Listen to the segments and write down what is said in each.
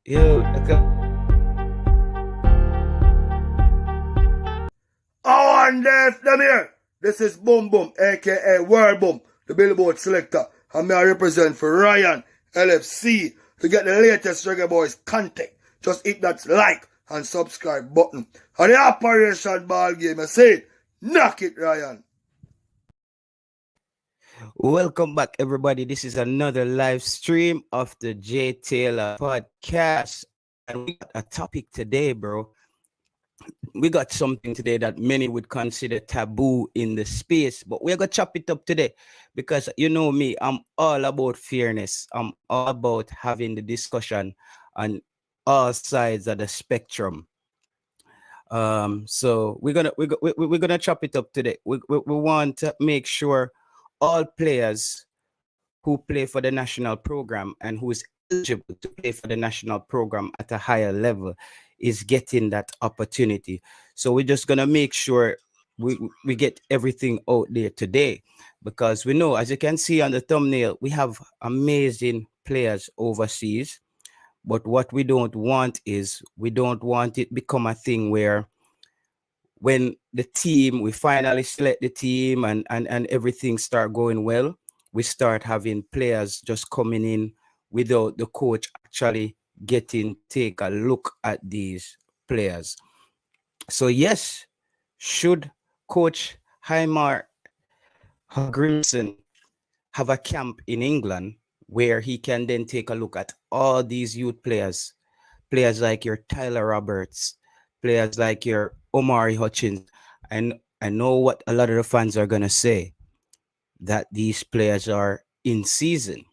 Yo, Oh, and Dave, them here. This is Boom Boom, aka World Boom, the Billboard selector. And me I represent for Ryan, LFC. To get the latest Reggae Boyz content, just hit that like and subscribe button. And the Operation Ball Game, I say, knock it, Ryan. welcome back, everybody. This is another live stream of the J Taylor podcast. And we got a topic today, bro. We got something today that many would consider taboo in the space, but we're going to chop it up today because you know me, I'm all about fairness. I'm all about having the discussion on all sides of the spectrum. So we're gonna chop it up today. We want to make sure all players who play for the national program and who is eligible to play for the national program at a higher level is getting that opportunity. So we're just gonna make sure we get everything out there today, because we know, as you can see on the thumbnail, we have amazing players overseas. But what we don't want is, we don't want it become a thing where when the team, we finally select the team and everything start going well, we start having players just coming in without the coach actually getting to take a look at these players. So yes, should coach Heimir Hallgrímsson have a camp in England where he can then take a look at all these youth players, players like your Tyler Roberts, players like your Omari Hutchins? And I know what a lot of the fans are going to say, that these players are in season.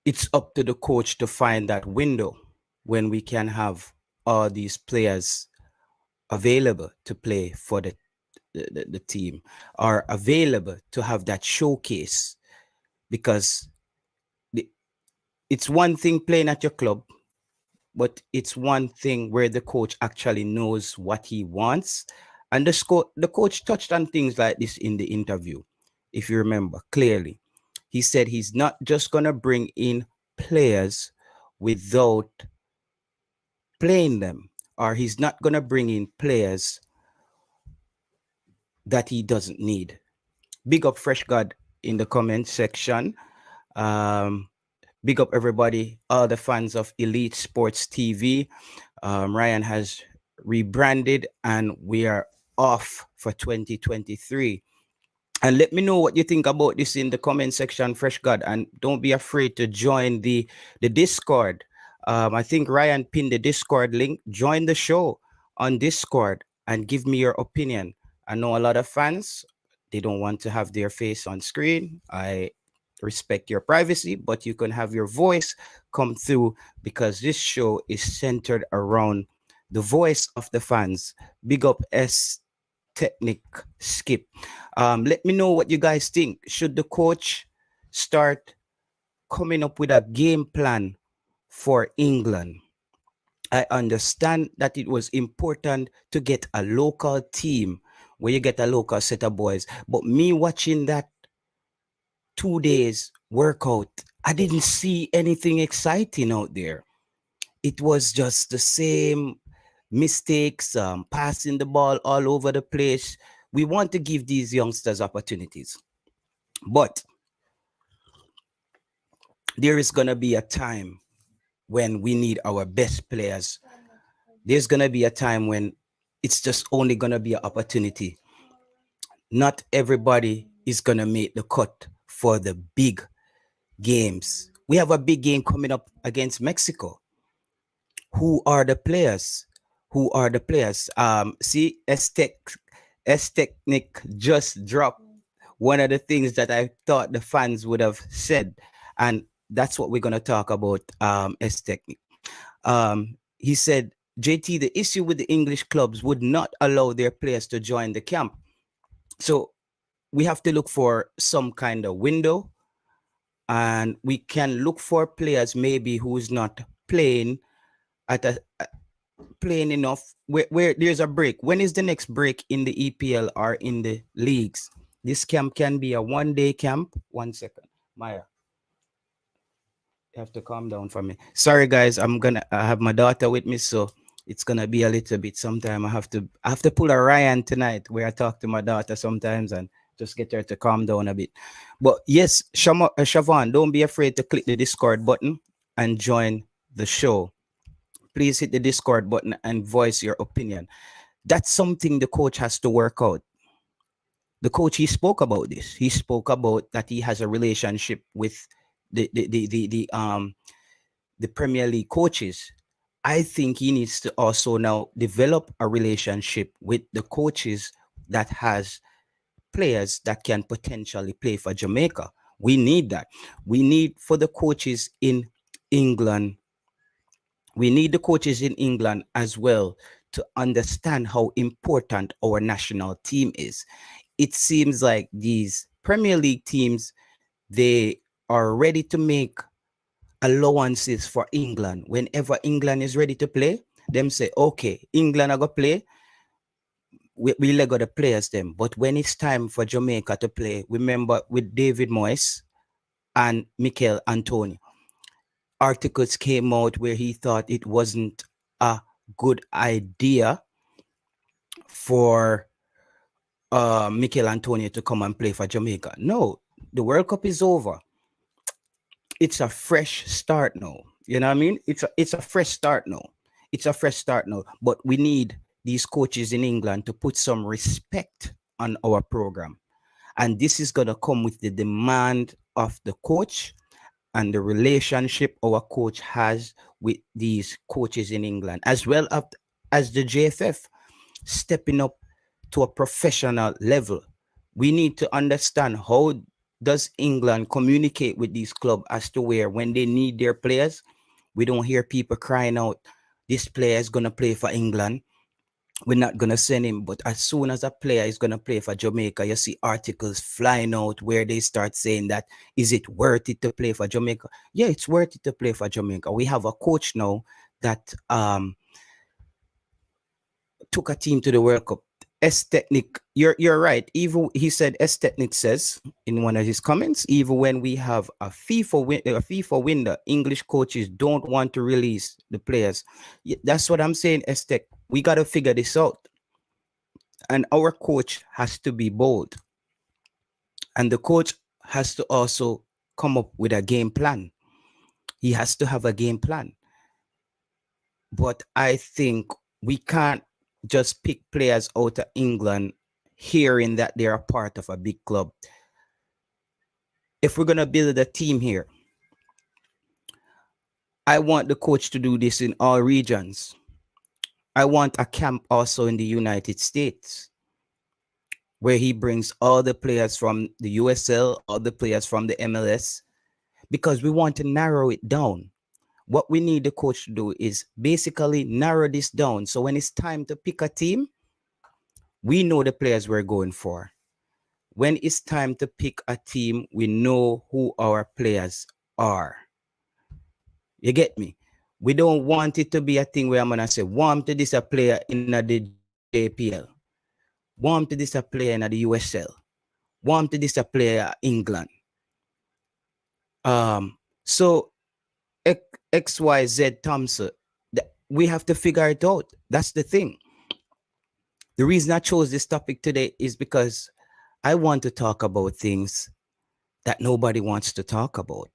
It's up to the coach to find that window when we can have all these players available to play for the team, are available to have that showcase. Because it's one thing playing at your club, but it's one thing where the coach actually knows what he wants. And the coach touched on things like this in the interview, if you remember clearly. He said he's not just going to bring in players without playing them, or he's not going to bring in players that he doesn't need. Big up Fresh God in the comment section. Big up everybody, all the fans of Elite Sports TV. Ryan has rebranded and we are off for 2023. And let me know what you think about this in the comment section, Fresh God. And don't be afraid to join the Discord. I think Ryan pinned the Discord link. Join the show on Discord and give me your opinion. I know a lot of fans, they don't want to have their face on screen. I respect your privacy, but you can have your voice come through, because this show is centered around the voice of the fans. Big up S Technic Skip. Let me know what you guys think. Should the coach start coming up with a game plan for England? I understand that it was important to get a local team where you get a local set of boys, but me watching that 2 days workout, I didn't see anything exciting out there. It was just the same mistakes, passing the ball all over the place. We want to give these youngsters opportunities, but there is going to be a time when we need our best players. There's going to be a time when it's just only going to be an opportunity. Not everybody is going to make the cut for the big games. We have a big game coming up against Mexico. Who are the players? Who are the players? See, S-Technic just dropped one of the things that I thought the fans would have said. And that's what we're going to talk about, S-Technic. He said, JT, the issue with the English clubs would not allow their players to join the camp. So we have to look for some kind of window, and we can look for players maybe who's not playing at a playing enough where there's a break. When is the next break in the EPL or in the leagues? This camp can be a 1 day camp. 1 second, Maya. You have to calm down for me. Sorry, guys. I have my daughter with me, so it's gonna be a little bit. Sometime I have to pull a Ryan tonight, where I talk to my daughter sometimes and just get her to calm down a bit. But yes, Siobhan, don't be afraid to click the Discord button and join the show. Please hit the Discord button and voice your opinion. That's something the coach has to work out. The coach, he spoke about this. He spoke about that he has a relationship with the Premier League coaches. I think he needs to also now develop a relationship with the coaches that has players that can potentially play for Jamaica. We need that. We need for the coaches in England. We need the coaches in England as well to understand how important our national team is. It seems like these Premier League teams, they are ready to make allowances for England. Whenever England is ready to play, them say, okay, England are going to play. We let go the players them. But when it's time for Jamaica to play, remember with David Moyes and Mikel Antonio, articles came out where he thought it wasn't a good idea for Mikel Antonio to come and play for Jamaica. No, the World Cup is over. It's a fresh start now. You know what I mean? It's a fresh start now. It's a fresh start now. But we need these coaches in England to put some respect on our program. And this is gonna come with the demand of the coach and the relationship our coach has with these coaches in England, as well as the JFF stepping up to a professional level. We need to understand how does England communicate with these clubs as to where when they need their players, we don't hear people crying out, this player is gonna play for England. We're not gonna send him. But as soon as a player is gonna play for Jamaica, you see articles flying out where they start saying that is it worth it to play for Jamaica? Yeah, it's worth it to play for Jamaica. We have a coach now that took a team to the World Cup. S Technic, you're right. Even he said S Technic says in one of his comments, even when we have a FIFA window, English coaches don't want to release the players. That's what I'm saying, S Tech. We gotta figure this out. And our coach has to be bold. And the coach has to also come up with a game plan. He has to have a game plan. But I think we can't just pick players out of England hearing that they're a part of a big club. If we're going to build a team here, I want the coach to do this in all regions. I want a camp also in the United States where he brings all the players from the USL, all the players from the MLS, because we want to narrow it down. What we need the coach to do is basically narrow this down. So when it's time to pick a team, we know the players we're going for. When it's time to pick a team, we know who our players are. You get me? We don't want it to be a thing where I'm gonna say, warm to this a player in the JPL, warm to this a player in the USL, warm to this a player England. So XYZ Thompson, we have to figure it out. That's the thing. The reason I chose this topic today is because I want to talk about things that nobody wants to talk about.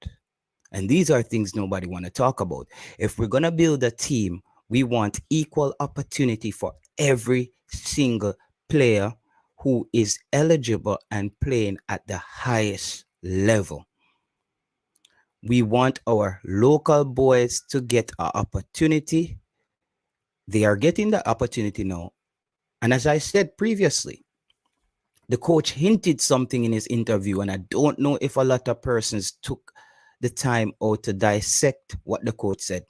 And these are things nobody want to talk about. If we're going to build a team, we want equal opportunity for every single player who is eligible and playing at the highest level. We want our local boys to get an opportunity. They are getting the opportunity now. And as I said previously, the coach hinted something in his interview, and I don't know if a lot of persons took the time out to dissect what the coach said.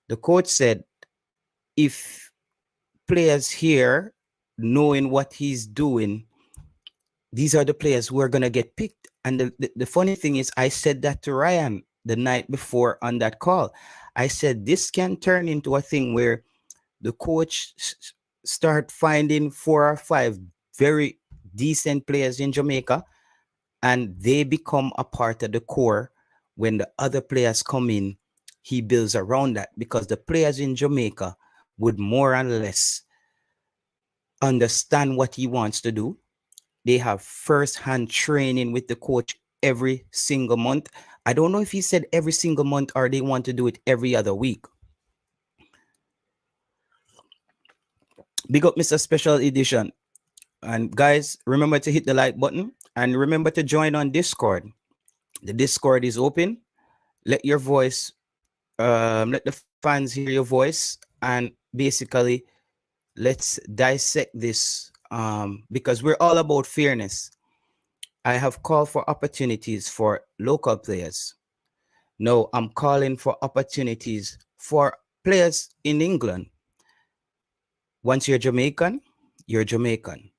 The coach said, if players here knowing what he's doing, these are the players who are going to get picked. And the funny thing is, I said that to Ryan the night before on that call. I said, this can turn into a thing where the coach start finding 4 or 5 very decent players in Jamaica, and they become a part of the core when the other players come in, he builds around that, because the players in Jamaica would more or less understand what he wants to do. They have first-hand training with the coach every single month. I don't know if he said every single month or they want to do it every other week. Big up Mr. Special Edition. And guys, remember to hit the like button and remember to join on Discord. The Discord is open. Let your voice, let the fans hear your voice, and basically let's dissect this, because we're all about fairness. I have called for opportunities for local players. No, I'm calling for opportunities for players in England. Once you're Jamaican, you're Jamaican.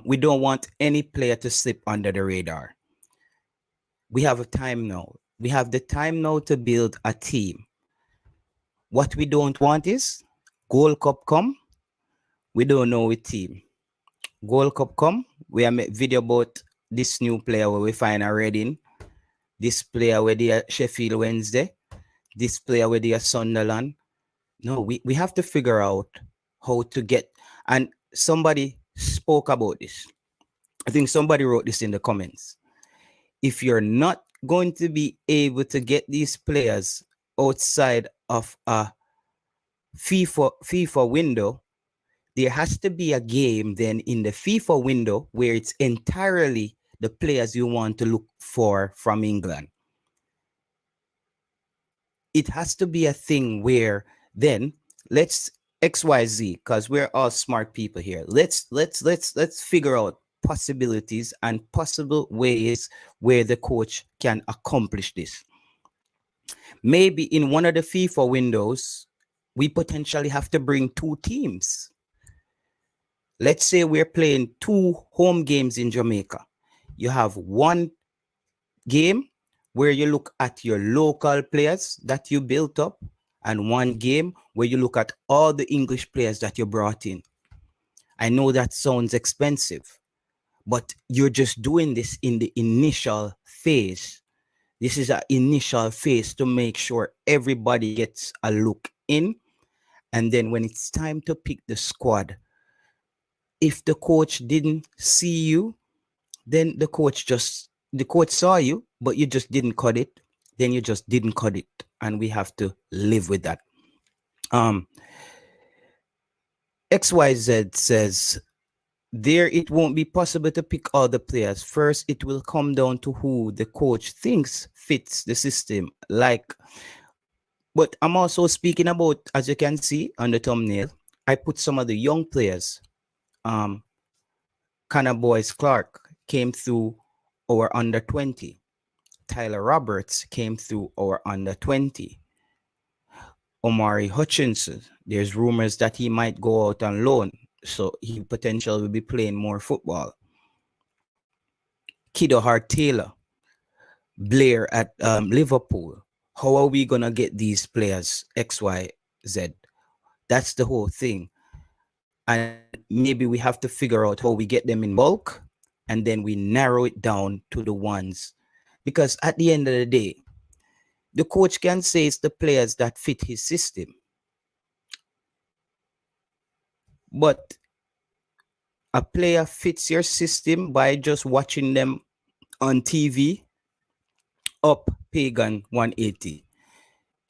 We don't want any player to slip under the radar. We have a time now. We have the time now to build a team. What we don't want is Gold Cup come, we don't know with team. Gold Cup come, we have made video about this new player where we find a Reading, this player where they are Sheffield Wednesday, this player where they are Sunderland. No, we have to figure out how to get, and somebody spoke about this. I think somebody wrote this in the comments. If you're not going to be able to get these players outside of a FIFA window, there has to be a game then in the FIFA window where it's entirely the players you want to look for from England. It has to be a thing where then let's XYZ, because we're all smart people here. Let's figure out possibilities and possible ways where the coach can accomplish this. Maybe in one of the FIFA windows, we potentially have to bring two teams. Let's say we're playing 2 home games in Jamaica. You have one game where you look at your local players that you built up, and one game where you look at all the English players that you brought in. I know that sounds expensive, but you're just doing this in the initial phase. This is an initial phase to make sure everybody gets a look in. And then when it's time to pick the squad, if the coach didn't see you, then the coach saw you, but you just didn't cut it. Then you just didn't cut it. And we have to live with that. XYZ says, there it won't be possible to pick all the players. First, it will come down to who the coach thinks fits the system. But I'm also speaking about, as you can see on the thumbnail, I put some of the young players. Connor Boyce Clark came through our under 20. Tyler Roberts came through our under 20. Omari Hutchinson, there's rumors that he might go out on loan, so he potentially will be playing more football. Kiddo Hart Taylor, Blair at Liverpool. How are we going to get these players XYZ? That's the whole thing. And maybe we have to figure out how we get them in bulk, and then we narrow it down to the ones. Because at the end of the day, the coach can say it's the players that fit his system. But a player fits your system by just watching them on TV, up Pagan 180.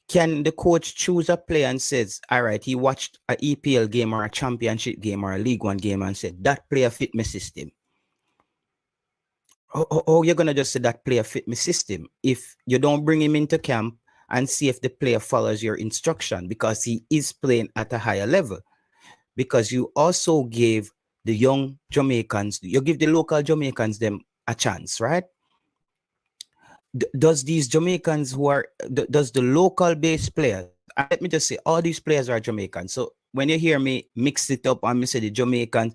Can the coach choose a player and says, all right, he watched an EPL game or a championship game or a League One game and said, that player fit my system? Oh, you're going to just say that player fit my system if you don't bring him into camp and see if the player follows your instruction, because he is playing at a higher level. Because you also gave the young Jamaicans, you give the local Jamaicans them a chance, right? Does these Jamaicans does the local based players, let me just say, all these players are Jamaican. So when you hear me mix it up and me say the Jamaicans,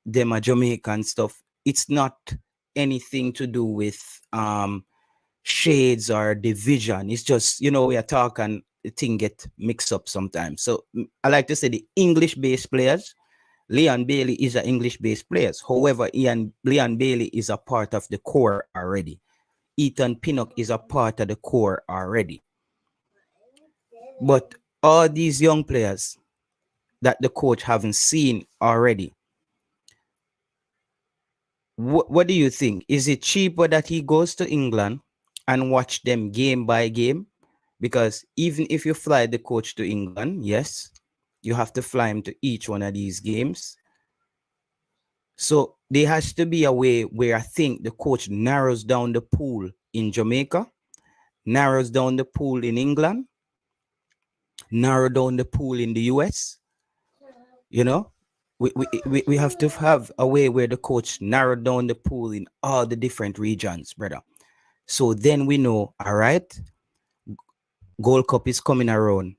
them are Jamaican stuff, it's not anything to do with shades or division. It's just, we are talking, the thing get mixed up sometimes. So I like to say the English based players, Leon Bailey is an English based player. However, Leon Bailey is a part of the core already. Ethan Pinnock is a part of the core already. But all these young players that the coach haven't seen already, what do you think? Is it cheaper that he goes to England and watch them game by game? Because even if you fly the coach to England, yes, you have to fly him to each one of these games. So there has to be a way where I think the coach narrows down the pool in Jamaica, narrows down the pool in England, narrow down the pool in the US. You know, we have to have a way where the coach narrow down the pool in all the different regions, brother. So then we know, all right, Gold Cup is coming around.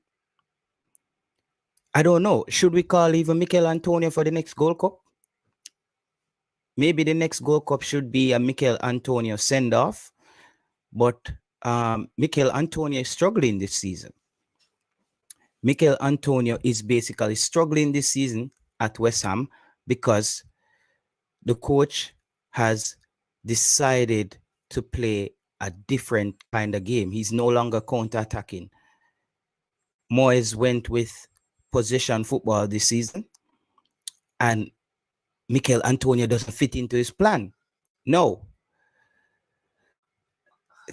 I don't know. Should we call even Mikel Antonio for the next Gold Cup? Maybe the next Gold Cup should be a Mikel Antonio send-off. But Mikel Antonio is struggling this season. Mikel Antonio is basically struggling this season at West Ham because the coach has decided to play a different kind of game. He's no longer counter-attacking. Moyes went with possession football this season, and Mikel Antonio doesn't fit into his plan. No.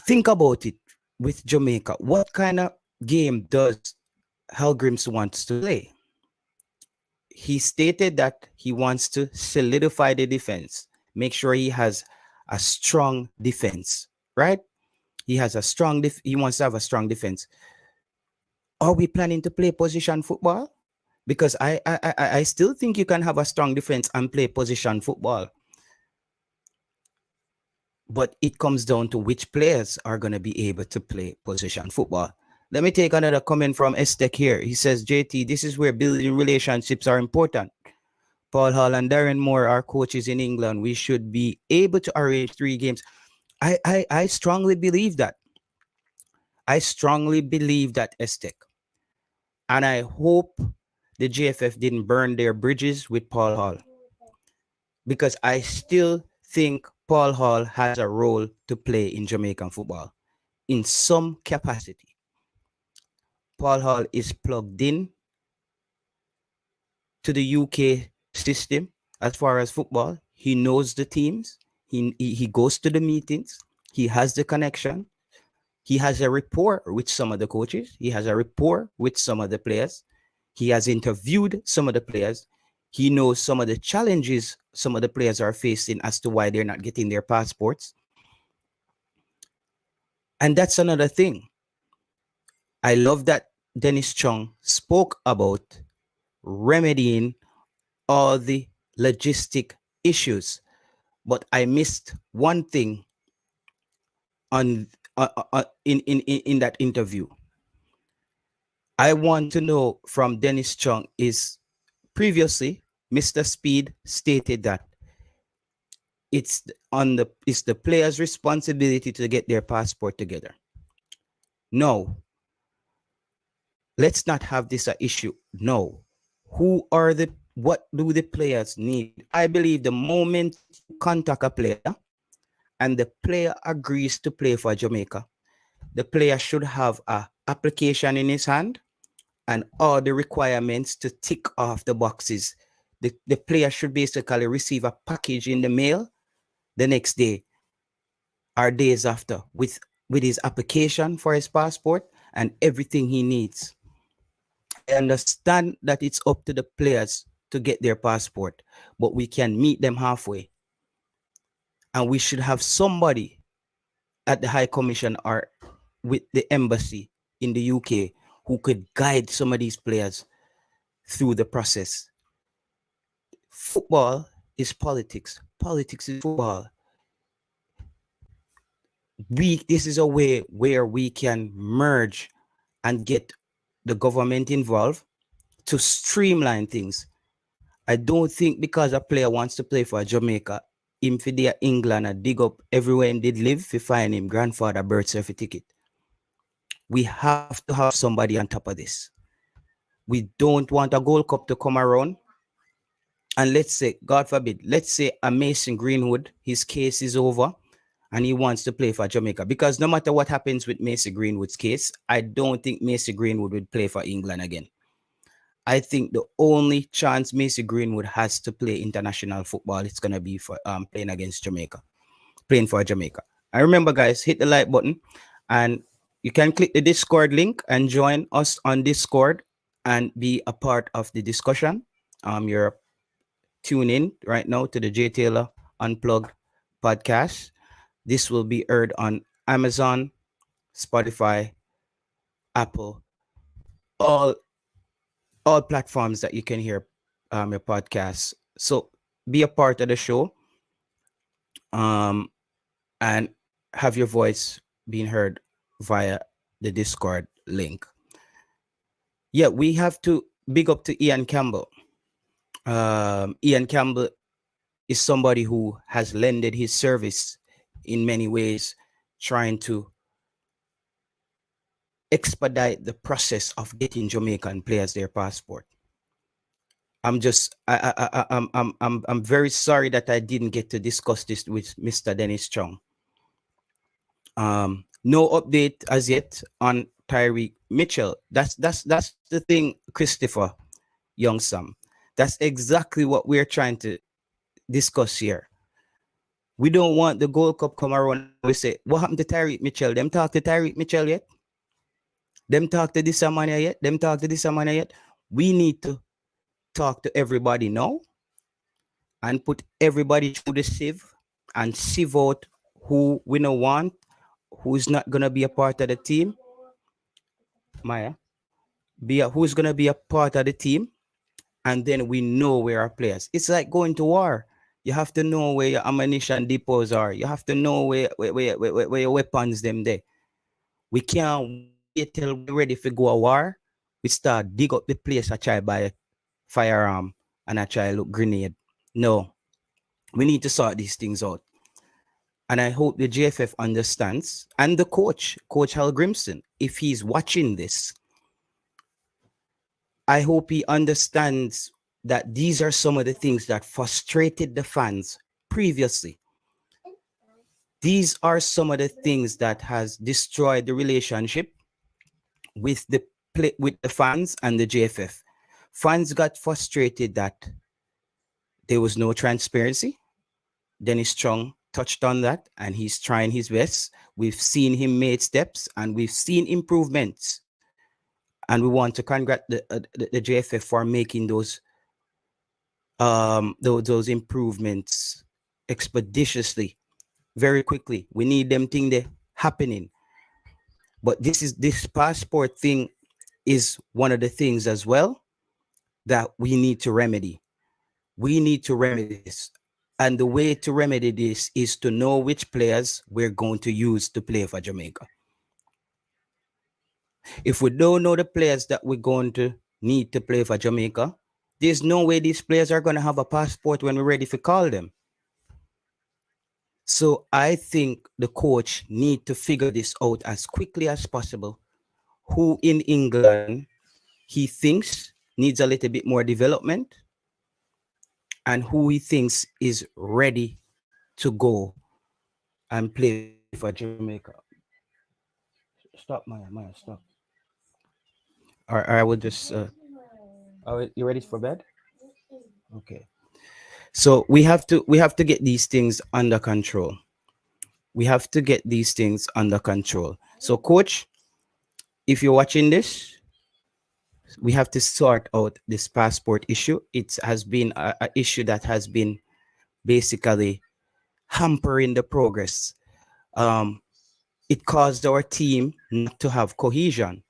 Think about it with Jamaica. What kind of game does Hallgrímsson wants to play? He stated that he wants to solidify the defense, make sure he has a strong defense, right? He has a strong he wants to have a strong defense. Are we planning to play position football? Because I still think you can have a strong defense and play position football. But it comes down to which players are going to be able to play position football. Let me take another comment from Estek here. He says, JT, this is where building relationships are important. Paul Hall and Darren Moore are coaches in England. We should be able to arrange 3 games. I strongly believe that. I strongly believe that, Estek. And I hope the JFF didn't burn their bridges with Paul Hall. Because I still think Paul Hall has a role to play in Jamaican football in some capacity. Paul Hall is plugged in to the UK system as far as football. He knows the teams. He goes to the meetings. He has the connection. He has a rapport with some of the coaches. He has a rapport with some of the players. He has interviewed some of the players. He knows some of the challenges some of the players are facing as to why they're not getting their passports. And that's another thing. I love that Dennis Chung spoke about remedying all the logistic issues. But I missed one thing in that interview. I want to know from Dennis Chung is previously Mr. Speed stated that it's the player's responsibility to get their passport together. No. Let's not have this an issue. No. What do the players need? I believe the moment you contact a player and the player agrees to play for Jamaica, the player should have an application in his hand and all the requirements to tick off the boxes. The player should basically receive a package in the mail the next day or days after with his application for his passport and everything he needs. I understand that it's up to the players to get their passport, but we can meet them halfway. And we should have somebody at the High Commission or with the embassy in the UK who could guide some of these players through the process. Football is politics. Politics is football. This is a way where we can merge and get the government involved to streamline things. I don't think because a player wants to play for Jamaica, him for their England and dig up everywhere he did live to find him grandfather birth certificate. We have to have somebody on top of this. We don't want a Gold Cup to come around. And let's say, God forbid, let's say a Mason Greenwood, his case is over and he wants to play for Jamaica. Because no matter what happens with Macy Greenwood's case, I don't think Macy Greenwood would play for England again. I think the only chance Macy Greenwood has to play international football is gonna be for playing against Jamaica, playing for Jamaica. And remember, guys, hit the like button, and you can click the Discord link and join us on Discord and be a part of the discussion. You're tuning in right now to the J Taylor Unplugged podcast. This will be heard on Amazon, Spotify, Apple, all all platforms that you can hear your podcast. So be a part of the show, um, and have your voice being heard via the Discord link. Yeah, we have to big up to Ian Campbell. Ian Campbell is somebody who has lended his service in many ways, trying to expedite the process of getting Jamaican players their passport. I'm just I'm very sorry that I didn't get to discuss this with Mr. Dennis Chung. No update as yet on Tyreek Mitchell. That's the thing, Christopher Young Sam. That's exactly what we're trying to discuss here. We don't want the Gold Cup come around and we say, what happened to Tyreek Mitchell? Them talk to Tyreek Mitchell yet? Them talk to this man yet? Them talk to this man yet? We need to talk to everybody now and put everybody through the sieve and sieve out who we don't want, who's not gonna be a part of the team. Maya, who's gonna be a part of the team, and then we know where our players. It's like going to war. You have to know where your ammunition depots are. You have to know where your weapons them there. We can't wait till we're ready for go a war. We start dig up the place. I try buy a firearm and I try look grenade. No, we need to sort these things out. And I hope the JFF understands, and the coach, Coach Hallgrímsson, if he's watching this, I hope he understands that these are some of the things that frustrated the fans previously. These are some of the things that has destroyed the relationship with with the fans and the JFF. Fans got frustrated that there was no transparency. Dennis Strong touched on that, and he's trying his best. We've seen him make steps, and we've seen improvements. And we want to congratulate the JFF for making those improvements expeditiously, very quickly. We need them thing there happening. But this passport thing is one of the things as well that we need to remedy. We need to remedy this. And the way to remedy this is to know which players we're going to use to play for Jamaica. If we don't know the players that we're going to need to play for Jamaica, there's no way these players are going to have a passport when we're ready to call them. So I think the coach need to figure this out as quickly as possible. Who in England he thinks needs a little bit more development, and who he thinks is ready to go and play for Jamaica. Stop, Maya, stop. Or I will just. You ready for bed? Okay. So we have to get these things under control. We have to get these things under control. So, coach, if you're watching this, we have to sort out this passport issue. It has been a issue that has been basically hampering the progress. It caused our team not to have cohesion.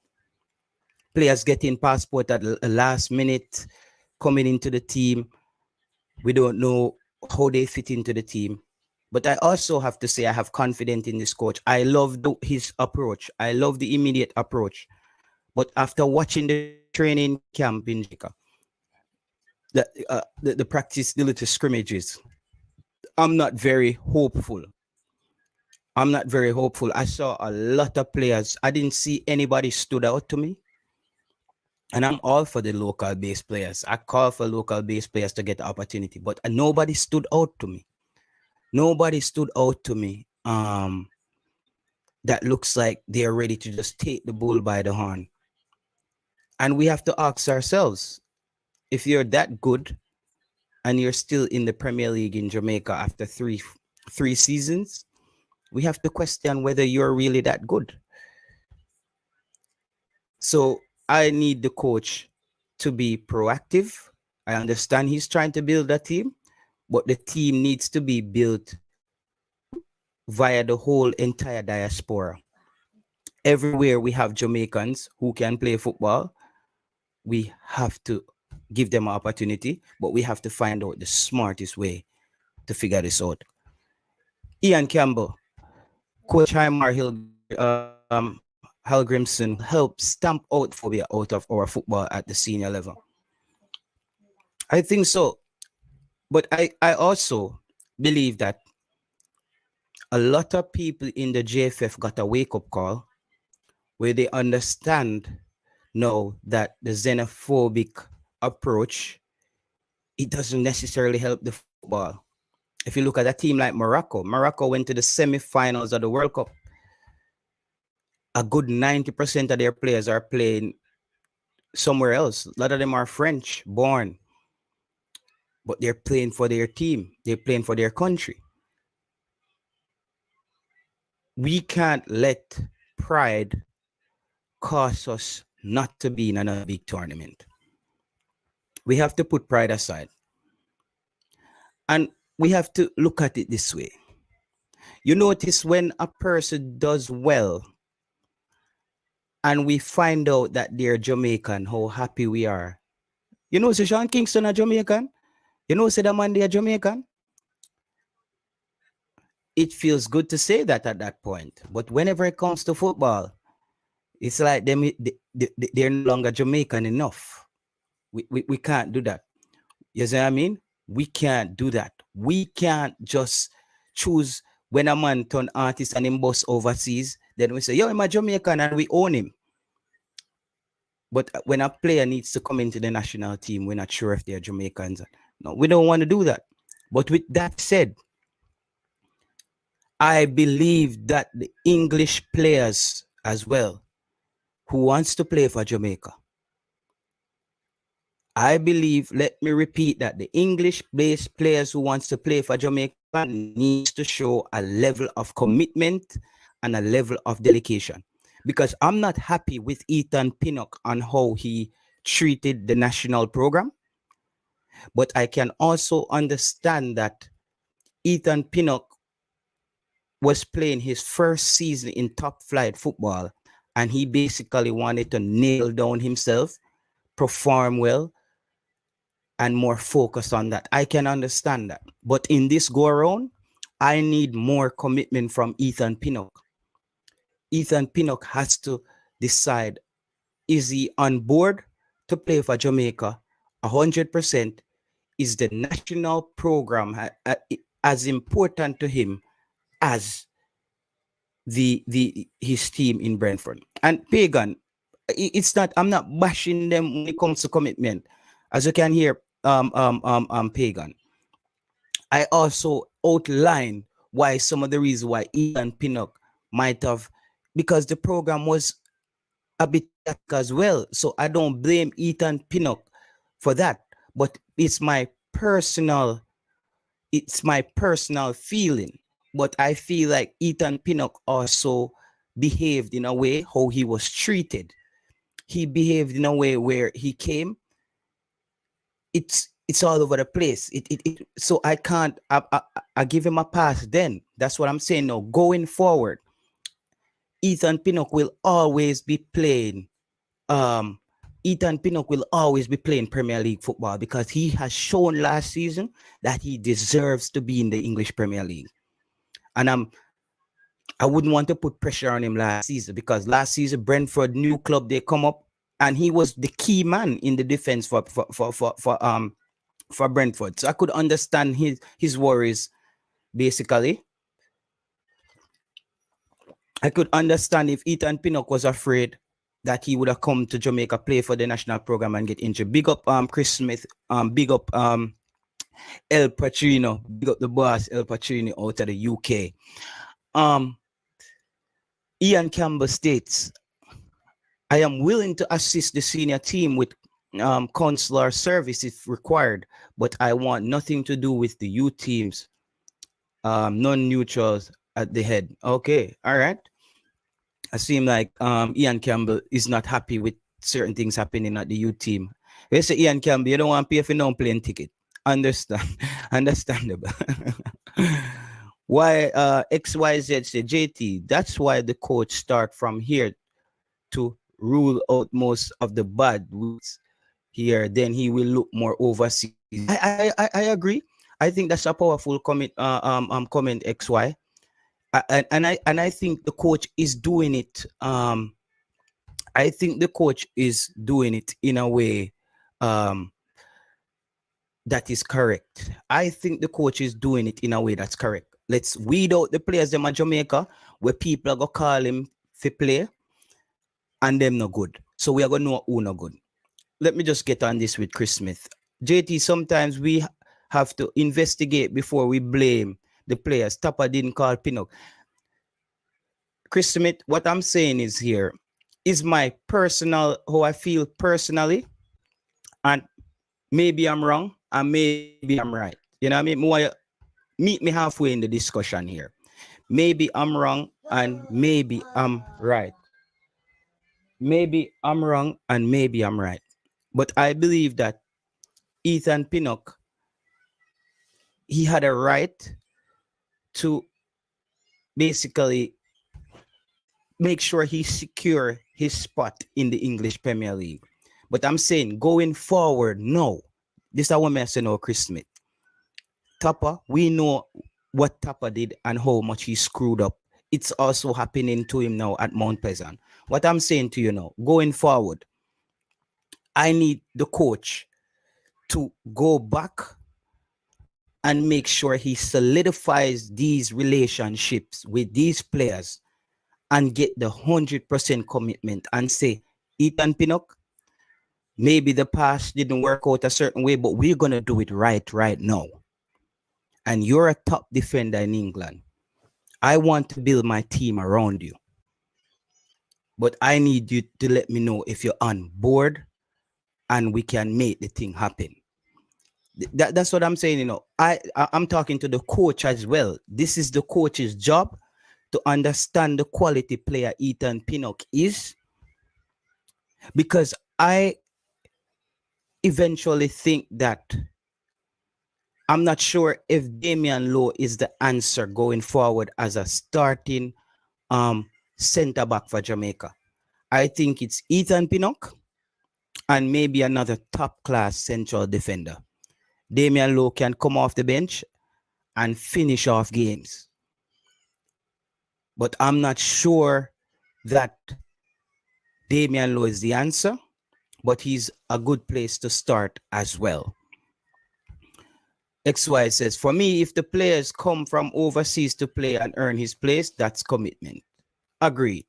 Players getting passport at the last minute, coming into the team. We don't know how they fit into the team. But I also have to say I have confidence in this coach. I love his approach. I love the immediate approach. But after watching the training camp in Jamaica, the practice, the little scrimmages, I'm not very hopeful. I saw a lot of players. I didn't see anybody stood out to me. And I'm all for the local base players. I call for local base players to get the opportunity. But nobody stood out to me. Nobody stood out to me um, that looks like they're ready to just take the bull by the horn. And we have to ask ourselves, if you're that good and you're still in the Premier League in Jamaica after three seasons, we have to question whether you're really that good. So I need the coach to be proactive. I understand he's trying to build a team, but the team needs to be built via the whole entire diaspora. Everywhere we have Jamaicans who can play football, we have to give them an opportunity, but we have to find out the smartest way to figure this out. Ian Campbell, Coach Heimir Hallgrímsson will help stamp out phobia out of our football at the senior level. I think so. But I also believe that a lot of people in the JFF got a wake-up call where they understand now that the xenophobic approach, it doesn't necessarily help the football. If you look at a team like Morocco went to the semi-finals of the World Cup. A good 90% of their players are playing somewhere else. A lot of them are French born, but they're playing for their team. They're playing for their country. We can't let pride cause us not to be in another big tournament. We have to put pride aside. And we have to look at it this way. You notice when a person does well and we find out that they're Jamaican, how happy we are. You know, so Sean Kingston a Jamaican? You know, say the man they are Jamaican? It feels good to say that at that point. But whenever it comes to football, it's like they're no longer Jamaican enough. We can't do that. You see what I mean? We can't do that. We can't just choose when a man turn artist and him boss overseas, then we say, yo, I'm a Jamaican and we own him. But when a player needs to come into the national team, we're not sure if they're Jamaicans. No, we don't want to do that. But with that said, I believe that the English players as well, who wants to play for Jamaica, I believe, let me repeat that, the English-based players who wants to play for Jamaica needs to show a level of commitment and a level of dedication. Because I'm not happy with Ethan Pinnock on how he treated the national program. But I can also understand that Ethan Pinnock was playing his first season in top flight football, and he basically wanted to nail down himself, perform well, and more focus on that. I can understand that. But in this go around, I need more commitment from Ethan Pinnock. Ethan Pinnock has to decide, is he on board to play for Jamaica 100%? Is the national program as important to him as his team in Brentford? And Pagan, it's not, I'm not bashing them when it comes to commitment. As you can hear, Pagan, I also outline why some of the reasons why Ethan Pinnock might have, because the program was a bit as well. So I don't blame Ethan Pinnock for that, but it's my personal feeling. But I feel like Ethan Pinnock also behaved in a way how he was treated. He behaved in a way where he came. It's all over the place. So I can't. I give him a pass. Then that's what I'm saying. Now going forward, Ethan Pinnock will always be playing. Ethan Pinnock will always be playing Premier League football because he has shown last season that he deserves to be in the English Premier League. And I wouldn't want to put pressure on him last season because last season Brentford, new club, they come up and he was the key man in the defense for Brentford. So I could understand his worries. Basically, I could understand if Ethan Pinnock was afraid that he would have come to Jamaica, play for the national program and get injured. Big up Chris Smith, big up El Patrino, big up the boss El Patrino out of the UK. Um, Ian Campbell states, I am willing to assist the senior team with consular service if required, but I want nothing to do with the youth teams, non-neutrals at the head. Okay, all right. I seem like Ian Campbell is not happy with certain things happening at the youth team. They say Ian Campbell, you don't want to pay for no plane ticket. Understand? Understandable. Why XYZ say JT, that's why the coach start from here to rule out most of the bad weeks here, then he will look more overseas. I agree. I think that's a powerful comment XY. And I think the coach is doing it. I think the coach is doing it in a way um, that is correct. I think the coach is doing it in a way that's correct. Let's weed out the players them at Jamaica where people are gonna call him for play and them no good. So we are gonna know who no good. Let me just get on this with Chris Smith. JT, sometimes we have to investigate before we blame the players. Tapa didn't call Pinnock. Chris Smith, what I'm saying is here is my personal, how I feel personally, and maybe I'm wrong and maybe I'm right. You know what I mean? Meet me halfway in the discussion here. Maybe I'm wrong and maybe I'm right. Maybe I'm wrong and maybe I'm right. But I believe that Ethan Pinnock, he had a right to basically make sure he secure his spot in the English Premier League. But I'm saying going forward, no. This is what I say no, Chris Smith. Tapa, we know what Tapa did and how much he screwed up. It's also happening to him now at Mount Pleasant. What I'm saying to you now, going forward, I need the coach to go back and make sure he solidifies these relationships with these players and get the 100% commitment and say, Ethan Pinnock, maybe the past didn't work out a certain way, but we're going to do it right now. And you're a top defender in England. I want to build my team around you. But I need you to let me know if you're on board and we can make the thing happen. That's what I'm saying, you know. I'm talking to the coach as well. This is the coach's job to understand the quality player Ethan Pinnock is, because I eventually think that I'm not sure if Damian Lowe is the answer going forward as a starting center back for Jamaica. I think it's Ethan Pinnock and maybe another top class central defender. Damian Lowe can come off the bench and finish off games. But I'm not sure that Damian Lowe is the answer, but he's a good place to start as well. XY says, for me, if the players come from overseas to play and earn his place, that's commitment. Agreed.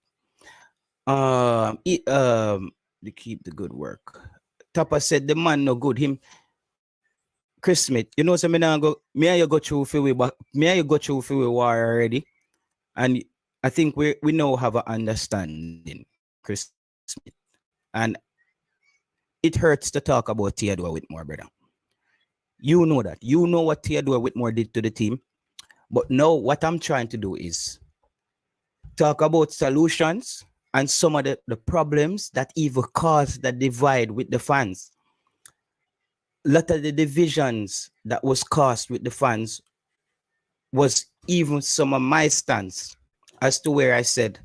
They keep the good work. Tapa said the man no good. Him, Chris Smith, you know, so me you go through for we, but me you go through for we war already, and I think we now have an understanding, Chris Smith, and it hurts to talk about Theodore Whitmore, brother. You know that. You know what Theodore Whitmore did to the team. But now what I'm trying to do is talk about solutions and some of the problems that even caused the divide with the fans. A lot of the divisions that was caused with the fans was even some of my stance as to where I said,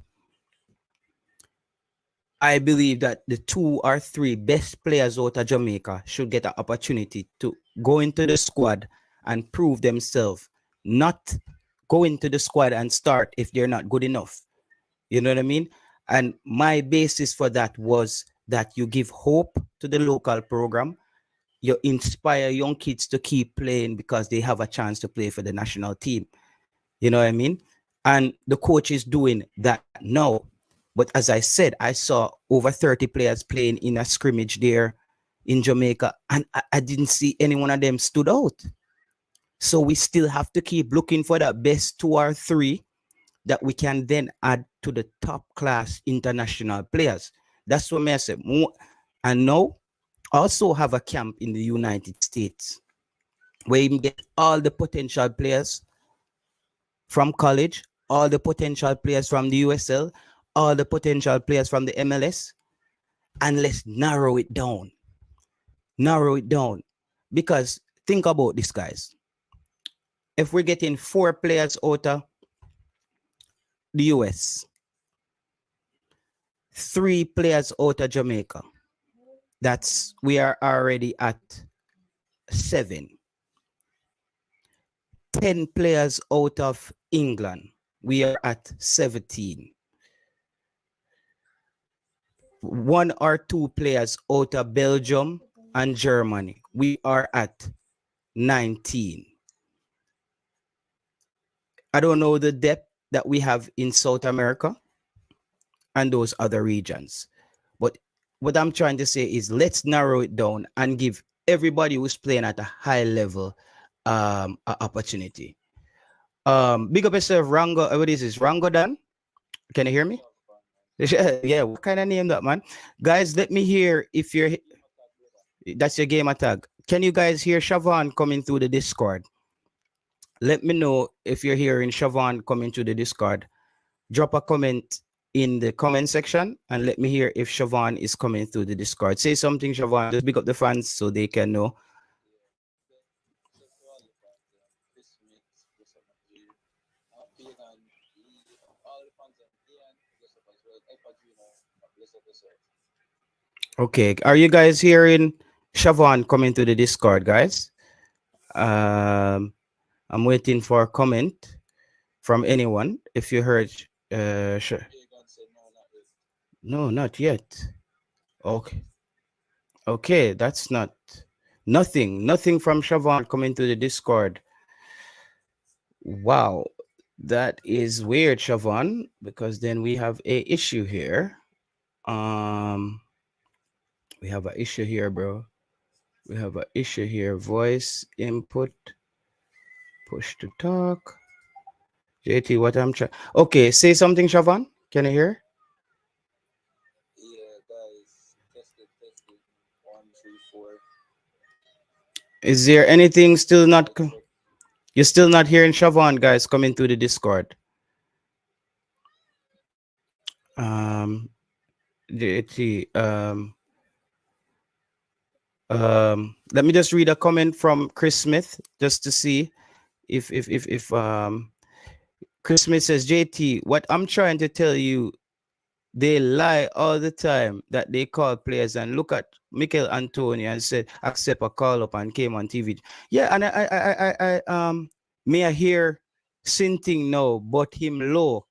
I believe that the 2 or 3 best players out of Jamaica should get an opportunity to go into the squad and prove themselves, not go into the squad and start if they're not good enough. You know what I mean? And my basis for that was that you give hope to the local program. You inspire young kids to keep playing because they have a chance to play for the national team. You know what I mean? And the coach is doing that now. But as I said, I saw over 30 players playing in a scrimmage there in Jamaica, and I didn't see any one of them stood out. So we still have to keep looking for that best 2 or 3 that we can then add to the top class international players. That's what I say. And now also have a camp in the United States where you can get all the potential players from college, all the potential players from the USL, all the potential players from the MLS, and let's narrow it down. Narrow it down. Because think about this, guys. If we're getting 4 players out of the US, 3 players out of Jamaica, that's we are already at 7. 10 players out of England, we are at 17. 1 or 2 players out of Belgium and Germany, we are at 19. I don't know the depth that we have in South America and those other regions. But what I'm trying to say is let's narrow it down and give everybody who's playing at a high level an opportunity. Big up yourself, Rango. What is this? Rango Dan? Can you hear me? Yeah, what kind of name that, man? Guys, let me hear if you're that's your gamer tag. Can you guys hear Siobhan coming through the Discord? Let me know if you're hearing Siobhan coming to the Discord. Drop a comment in the comment section and let me hear if Siobhan is coming through the Discord. Say something, Siobhan. Just pick up the fans so they can know. Okay, are you guys hearing Siobhan coming to the Discord, guys? I'm waiting for a comment from anyone. If you heard, no, not yet. Okay, okay, that's not nothing from Siobhan coming to the Discord. Wow, that is weird, Siobhan, because then we have a issue here. We have an issue here, bro. We have an issue here. Voice input, push to talk. JT, what I'm trying. Okay, say something, Siobhan. Can you hear? Is there anything still not? You're still not hearing Siobhan, guys, coming through the Discord. JT, let me just read a comment from Chris Smith just to see if Chris Smith says, JT, what I'm trying to tell you, they lie all the time that they call players, and look at Mikel Antonio and said accept a call up and came on TV. Yeah, and I may I hear scintillating now, but him low.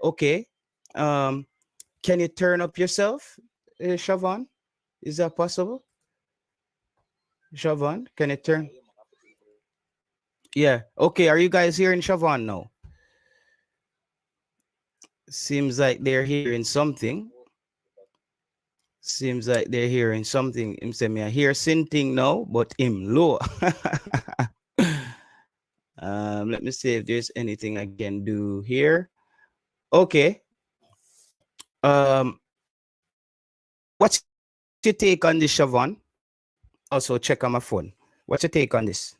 Okay. Can you turn up yourself, Siobhan? Is that possible? Siobhan, can you turn? Yeah. Okay. Are you guys hearing Siobhan now? Seems like they're hearing something. Seems like they're hearing something. Him say me I hear scintillating now, but him low. Let me see if there's anything I can do here. Okay. Um, what's your take on this, Siobhan? Also, check on my phone. What's your take on this?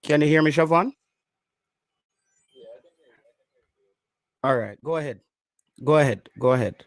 Can you hear me, Siobhan? All right, go ahead. Go ahead. Go ahead.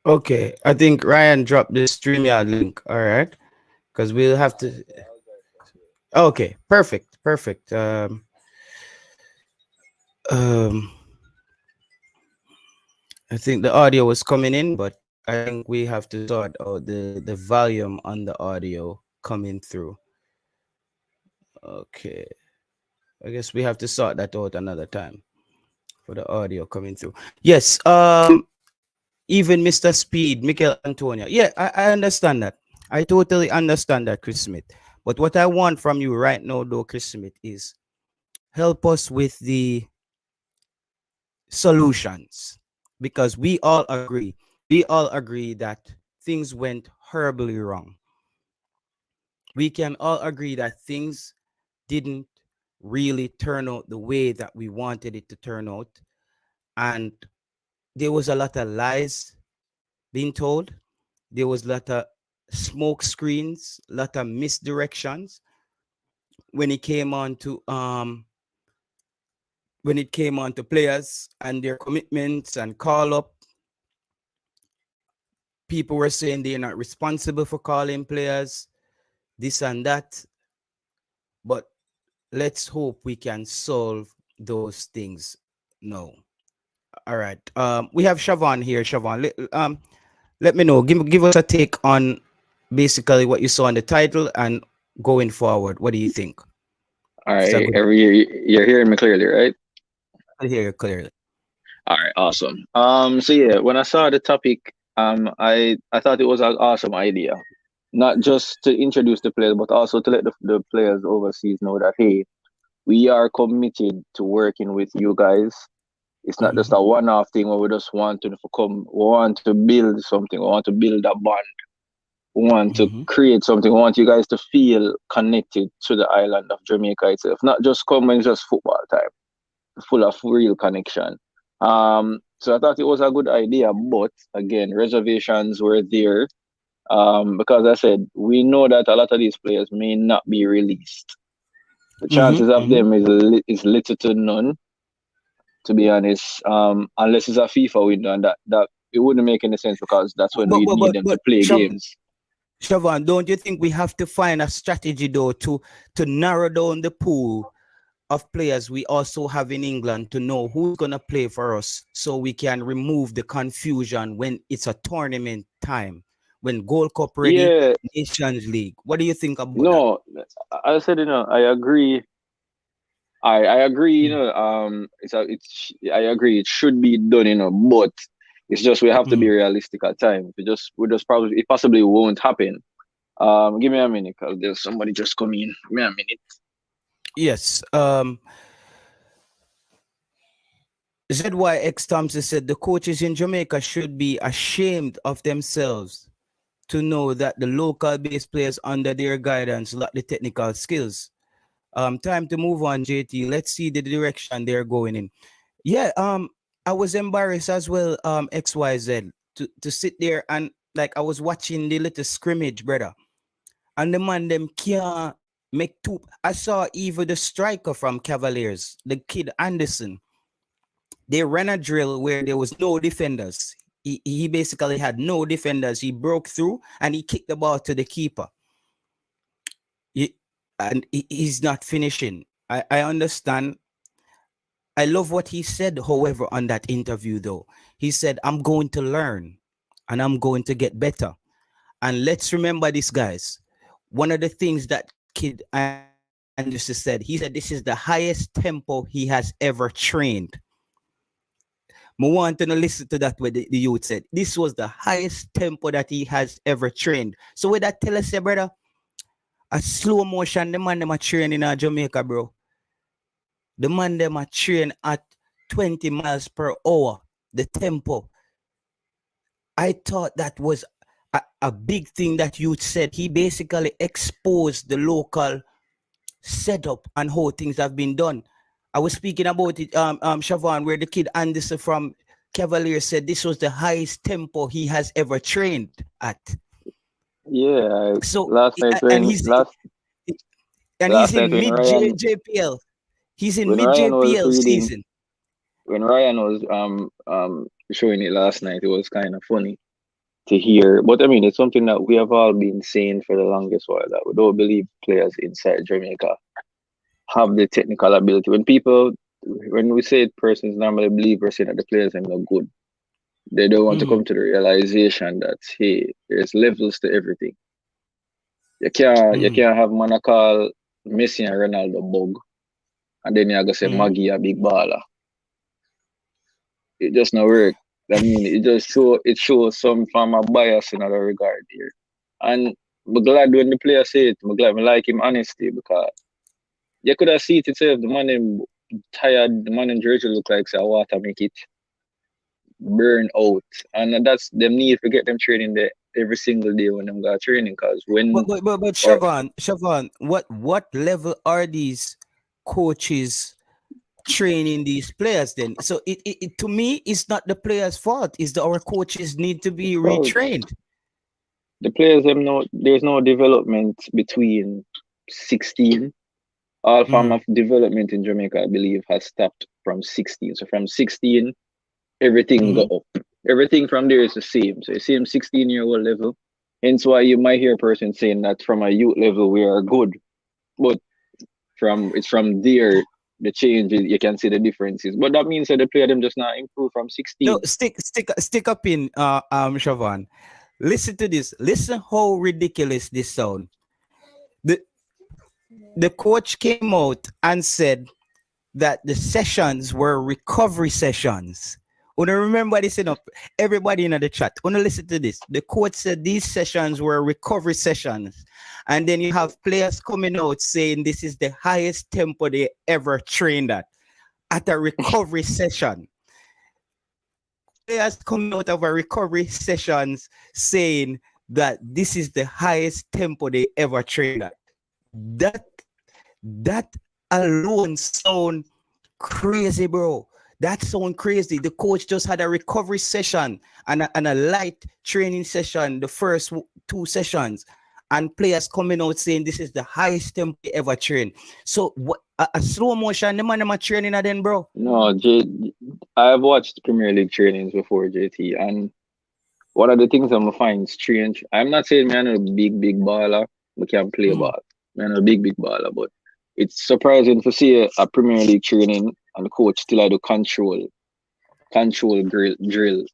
Okay, I think Ryan dropped the StreamYard link. All right, because we'll have to. Okay, perfect, perfect. Um, I think the audio was coming in, but I think we have to sort out the volume on the audio coming through. Okay. I guess we have to sort that out another time for the audio coming through. Yes. Even Mr. Speed, Michael Antonio. Yeah, I understand that. I totally understand that, Chris Smith. But what I want from you right now, though, Chris Smith, is help us with the solutions, because we all agree that things went horribly wrong. We can all agree that things didn't really turn out the way that we wanted it to turn out, and there was a lot of lies being told. There was a lot of smoke screens, a lot of misdirections when it came on to players and their commitments and call up. People were saying they're not responsible for calling players, this and that. But let's hope we can solve those things now. All right. We have Siobhan here. Siobhan, let me know. Give us a take on basically what you saw in the title and going forward. What do you think? All It's a right, good. every year you're hearing me clearly, right? I hear you clearly. All right, awesome. So yeah, when I saw the topic, I thought it was an awesome idea, not just to introduce the players, but also to let the players overseas know that hey, we are committed to working with you guys. It's not just Mm-hmm. a one-off thing where we just want to come, we want to build something, we want to build a bond, we want to Mm-hmm. create something, we want you guys to feel connected to the island of Jamaica itself, not just come when it's just football time, full of real connection. So I thought it was a good idea, but again, reservations were there. Because I said we know that a lot of these players may not be released. The chances Mm-hmm. of Mm-hmm. them is little to none, to be honest. Unless it's a FIFA window, and that it wouldn't make any sense because that's when But we but need but them to but play Siobhan, games. Siobhan, don't you think we have to find a strategy though to narrow down the pool of players we also have in England to know who's gonna play for us, so we can remove the confusion when it's a tournament time, when Gold Cup ready, Yeah, Nations League. What do you think about that? no, I said I agree. I agree. I agree. It should be done. But it's just we have to be Mm. realistic at times. We just probably it possibly won't happen. Give me a minute, cause there's somebody just come in. Give me a minute. Yes. ZYX Thompson said the coaches in Jamaica should be ashamed of themselves to know that the local based players under their guidance lack the technical skills. Time to move on, JT. Let's see the direction they're going in. Yeah, I was embarrassed as well, XYZ, to sit there and like I was watching the little scrimmage, brother. And the man them can't make two. I saw even the striker from Cavaliers, the kid Anderson. They ran a drill where there was no defenders. He basically had no defenders. He broke through and he kicked the ball to the keeper. He, and he's not finishing. I understand. I love what he said, however, on that interview, though. He said, I'm going to learn and I'm going to get better. And let's remember this, guys. One of the things that kid Anderson said, he said, this is the highest tempo he has ever trained. I want to listen to that, what the youth said. This was the highest tempo that he has ever trained. So, with that, tell us, brother, a slow motion, the man them a train in Jamaica, bro. The man them a train at 20 miles per hour, the tempo. I thought that was a big thing that you said. He basically exposed the local setup and how things have been done. I was speaking about it, Siobhan, where the kid Anderson from Cavalier said this was the highest tempo he has ever trained at. Yeah, So, last night and when he's last night in when mid Ryan JPL. He's in when mid Ryan was JPL reading season. when Ryan was showing it last night, it was kind of funny to hear. But I mean, it's something that we have all been saying for the longest while that we don't believe players inside Jamaica have the technical ability. When we say persons normally believe we're saying that the players are not good. They don't want to Mm-hmm. come to the realization that hey, there's levels to everything. You can't have man a call Messi and Ronaldo bug, and then you gonna say Mm-hmm. Maggie a big baller. It just not work. I mean, it shows some form of bias in other regard here. And I'm glad when the player say it, I'm glad I like him honesty because you could have seen it itself, the man him tired, the man in jersey look like say water make it burn out. And that's them need to get them training there every single day when them got training because when But or Siobhan, what level are these coaches training these players then? So it to me, it's not the players' fault. It's our coaches need to be well, retrained. the players them know there's no development between 16. All form Mm-hmm. of development in Jamaica, I believe, has stopped from 16. So from 16, everything go Mm-hmm. up. Everything from there is the same. So the same 16-year-old level. Hence why you might hear a person saying that from a youth level we are good. But from there the change you can see the differences. But that means that the player them just not improve from No, 16. stick up in Siobhan. Listen to this. Listen how ridiculous this sound. The the coach came out and said that the sessions were recovery sessions. Wanna remember this enough? Everybody in the chat. Wanna listen to this. The coach said these sessions were recovery sessions. And then you have players coming out saying this is the highest tempo they ever trained at a recovery session. Players coming out of a recovery sessions saying that this is the highest tempo they ever trained at. That that alone sound crazy, bro. That sound crazy. The coach just had a recovery session and a light training session, the first two sessions, and players coming out saying this is the highest tempo they ever trained. So what a slow motion, the man am training then, bro. No, I've watched Premier League trainings before, JT, and one of the things I'm gonna find strange. I'm not saying man a big baller, we can play Mm-hmm. ball. Man a big baller, but it's surprising to see a Premier League training and the coach still had to control drill,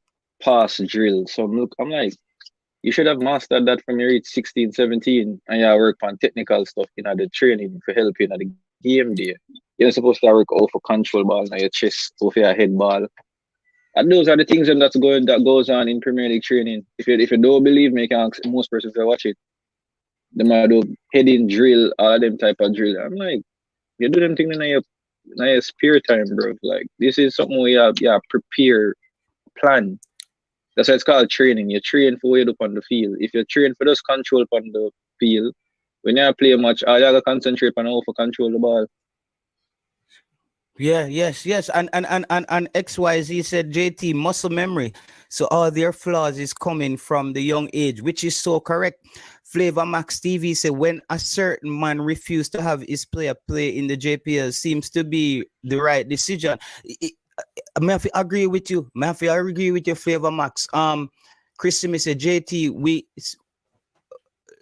pass drill. So I'm like, you should have mastered that from your age 16, 17, and you work on technical stuff in the training for helping at the game day. You're supposed to work out for control ball on your chest, over your head ball. And those are the things that goes on in Premier League training. If you don't believe me, you can ask most persons that watch it. They might do heading drill, all them type of drill. I'm like, you do them things in your spare time, bro. Like this is something we have prepare, plan. That's why it's called training. You train for weight up on the field. If you train for just control upon the field, when you play a match, all you gotta concentrate on how to control the ball. Yeah, yes. And XYZ said JT muscle memory. So all their flaws is coming from the young age, which is so correct. Flavor Max TV said when a certain man refused to have his player play in the JPL seems to be the right decision. May I agree with you? May I agree with you, Flavor Max? Chris Smith said JT,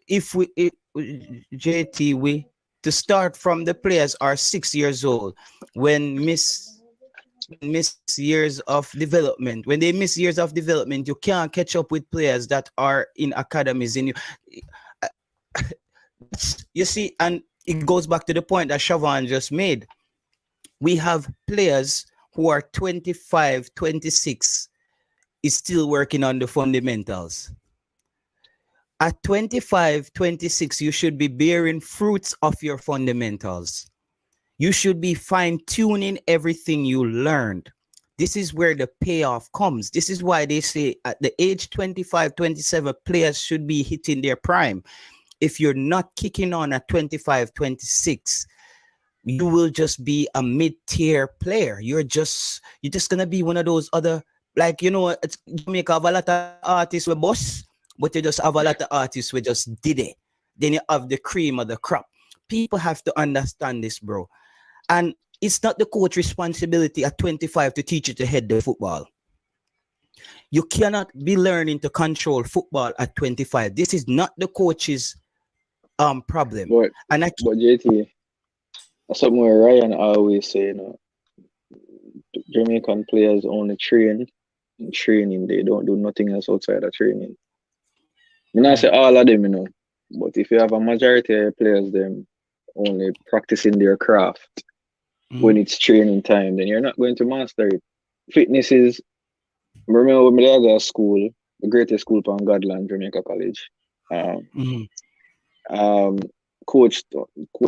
if we if, JT we to start from the players are 6 years old when miss years of development. When they miss years of development, you can't catch up with players that are in academies. In you see, and it goes back to the point that Siobhan just made. We have players who are 25, 26 is still working on the fundamentals. At 25, 26, you should be bearing fruits of your fundamentals. You should be fine tuning everything you learned. This is where the payoff comes. This is why they say at the age 25, 27, players should be hitting their prime. If you're not kicking on at 25, 26, you will just be a mid-tier player. You're just gonna be one of those other, like, Jamaica have a lot of artists with boss, but you just have a lot of artists with just did it. Then you have the cream of the crop. People have to understand this, bro. And it's not the coach responsibility at 25 to teach you to head the football. You cannot be learning to control football at 25. This is not the coach's problem. But And but JT, that's something where Ryan always say, Jamaican players only train in training. They don't do nothing else outside of training. I not say all of them, but if you have a majority of players, them only practicing their craft when it's training time, then you're not going to master it. Fitness is, remember when I go to school, the greatest school on Godland, Jamaica College. Um, um, coach,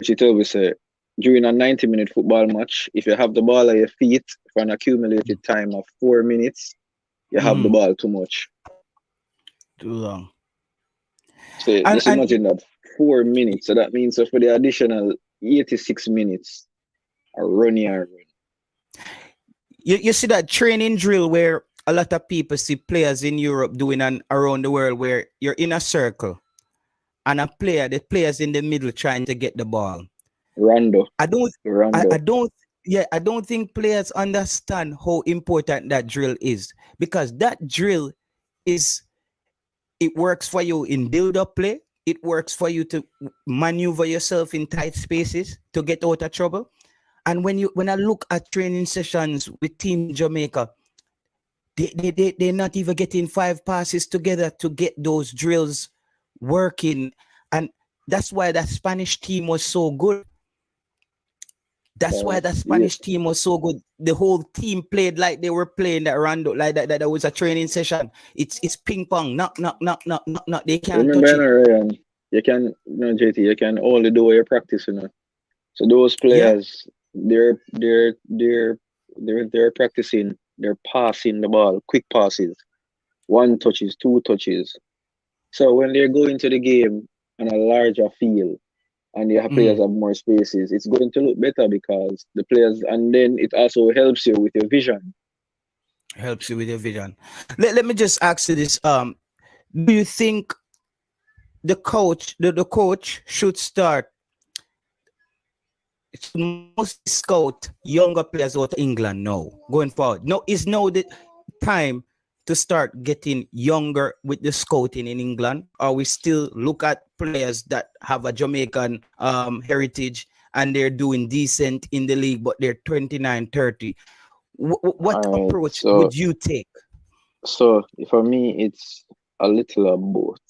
he told me, say, during a 90-minute football match, if you have the ball at your feet for an accumulated time of 4 minutes, you have the ball too much. Too long. So just imagine that 4 minutes. So that means for the additional 86 minutes, a run. You see that training drill where a lot of people see players in Europe doing and around the world where you're in a circle and the players in the middle trying to get the ball. Rondo. I don't think players understand how important that drill is, because that drill it works for you in build-up play. It works for you to maneuver yourself in tight spaces to get out of trouble. And when I look at training sessions with Team Jamaica, they're not even getting 5 passes together to get those drills working. And that's why that Spanish team was so good. That's why the Spanish team was so good. The whole team played like they were playing that rondo, like that was a training session. It's ping pong, knock. They can't touch it. Ryan, you can, JT, you can only do what you practice, So those players, they're practicing, they're passing the ball, quick passes, 1 touches, 2 touches. So when they're going to the game on a larger field, and the players have more spaces, it's going to look better because the players, and then it also helps you with your vision. Let me just ask you this. Do you think the coach should start mostly scout younger players out of England now, going forward? No, is now the time to start getting younger with the scouting in England, or we still look at players that have a Jamaican heritage and they're doing decent in the league, but they're 29, 30? What approach would you take? So for me, it's a little of both,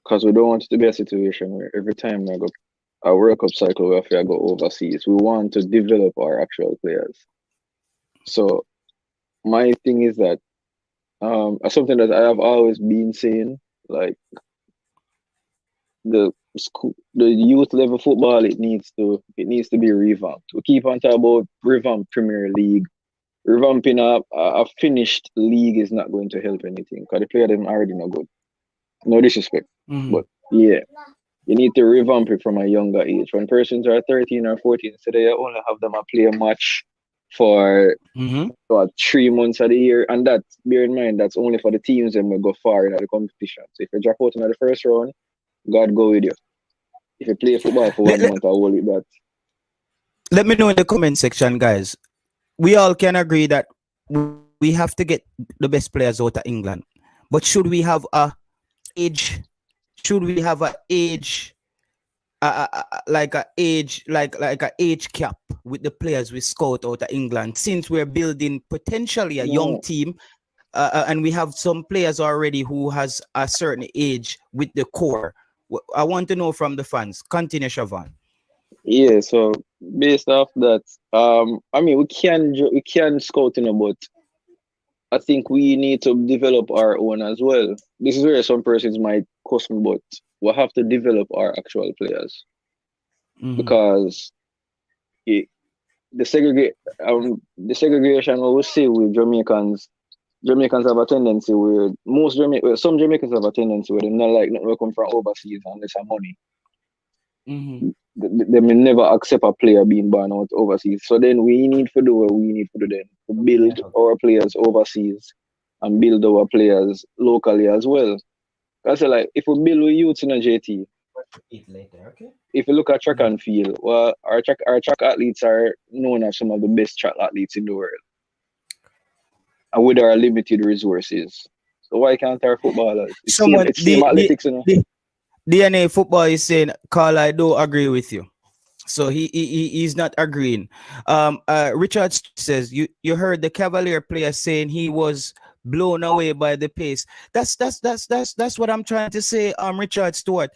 because we don't want it to be a situation where every time I go a World Cup cycle, we have to go overseas. We want to develop our actual players. So my thing is that something that I have always been saying, like the youth level football, it needs to be revamped. We keep on talking about revamped Premier League. Revamping a finished league is not going to help anything, because the player them already not good. No disrespect, but yeah, you need to revamp it from a younger age. When persons are 13 or 14, so they only have them play a match for 3 months of the year, and that, bear in mind, that's only for the teams that will go far in the competition. So if you drop out in the first round, God go with you. If you play football for 1 month, I will leave that. Let me know in the comment section, guys. We all can agree that we have to get the best players out of England, but should we have a age? Should we have a age? Like a age cap with the players we scout out of England, since we're building potentially a young team, and we have some players already who has a certain age with the core. I want to know from the fans. Continue, Siobhan. Yeah, so based off that, I mean, we can scout, but I think we need to develop our own as well. This is where some persons might cost me, but we have to develop our actual players, because the segregation we see with Jamaicans have a tendency where some Jamaicans have a tendency where they not like not come from overseas unless have money. They may never accept a player being born out overseas. So then we need to do what we need to do then, to build our players overseas and build our players locally as well. Because like, if we build with youths in a JT, if you look at track and field, well, our track athletes are known as some of the best track athletes in the world, and with our limited resources. So why can't our footballers? It's same athletics, DNA football is saying, Carl, I do agree with you. So he's not agreeing. Richard says you heard the Cavalier player saying he was blown away by the pace. That's what I'm trying to say. Richard Stewart,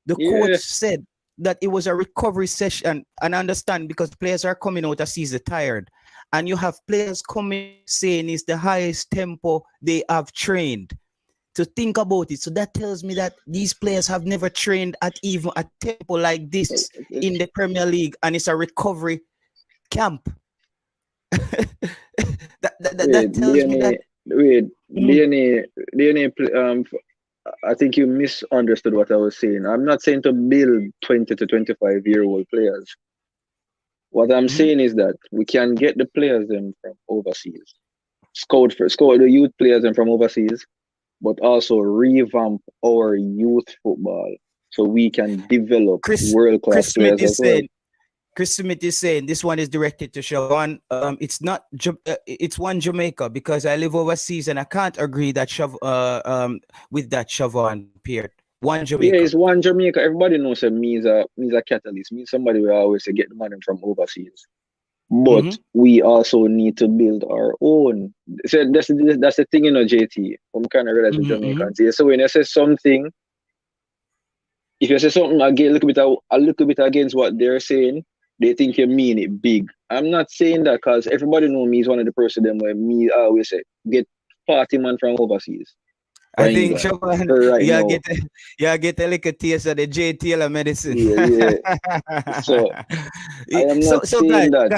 the coach Yeah, said that it was a recovery session, and I understand because players are coming out of season tired, and you have players coming saying it's the highest tempo they have trained. To think about it, so that tells me that these players have never trained at even a tempo like this in the Premier League, and it's a recovery camp. That wait, tells me that. DNA, wait, Mhm. I think you misunderstood what I was saying. I'm not saying to build 20 to 25-year-old players. What I'm Mhm. saying is that we can get the players them from overseas, scout the youth players them from overseas, but also revamp our youth football so we can develop Chris world class Chris Smith players as is well. saying. Chris Smith is saying this one is directed to Siobhan. It's not. It's one Jamaica because I live overseas and I can't agree that with that Siobhan Pierre. One Yeah, Jamaica. it's one Jamaica. Everybody knows that me's a catalyst. Me's somebody we always say get the money from overseas. But Mm-hmm. we also need to build our own. So that's the thing, JT. I'm kind of realize with Mm-hmm. Mm-hmm. Jamaicans. Yeah, so when you say something, if you say something again, a little bit against what they're saying, they think you mean it big. I'm not saying that because everybody know me is one of the person them where me always say get 40 man from overseas for I think England Siobhan, for right you now. get you get a little taste of the J Taylor medicine. Yeah, yeah. So I am so not guys, saying that.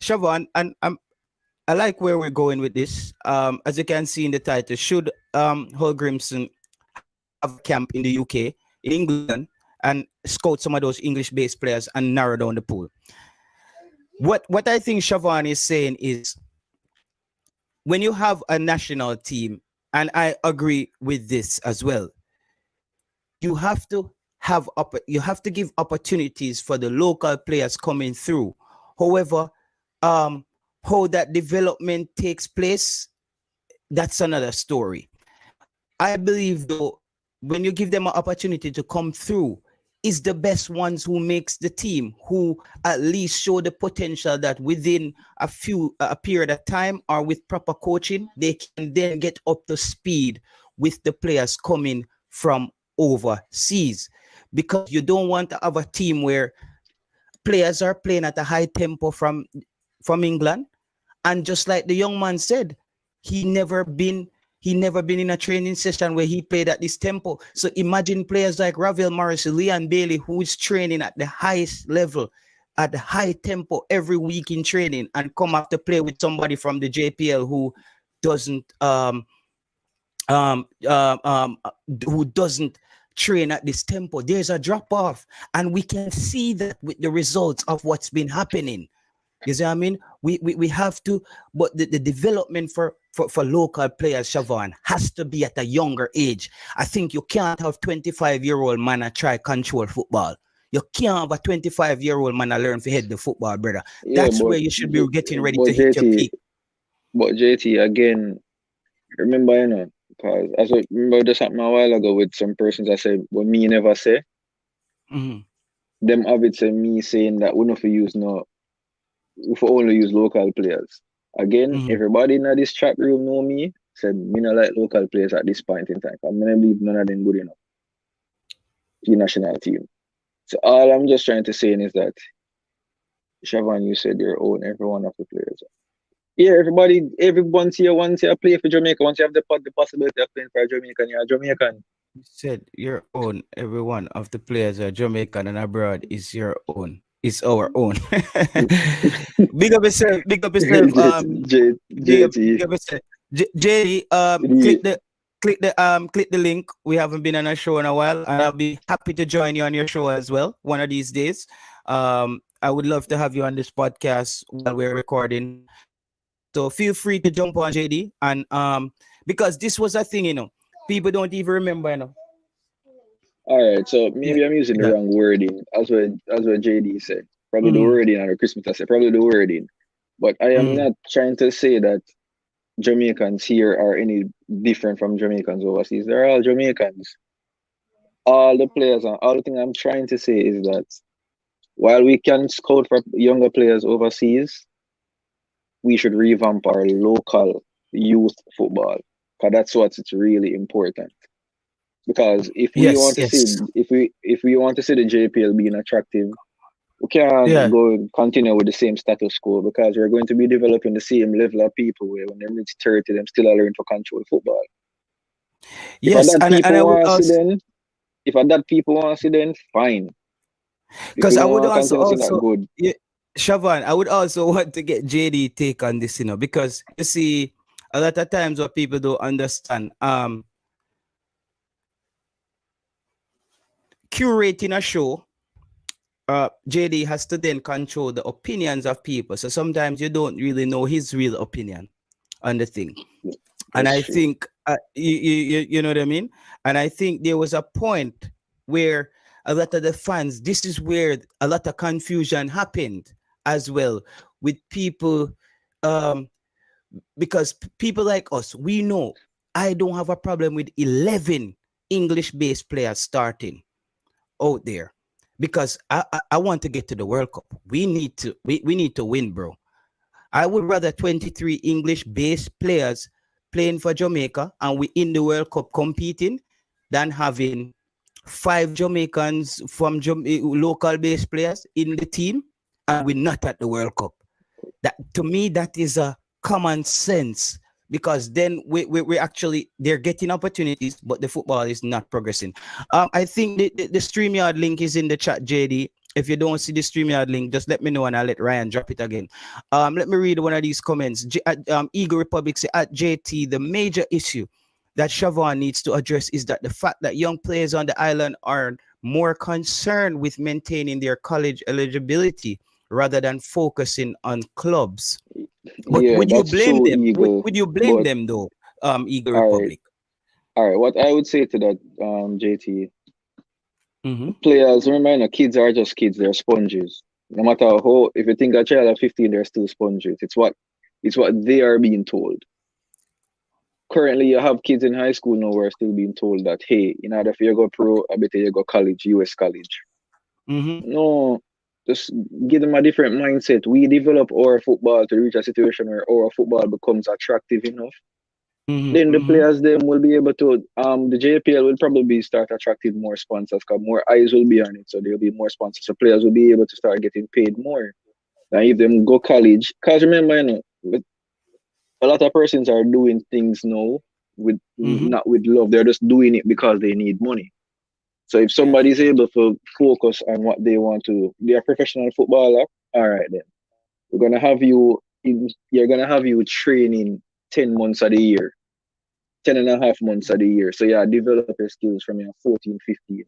Siobhan, and I like where we're going with this. As you can see in the title, should Hallgrímsson have a camp in the UK, in England, and scout some of those English-based players and narrow down the pool? What I think Siobhan is saying is when you have a national team, and I agree with this as well, you have to you have to give opportunities for the local players coming through. However, um, how that development takes place, that's another story. I believe though, when you give them an opportunity to come through, is the best ones who makes the team, who at least show the potential that within a period of time or with proper coaching, they can then get up to speed with the players coming from overseas. Because you don't want to have a team where players are playing at a high tempo from England, and just like the young man said, he never been he never been in a training session where he played at this tempo. So imagine players like Ravel Morris, Leon Bailey, who is training at the highest level, at the high tempo every week in training, and come up to play with somebody from the JPL doesn't um, um, um, who doesn't train at this tempo. There's a drop off, and we can see that with the results of what's been happening. You see what I mean? We have to, but the development for local players, Siobhan, has to be at a younger age. I think you can't have 25-year-old man a try control football. You can't have a 25-year-old man a learn to head the football, brother. Yeah, That's where you should be getting ready but to hit your JT, peak. but JT again. Remember, because as I remember this happened a while ago with some persons I said, what me never say, Mm-hmm. them have it say me saying that we not for use no, we for only use local players. Again, Mm-hmm. everybody in this chat room know me, said me not like local players at this point in time. I'm gonna believe none of them good enough for the national team. So all I'm just trying to say is that, Siobhan, you said your own, every one of the players. Yeah, every once you play for Jamaica, once you have the possibility of playing for Jamaica, you're a Jamaican. You said your own. Every one of the players are Jamaican and abroad is your own. Is our own. Big up yourself. Big up yourself. JT. Big up yourself. JD, click the link. We haven't been on a show in a while, and I'll be happy to join you on your show as well one of these days. I would love to have you on this podcast while we're recording. So feel free to jump on JD, and because this was a thing, people don't even remember, All right, so Yeah, maybe I'm using the yeah. wrong wording, as what JD said. Probably the Mm, wording or Christmas I said, probably the wording. But I am mm, not trying to say that Jamaicans here are any different from Jamaicans overseas. They're all Jamaicans. All the players and all the thing I'm trying to say is that while we can scout for younger players overseas, we should revamp our local youth football, because that's what's really important. Because if we Yes, want to see, yes. if we want to see the JPL being attractive, we can't Yeah. go and continue with the same status quo, because we're going to be developing the same level of people where when they reach 30, them still are learning to control football. If Yes, that and people I would want to see also, then, if that people want to see then, fine. If because we I don't would want to also continue seeing that, good. yeah, Shavan, I would also want to get JD take on this, because you see, a lot of times what people don't understand, curating a show, JD has to then control the opinions of people. So sometimes you don't really know his real opinion on the thing. And That's I true. think, you know what I mean? And I think there was a point where a lot of the fans, this is where a lot of confusion happened as well with people, um, because people like us, we know I don't have a problem with 11 English-based players starting out there, because I want to get to the World Cup. We need to win, bro. I would rather 23 English-based players playing for Jamaica and we in the World Cup competing than having 5 Jamaicans from local-based players in the team and we're not at the World Cup. That, to me, that is a common sense, because then we actually, they're getting opportunities, but the football is not progressing. I think the StreamYard link is in the chat, JD. If you don't see the StreamYard link, just let me know and I'll let Ryan drop it again. Let me read one of these comments. Eagle Republic say, at JT, the major issue that Siobhan needs to address is that the fact that young players on the island are more concerned with maintaining their college eligibility rather than focusing on clubs. But Yeah, would you that's blame true, them? Eagle. Would you blame But them though, Eagle all right, Republic? all right. What I would say to that, JT, Mm-hmm. players, remember, kids are just kids. They're sponges. No matter how, if you think a child of 15, they're still sponges. It's what they are being told. Currently, you have kids in high school now who are still being told that, hey, in order for you to go pro, I better you go college, US college. Mm-hmm. No, just give them a different mindset. We develop our football to reach a situation where our football becomes attractive enough. Mm-hmm. Then the Mm-hmm. players them will be able to the JPL will probably start attracting more sponsors, because more eyes will be on it. So there'll be more sponsors. So players will be able to start getting paid more. Now if them go college, because remember, a lot of persons are doing things now with Mm-hmm. not with love. They're just doing it because they need money. So if Yeah. somebody's able to focus on what they want to do, they're a professional footballer. All right then. We're gonna have you you're gonna have you training 10 months of the year, 10 and a half months of the year. So yeah, develop your skills from your 14, 15.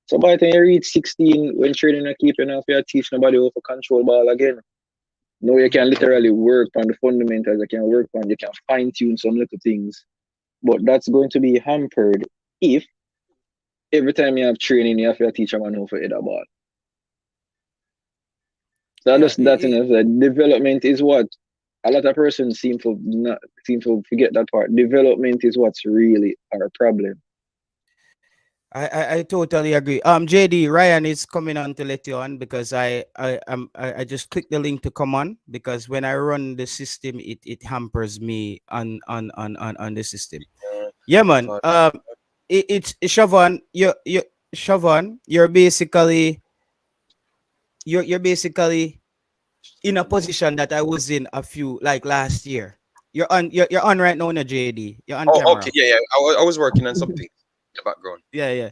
So by the time you reach 16, when training and keeping off, you teach nobody how to control ball again. No, you can Mm-hmm. literally work on the fundamentals, you can fine tune some little things. But that's going to be hampered if every time you have training, you have to teach a man how to hit a ball. So Yeah. that's in the development is what a lot of persons seem to forget that part. Development is what's really our problem. I totally agree. JD, Ryan is coming on to let you on, because I just clicked the link to come on, because when I run the system, it hampers me on the system. Yeah, man. Thought, It's Siobhan. You Siobhan. You're basically in a position that I was in a few, like last year. You're on right now, na JD. You're on oh, okay, camera. yeah, yeah. I was working on something in the background. Yeah, yeah.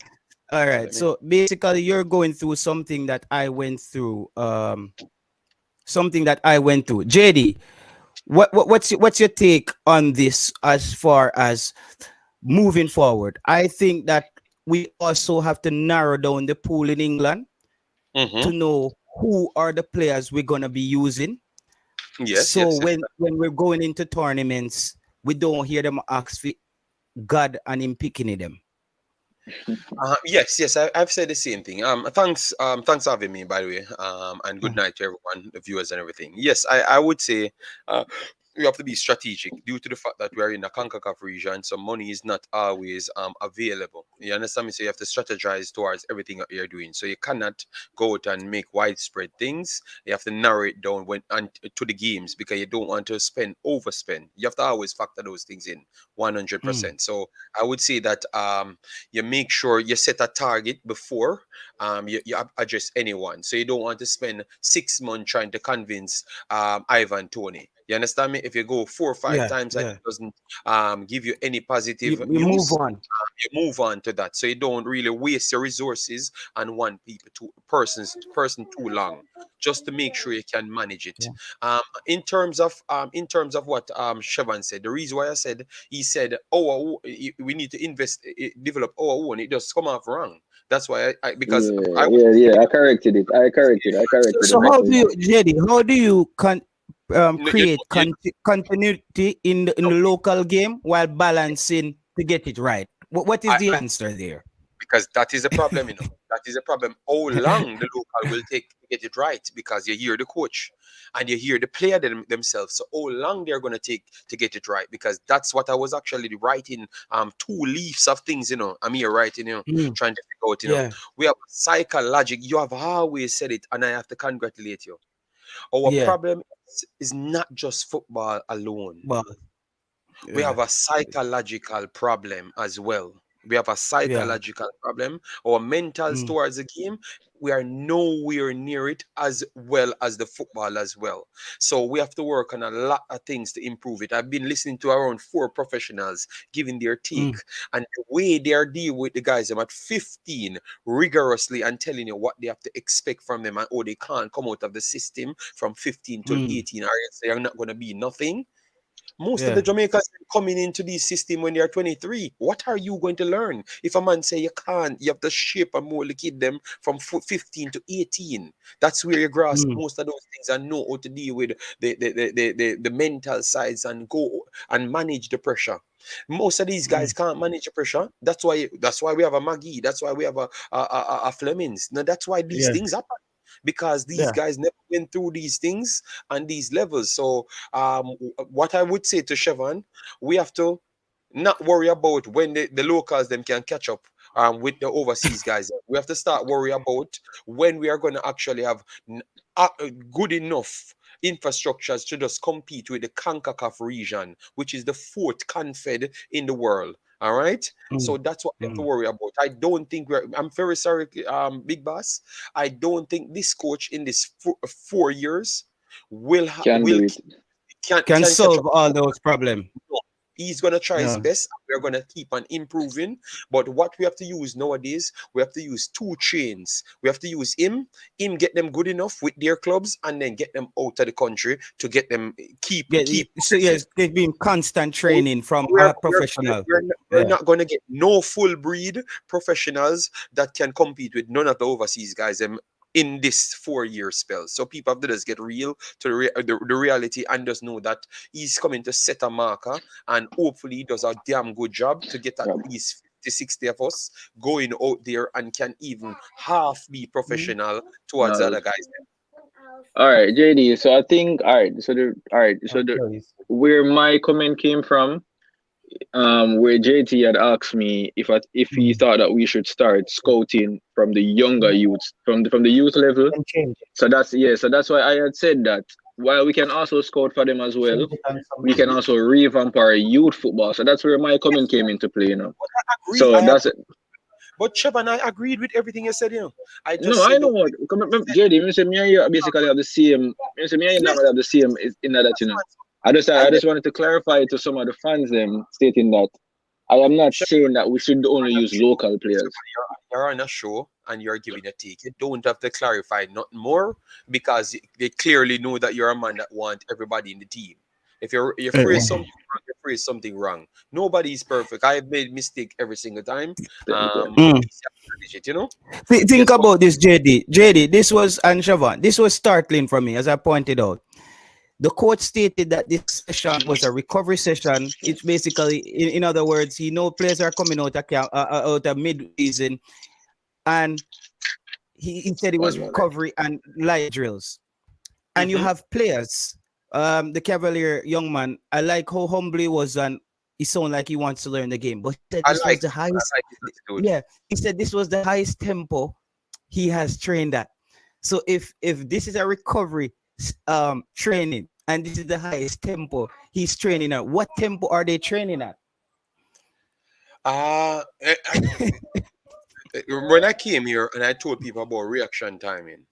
All Yeah, right. let me. So basically, you're going through something that I went through. Something that I went through. JD, what's your take on this as far as moving forward? I think that we also have to narrow down the pool in England Mm-hmm. to know who are the players we're gonna be using. Yes, So yes, yes. when we're going into tournaments, we don't hear them ask for God and him picking them. Yes, yes. I've said the same thing. Thanks for having me, by the way. And good Yeah. night to everyone, the viewers and everything. Yes, I would say, uh, we have to be strategic due to the fact that we are in a CONCACAF region, so money is not always available. You understand me? So you have to strategize towards everything that you're doing. So you cannot go out and make widespread things. You have to narrow it down to the games, because you don't want to overspend. You have to always factor those things in 100%. So I would say that you make sure you set a target before you address anyone. So you don't want to spend 6 months trying to convince Ivan Tony. You understand me? If you go 4 or 5 times and it doesn't give you any positive You move news, on. you move on to that. So you don't really waste your resources on one person too long, just to make sure you can manage it. In terms of what Shevan said, the reason why he said, oh, we need to develop our own, it just come off wrong. That's why because I corrected it. I corrected So the how do you, message. JD? How do you No, create continuity in the local game while balancing to get it right? What is I, the answer there? because that is a problem, That is a problem. How long the local will take to get it right? Because you hear the coach and you hear the player themselves. So how long they're going to take to get it right? Because that's what I was actually writing 2 leaves of things, I'm here writing, trying to figure out, Yeah. we have psychological. You have always said it, and I have to congratulate you. Our Yeah. problem is not just football alone. Well, We yeah. have a psychological problem as well. We have a Yeah. psychological problem. Our mentals towards the game, we are nowhere near it as well as the football as well. So we have to work on a lot of things to improve it. I've been listening to around 4 professionals giving their take, and the way they are dealing with the guys them at 15 rigorously and telling you what they have to expect from them, and they can't come out of the system from 15 to 18, or else they are not going to be nothing. Most of the Yeah. Jamaicans coming into this system when they are 23. What are you going to learn? If a man say you can't, you have to shape and mold the kid them from 15 to 18. That's where you grasp most of those things and know how to deal with the mental sides and go and manage the pressure. Most of these guys can't manage the pressure. That's why we have a Maggie. That's why we have a Flemings. Now that's why these Yeah. things happen, because these Yeah. guys never went through these things and these levels. So what I would say to Chevron, we have to not worry about when the locals them can catch up with the overseas guys. We have to start worry about when we are going to actually have good enough infrastructures to just compete with the CONCACAF region, which is the 4th confed in the world. All right. So that's what we have to worry about. I don't think I'm very sorry, Big Boss. I don't think this coach in this 4 years Can do it. can Can catch up. solve all those problems. No. He's gonna try his Yeah. best. We're gonna keep on improving. But what we have to use nowadays, we have to use 2 chains. We have to use him get them good enough with their clubs, and then get them out of the country to get them keep. So yes, they've been constant training from We're, a professional. we're not going to get no full breed professionals that can compete with none of the overseas guys in this 4-year spell. So people have to just get real to the reality and just know that he's coming to set a marker, and hopefully he does a damn good job to get at least 50, 60 of us going out there and can even half be professional towards the other guys. All right, JD. So I think where my comment came from, where JT had asked me if he thought that we should start scouting from the younger youths, from the youth level. And change it. So that's why I had said that while we can also scout for them as well, Change it on we can also revamp our youth football. So that's where my comment came into play, I that's it. But Chevan, I agreed with everything you said, I just No, I said know what. JD, me say me and you basically have the same. Me say me and you not have the same in that. I just wanted to clarify to some of the fans them stating that I am not saying that we should only use local players. You're on a show and you're giving a take. You don't have to clarify nothing more, because they clearly know that you're a man that wants everybody in the team. If you phrase something wrong, you phrase something wrong. Nobody is perfect. I have made mistake every single time. Think about this, JD. JD, this was, and Siobhan, this was startling for me, as I pointed out. The coach stated that this session was a recovery session. It's basically, in other words, players are coming out of mid-season, and he said it was recovery and light drills. And you have players the Cavalier young man, I like how humble he was, and he sounded like he wants to learn the game. But he said I this was like the it. I highest. like his attitude. Yeah, he said this was the highest tempo he has trained at. So if this is a recovery training, and this is the highest tempo he's training at, what tempo are they training at? Uh, I, I, when I came here and I told people about reaction timing,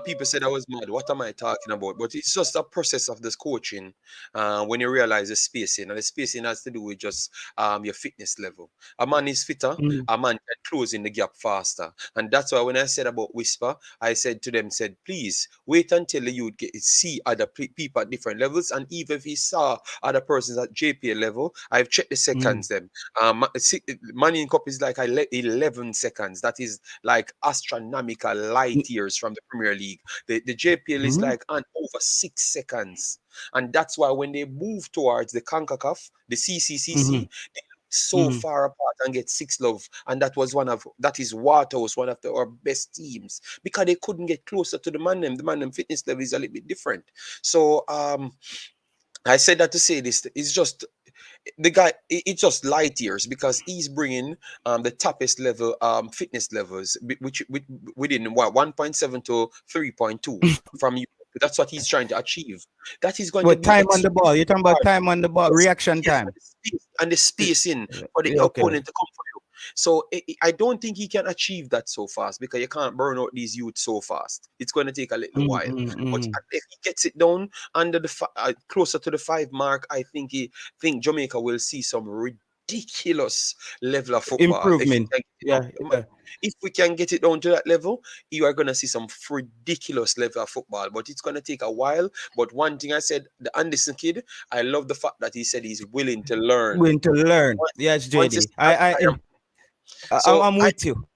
people said I was mad. What am I talking about? But it's just a process of this coaching. When you realize the spacing, and the spacing has to do with just your fitness level. A man is fitter, Mm, a man can close in the gap faster, and that's why when I said about whisper, I said to them, said please wait until you get see other people at different levels, and even if you saw other persons at JPA level, I've checked the mm, seconds. Them money in cup is like 11 seconds. That is like astronomical light years from the Premier League. The JPL is mm, like an over 6 seconds. And that's why when they move towards the CONCACAF, the mm, CCCC, they look so mm, far apart and get six love. And that is Waterhouse, one of our best teams, because they couldn't get closer to the man them. The man them fitness level is a little bit different. So I said that to say this. It's just the guy, it's just light years because he's bringing the toughest level fitness levels within what 1.7 to 3.2 from you. That's what he's trying to achieve. That is going to what be time on the extremely ball? You're talking about hard. time on the ball, Yes, reaction yes, time. and the spacing for the Yeah, okay. opponent to come for you. So I don't think he can achieve that so fast because you can't burn out these youths so fast. It's going to take a little Mm, while. mm, But mm. if he gets it down under the closer to the 5 mark, I think Jamaica will see some ridiculous level of football. Improvement. Yeah, yeah. If we can get it down to that level, you are gonna see some ridiculous level of football. But it's gonna take a while. But one thing I said, the Anderson kid, I love the fact that he said he's willing to learn. Going to learn. Once Yes, once you JD. see that guy, so I'm with you.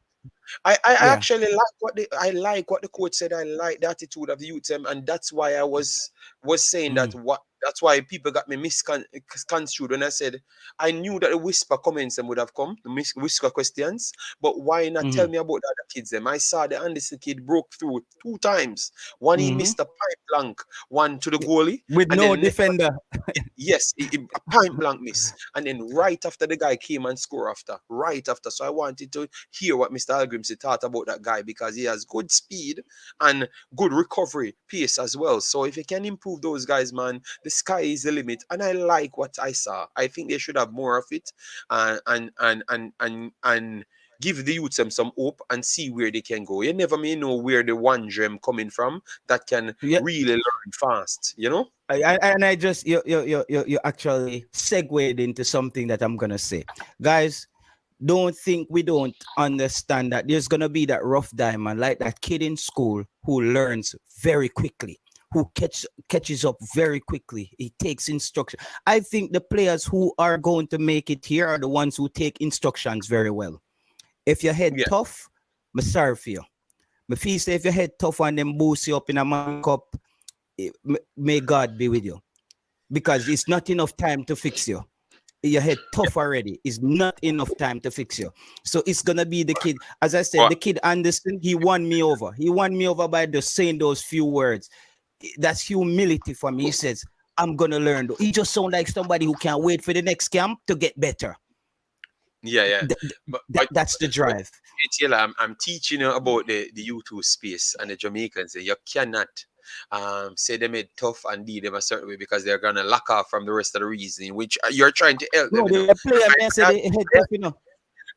I Yeah. actually like what the coach said. I like the attitude of the youth, and that's why I was saying that Mm, what that's why people got me misconstrued when I said I knew that the whisper comments them would have come, the whisper questions, but why not tell mm, me about the other kids? Them I saw the Anderson kid broke through 2 times. One he mm. missed a pipe blank, one to the goalie, With and no then next one defender. yes, a point blank miss. And then right after the guy came and score after, right after. So I wanted to hear what Mr. Hallgrímsson thought about that guy because he has good speed and good recovery pace as well. So if you can improve those guys, man, the sky is the limit. And I like what I saw. I think they should have more of it and give the youth some hope and see where they can go. You never may know where the one gem coming from that can Yeah. really learn fast, you know? And I just you actually segued into something that I'm gonna say. Guys, don't think we don't understand that there's gonna be that rough diamond, like that kid in school who learns very quickly, who catches up very quickly. He takes instruction. I think the players who are going to make it here are the ones who take instructions very well. If your head Yeah. tough, I'm sorry for you. My feel say if your head tough and them boost you up in a man cup, may God be with you. Because it's not enough time to fix you. Your head tough already. It's not enough time to fix you. So it's gonna be the kid. As I said, But the kid Anderson, he won me over. He won me over by just saying those few words. That's humility for me. He says, I'm gonna learn. He just sound like somebody who can't wait for the next camp to get better. yeah, yeah. Th- But that's the drive. Taylor, I'm teaching you about the YouTube space and the Jamaicans. You cannot say them it tough and lead them a certain way because they're gonna lock off from the rest of the reason, which you're trying to help them. No, You know. the player I, may say that, they head tough, you know.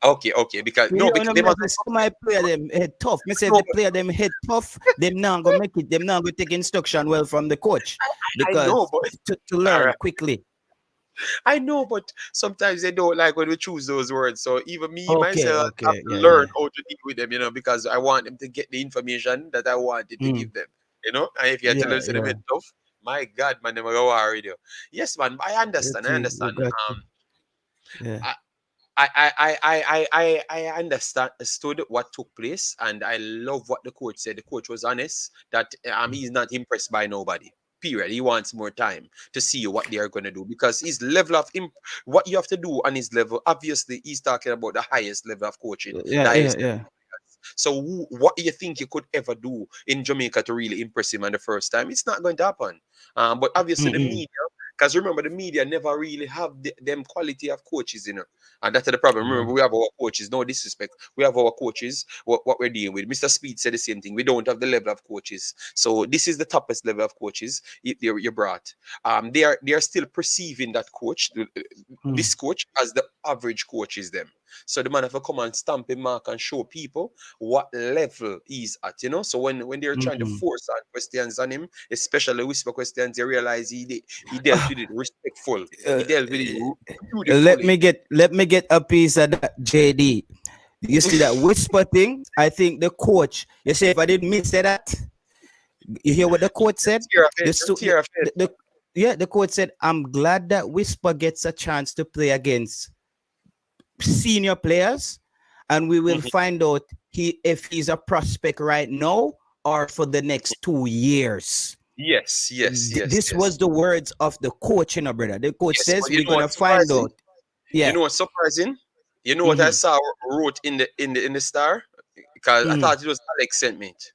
okay, because You no, know, because no, they me must. say some my player them head tough. Me say if No, the player them head tough, them now gonna make it. Them now gonna take instruction well from the coach I know, because but to all learn right. quickly. I know, but sometimes they don't like when we choose those words. So even me Okay, myself have okay, to yeah, learn yeah. how to deal with them, because I want them to get the information that I wanted to Mm, give them. And if you had to yeah, learn to them yeah. it tough, my God, man, they will go worry you. Yes, man, I understand. I You understand. got you. Yeah. I I understood what took place, and I love what the coach said. The coach was honest that he's not impressed by nobody. Period. He wants more time to see what they are going to do because his level of what you have to do on his level. Obviously, he's talking about the highest level of coaching, the Yeah, yeah, highest. yeah. So what do you think you could ever do in Jamaica to really impress him on the first time? It's not going to happen. But obviously the media, because remember the media never really have them quality of coaches, and that's the problem. Remember, we have our coaches, no disrespect. We have our coaches, what we're dealing with. Mr. Speed said the same thing. We don't have the level of coaches. So this is the toughest level of coaches you brought. They are still perceiving that coach, this coach, as the average coach is them. So the man have to come and stamp a mark and show people what level he's at, So when they're trying to force on questions on him, especially whisper questions, they realize he dealt with it respectful. He dealt with it beautifully. Let me get a piece of that, JD. You see that whisper thing? I think the coach. You say if I didn't miss that, you hear what the coach said? The coach said, "I'm glad that Whisper gets a chance to play against senior players, and we will find out if he's a prospect right now or for the next 2 years." Yes. This was the words of the coach, brother. The coach says we're gonna find out. Yeah. You know what's surprising? You know what I saw wrote in the Star? Because I thought it was Alex sent me it.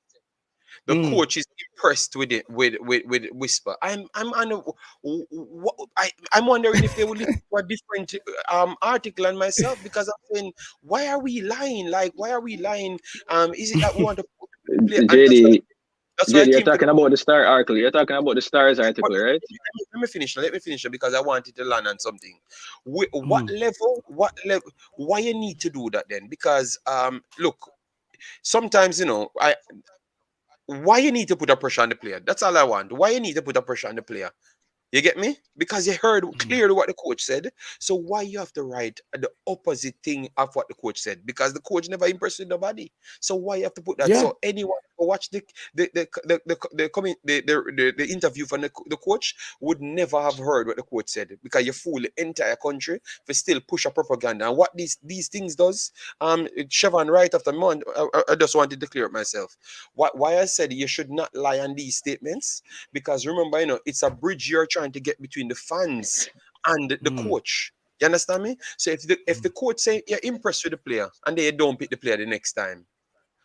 The coach is impressed with it with Whisper. I'm wondering if they will listen to a different article on myself, because I'm saying, why are we lying? Like, why are we lying? Is it that we want to play? JD, you're talking about the Star article. You're talking about the Stars article, right? Let me finish because I wanted to land on something. What level? Why you need to do that then? Because look, sometimes why you need to put a pressure on the player? That's all I want. Why you need to put a pressure on the player? You get me? Because you heard clearly what the coach said. So why you have to write the opposite thing of what the coach said? Because the coach never impressed nobody. So why you have to put that? Yeah. So anyone who watch the interview from the coach would never have heard what the coach said, because you fool the entire country for still push a propaganda. And what these things does, Chevron, right after month, I just wanted to clear up myself. Why I said you should not lie on these statements, because remember, it's a bridge you're trying to get between the fans and the coach. You understand me? So if the coach say you're impressed with the player and they don't pick the player the next time,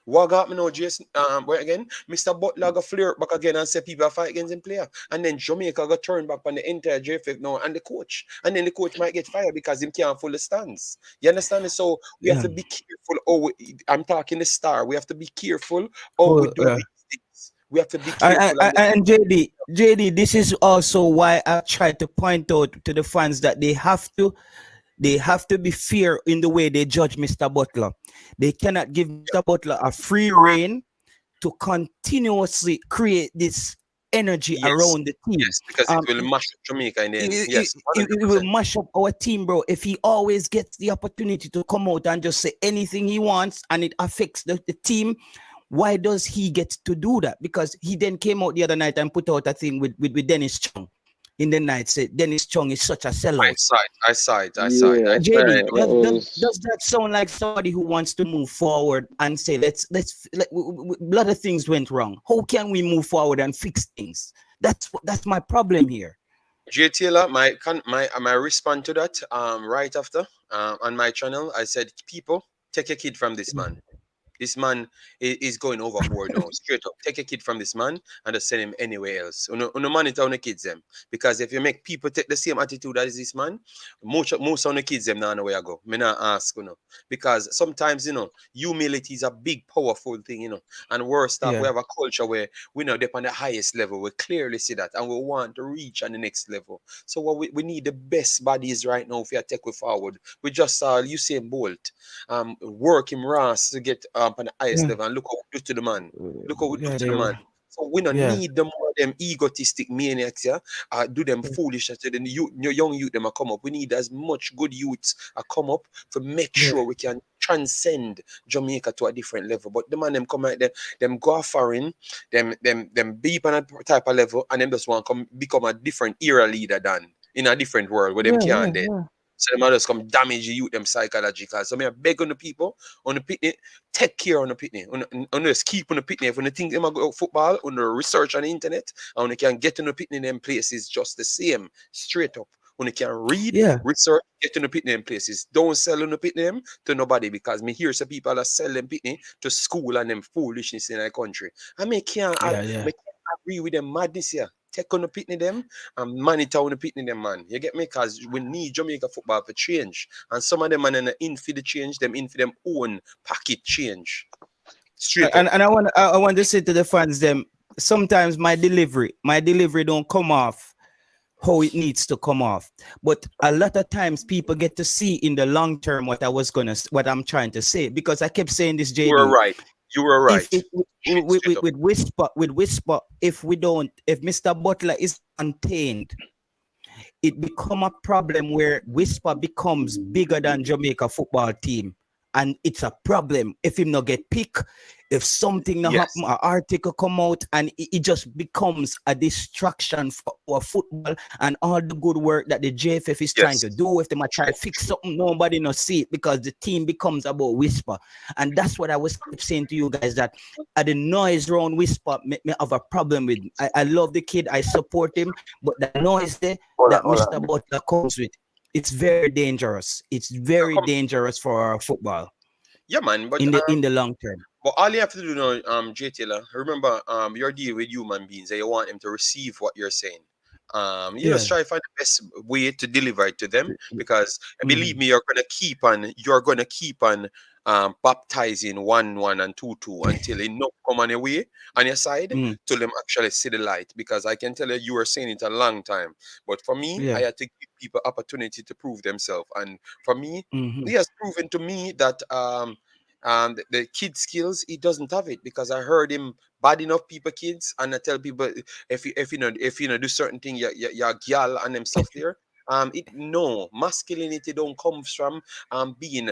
what got me now, Jason? Where again? Mr. Butler got flare back again and say people are fight against him player. And then Jamaica got turned back on the entire JFF now and the coach. And then the coach might get fired because him can't full the stands. You understand me? So we have to be careful. I'm talking the Star. We have to be careful we do these things. We have to be careful. And JD, this is also why I try to point out to the fans that they have to be fair in the way they judge Mr. Butler. They cannot give Mr. Butler a free rein to continuously create this energy around the team. Yes, because it will mash up Jamaica in the end. It will mash up our team, bro. If he always gets the opportunity to come out and just say anything he wants and it affects the team, why does he get to do that? Because he then came out the other night and put out a thing with Dennis Chung. In the night, said Dennis Chung is such a sellout. I saw it. JD, does that sound like somebody who wants to move forward and say, let's a lot of things went wrong. How can we move forward and fix things? That's my problem here. Jay Taylor, my response to that right after on my channel, I said, people, take a kid from this man. This man is going overboard now. Straight up, take a kid from this man and just send him anywhere else. On the monitor on the kids them. Because if you make people take the same attitude as this man, most on the kids them now know where I go. Me not ask, Because sometimes, humility is a big, powerful thing, And worse stuff, we have a culture where we know they're on the highest level. We clearly see that, and we want to reach on the next level. So we need the best bodies right now if you take it forward. We just saw Usain Bolt work him Ross to get on the highest level, and look how we do to the man. Look how we do to the man. So we don't need them more them egotistic maniacs, do them foolishness to the young youth them come up. We need as much good youths come up to make sure we can transcend Jamaica to a different level. But the man them come out them go foreign, them beep on a type of level, and them just want to become a different era leader than in a different world where them can't then. So them others come damage you them psychological. So I beg on the people on the picnic, take care on the picnic. On just keep on the picnic. When they think they might go football, on the research on the internet, and they can get on the picnic in them places just the same. Straight up. When you can read, Yeah. research, get to the pitney them places. Don't sell on the pitney them to nobody because me hear some people that sell them pitney to school and them foolishness in our country. I mean, Yeah. Yeah. me can't agree with them madness here. Take on the pitney them and monitor on the pitney them, man. You get me? Because we need Jamaica football for change. And some of them man in for the change, them in for them own pocket change. Straight up. And I want to say to the fans them, sometimes my delivery don't come off how it needs to come off. But a lot of times people get to see in the long term what I'm trying to say, because I kept saying this, You were JD. right. You were right. If Straight up. with whisper, if Mr. Butler is contained, it become a problem where Whisper becomes bigger than Jamaica football team. And it's a problem if him not get picked, if something not Yes. happen, an article come out, and it just becomes a distraction for our football and all the good work that the JFF is trying Yes. to do. If they might try to fix something, nobody no see it because the team becomes about Whisper. And that's what I was saying to you guys, that the noise around Whisper make me have a problem with. I love the kid, I support him, but the noise there that Hold Mr. on. Butler comes with, it's very dangerous. It's very Come, dangerous for our football yeah, man. But in the long term. all you have to do now, J Taylor, remember, your deal with human beings, and you want them to receive what you're saying. You just Yeah. try to find the best way to deliver it to them, because believe Mhm. me, you're gonna keep on baptizing 1-1 and 2-2 until enough come on your way on your side Mm. to them actually see the light. Because I can tell you, you were saying it a long time, but for me, I Yeah. had to give people opportunity to prove themselves, and for me, Hmm. he has proven to me that the kid skills, he doesn't have it, because I heard him bad enough people kids, and I tell people, if you know do certain thing, you're gal and them stuff there. It no masculinity don't comes from being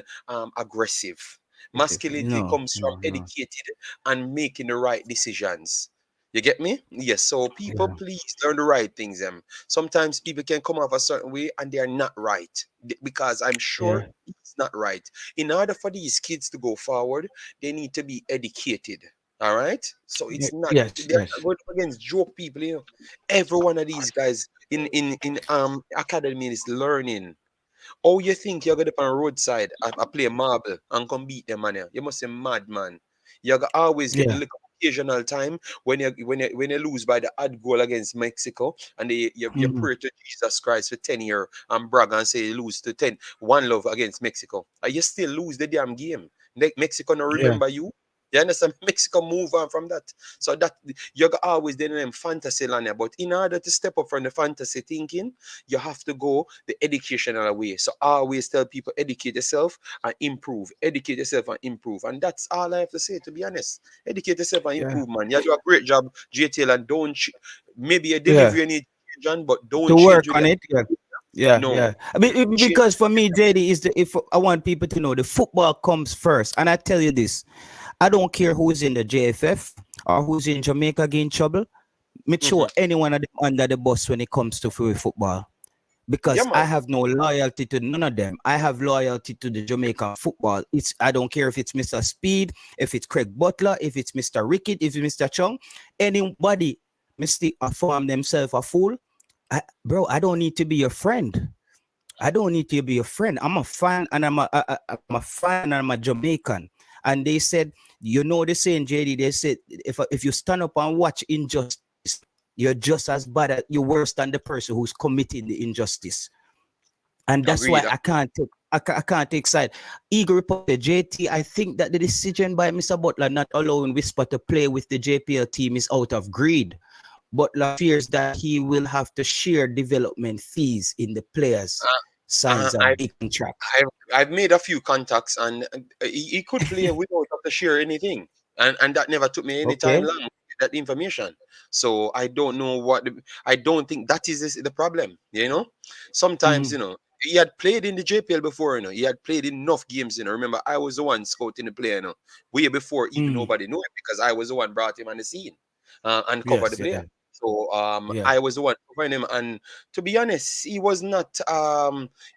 aggressive. Masculinity No, comes from no, no. educated and making the right decisions. You get me? Yes. So people, Yeah. please learn the right things. Sometimes people can come off a certain way and they are not right, because I'm sure Yeah. it's not right. In order for these kids to go forward, they need to be educated. All right. So it's not, Yes. they're not Yes. going up against joke people. Every one of these guys in academy is learning. Oh, you think you're gonna on roadside, I play marble and come beat them, man? You must be mad, man. You gotta always get the Yeah. little occasional time when you lose by the odd goal against Mexico, and you Hmm. pray to Jesus Christ for 10 year and brag and say you lose to 1-1 against Mexico. And you still lose the damn game. Mexico no Yeah. remember you. You understand? Mexico move on from that. So that you got always then them fantasy land there. But in order to step up from the fantasy thinking, you have to go the educational way. So I always tell people, educate yourself and improve. Educate yourself and improve. And that's all I have to say, to be honest. Educate yourself and Yeah. improve, man. You do a great job, JTL, and don't maybe a Yeah. delivery need change, but To don't work change with on your it. Yeah. Yeah. no. Yeah. I mean, Change. because for me, JD, if I want people to know, the football comes first, and I tell you this, I don't care who's in the JFF or who's in Jamaica getting trouble. Me Mhm. throw any one of them under the bus when it comes to free football, Yeah, because I man. have no loyalty to none of them. I have loyalty to the Jamaican football. I don't care if it's Mr. Speed, if it's Craig Butler, if it's Mr. Rickett, if it's Mr. Chung, anybody Mr. Form themselves a fool. Bro, I don't need to be your friend. I don't need to be your friend. I'm a fan, and I'm a fan, and I'm a Jamaican. And they said, the saying, JD, they said, if you stand up and watch injustice, you're just as bad as you're worse than the person who's committing the injustice. And that's why Agreed. I can't take side. Eagle reported, JT, I think that the decision by Mr. Butler not allowing Whisper to play with the JPL team is out of greed. Butler fears that he will have to share development fees in the players signs a I big contract. I've made a few contacts, and he could play without have to share anything, and that never took me any time Okay. long to get that information. So I don't know I don't think that is the problem. Sometimes Mhm. he had played in the JPL before. He had played in enough games. Remember, I was the one scouting the player. Way before even Mm. nobody knew it, because I was the one brought him on the scene and covered the Yes, player. yeah, So yeah. I was the one covering him, and to be honest, he was not.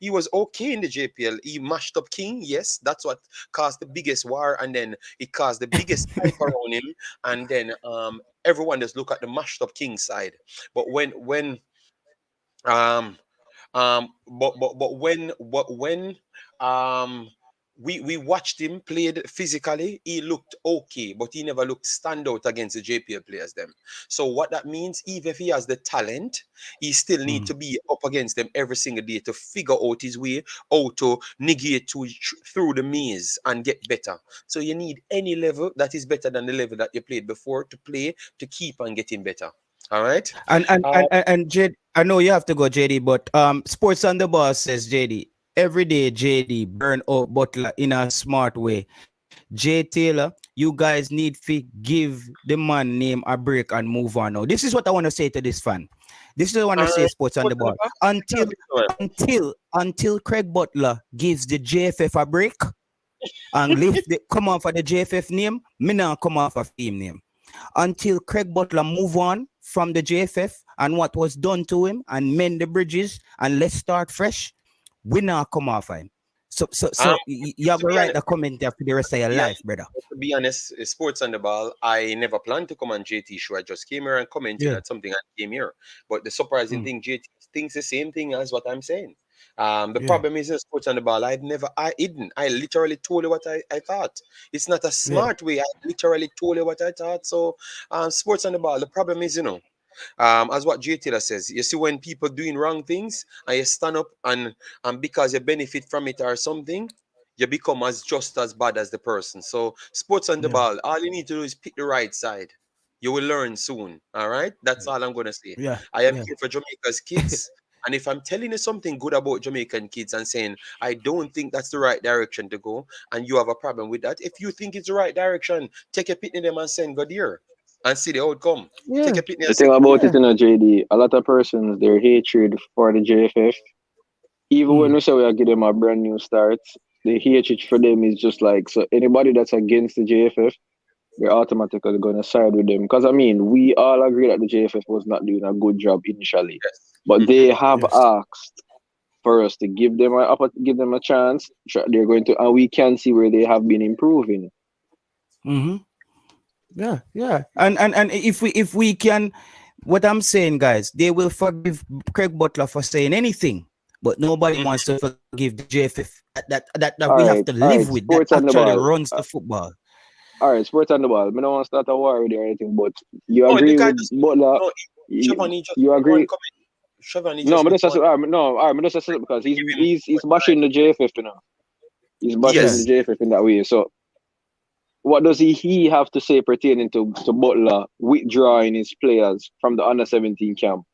He was okay in the JPL. He mashed up King. Yes, that's what caused the biggest war, and then it caused the biggest hype around him. And then everyone just look at the mashed up King side. But when um But when we watched him played physically, he looked okay, but he never looked stand out against the JPL players them. So what that means, even if he has the talent, he still need to be up against them every single day to figure out his way, how to negate through the maze and get better. So you need any level that is better than the level that you played before to play to keep on getting better. All right. And JD, I know you have to go, JD, but Sports on the Ball says, JD, every day JD burn out Butler in a smart way. Jay Taylor, you guys need to give the man name a break and move on now. This is what I want to say to this fan. This is what I want to say, Sports on the Ball. Until Craig Butler gives the JFF a break and come on for the JFF name, me now come on for team name. Until Craig Butler move on from the JFF and what was done to him and mend the bridges and let's start fresh, we now come off him. So you have to write the comment there for the rest of your life, brother. To be honest, Sports on the Ball, I never planned to come on JT show. I just came here and commented at something and came here. But the surprising thing, JT thinks the same thing as what I'm saying. The problem is Sports on the Ball. I literally told you what I thought. It's not a smart way. I literally told you what I thought. So Sports on the Ball, the problem is, as what J Taylor says, you see when people doing wrong things and you stand up and because you benefit from it or something, you become just as bad as the person. So Sports on the Ball, all you need to do is pick the right side. You will learn soon. All right, that's all I'm gonna say. I am here for Jamaica's kids. And if I'm telling you something good about Jamaican kids and saying, I don't think that's the right direction to go, and you have a problem with that, if you think it's the right direction, take a picnic them and send God here and see the outcome. Take a picnic. The thing about it, JD, a lot of persons, their hatred for the JFF, even when we say we are giving them a brand new start, the hatred for them is just like, so anybody that's against the JFF, they're automatically going to side with them. Because, I mean, we all agree that the JFF was not doing a good job initially. But they have asked for us to give them a chance. They're going to, and we can see where they have been improving. Yeah. And if we can, what I'm saying, guys, they will forgive Craig Butler for saying anything, but nobody wants to forgive the JFF that we have to live with. That actually runs the football. All right, Sports on the Ball. I don't want to start a war with you or anything, but you agree with Butler? You agree? No, but that's because he's bashing the JFF, He's bashing the JFF in that way. So, what does he have to say pertaining to Butler withdrawing his players from the under-17 camp?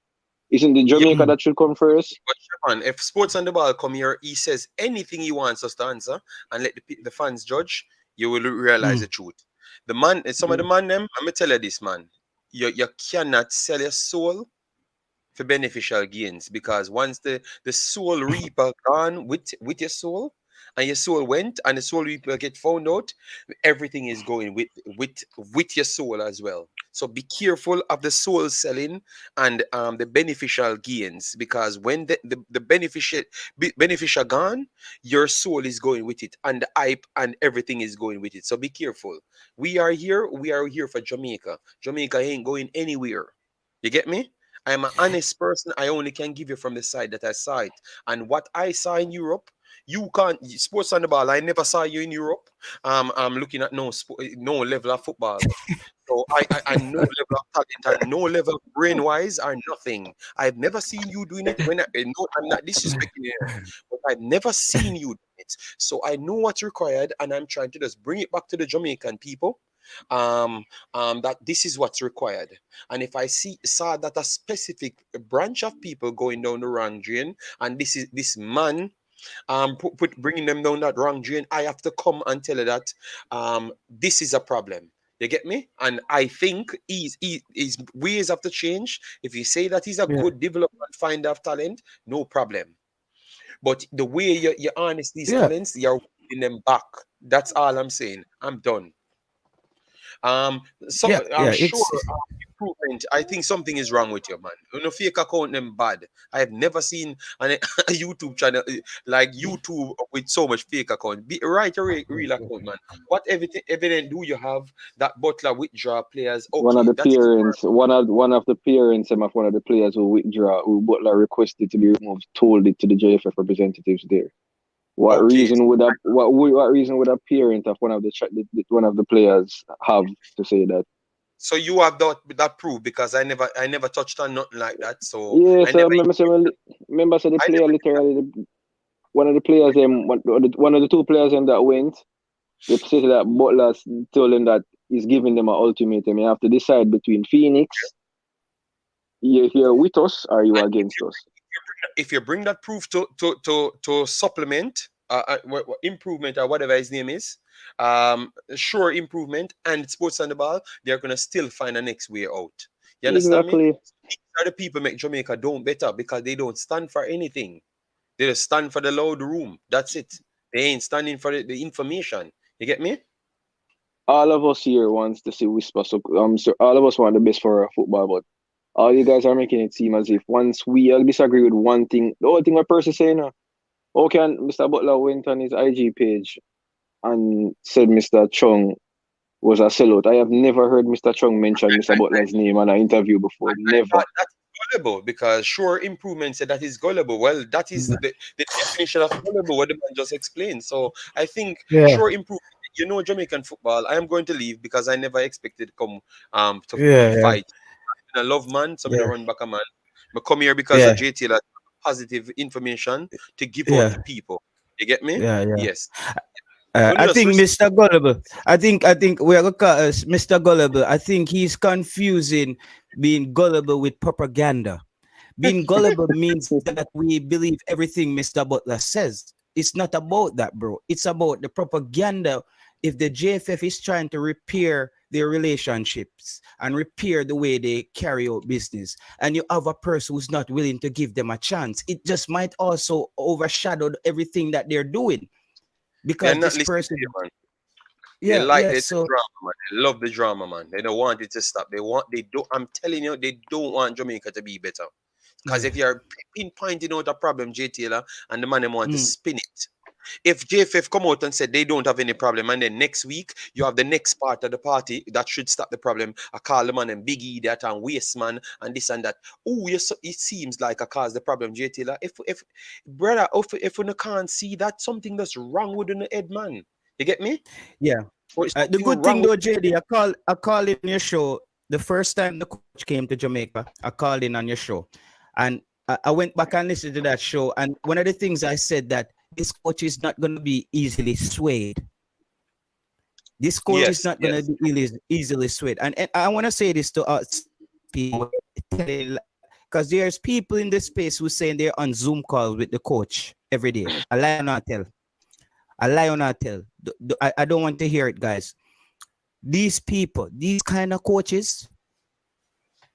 Isn't the Jamaica that should come first? But Shaban, if Sports on the Ball come here, he says anything he wants us to answer and let the fans judge, you will realize the truth. The man, some of the man them, I'm gonna tell you this, man. You cannot sell your soul for beneficial gains, because once the soul reaper gone with your soul, and your soul went and the soul reaper get found out, everything is going with your soul as well. So be careful of the soul selling and the beneficial gains, because when the beneficial gone, your soul is going with it, and the hype and everything is going with it. So be careful. We are here for Jamaica. Jamaica ain't going anywhere. You get me? I am an honest person. I only can give you from the side that I saw it. And what I saw in Europe, you can't. Sports on the Ball, I never saw you in Europe. I'm looking at no level of football. So I no level of talent and no level of brain wise or nothing. I've never seen you doing it. I'm not disrespecting you, but I've never seen you doing it. So I know what's required, and I'm trying to just bring it back to the Jamaican people. That this is what's required. And if I saw that a specific branch of people going down the wrong drain, and this man bringing them down that wrong drain, I have to come and tell you that this is a problem. You get me? And I think his ways have to change. If you say that he's a good development finder of talent, no problem. But the way you harness these talents, you're winning them back. That's all I'm saying. I'm done. I'm sure improvement. I think something is wrong with you, man. You know, fake account them bad. I have never seen a YouTube channel like YouTube with so much fake account. Be right a real account, man. What evidence do you have that Butler withdraw players? One of Okay, the that is parents, one of the parents of one of the players who Butler requested to be removed, told it to the JFF representatives there. What okay. reason would what reason would a parent of one of the players have to say that? So you have that proof because I never touched on nothing like that. So Yeah, I so never remember so the I player never literally one of the players one of the two players that went, they said that Butler told him that he's giving them an ultimatum. You have to decide between Phoenix, you're here with us or you are against us. if you bring that proof to supplement improvement or whatever his name is, sure improvement and sports on the ball, they're gonna still find a next way out. You understand me? Exactly. These are the people make Jamaica don't better because they don't stand for anything. They just stand for the loud room. That's it. They ain't standing for the information. You get me? All of us here wants to see Whisper. So all of us want the best for our football, but all you guys are making it seem as if once we all disagree with one thing, the only thing a person saying, okay, and Mr. Butler went on his IG page and said Mr. Chung was a sellout. I have never heard Mr. Chung mention Mr. Butler's name in an interview before. Never. Thought that's gullible because sure improvement said that is gullible. Well, that is the definition of gullible, what the man just explained. So I think Yeah, sure improvement. You know, Jamaican football. I am going to leave because I never expected to come to yeah, yeah, fight. I love man, so I'm gonna yeah, run back a man. But come here because of yeah, JT like positive information to give out yeah, to people. You get me? yeah, yeah. Yes. You know, I just think Mr. Gullible. I think we're gonna call us Mr. Gullible. I think he's confusing being gullible with propaganda. Being gullible means that we believe everything Mr. Butler says. It's not about that, bro. It's about the propaganda. If the JFF is trying to repair their relationships and repair the way they carry out business, and you have a person who's not willing to give them a chance, it just might also overshadow everything that they're doing they're because not this listening to person, you, man. They yeah, like yeah. the So drama, man. They love the drama, man. They don't want it to stop. They don't. I'm telling you, they don't want Jamaica to be better. Because yeah, if you're pinpointing out a problem, J Taylor, and the man them want to mm, spin it. If JFF come out and said they don't have any problem, and then next week you have the next part of the party that should stop the problem, I call the man and big idiot and waste man and this and that. Oh, yes, it seems like I caused the problem, J Taylor. If brother, if you can't see that something that's wrong with the head, man. You get me? yeah. Or is The something good wrong thing with though, JD, I called in your show the first time the coach came to Jamaica. I called in on your show, and I went back and listened to that show. And one of the things I said that this coach is not going to be easily swayed. This coach is yes, not going to yes. be easily swayed. And I want to say this to us people, because there's people in this space who saying they're on Zoom call with the coach every day. I lie or not tell. I lie or not tell. I don't want to hear it, guys. These people, these kind of coaches,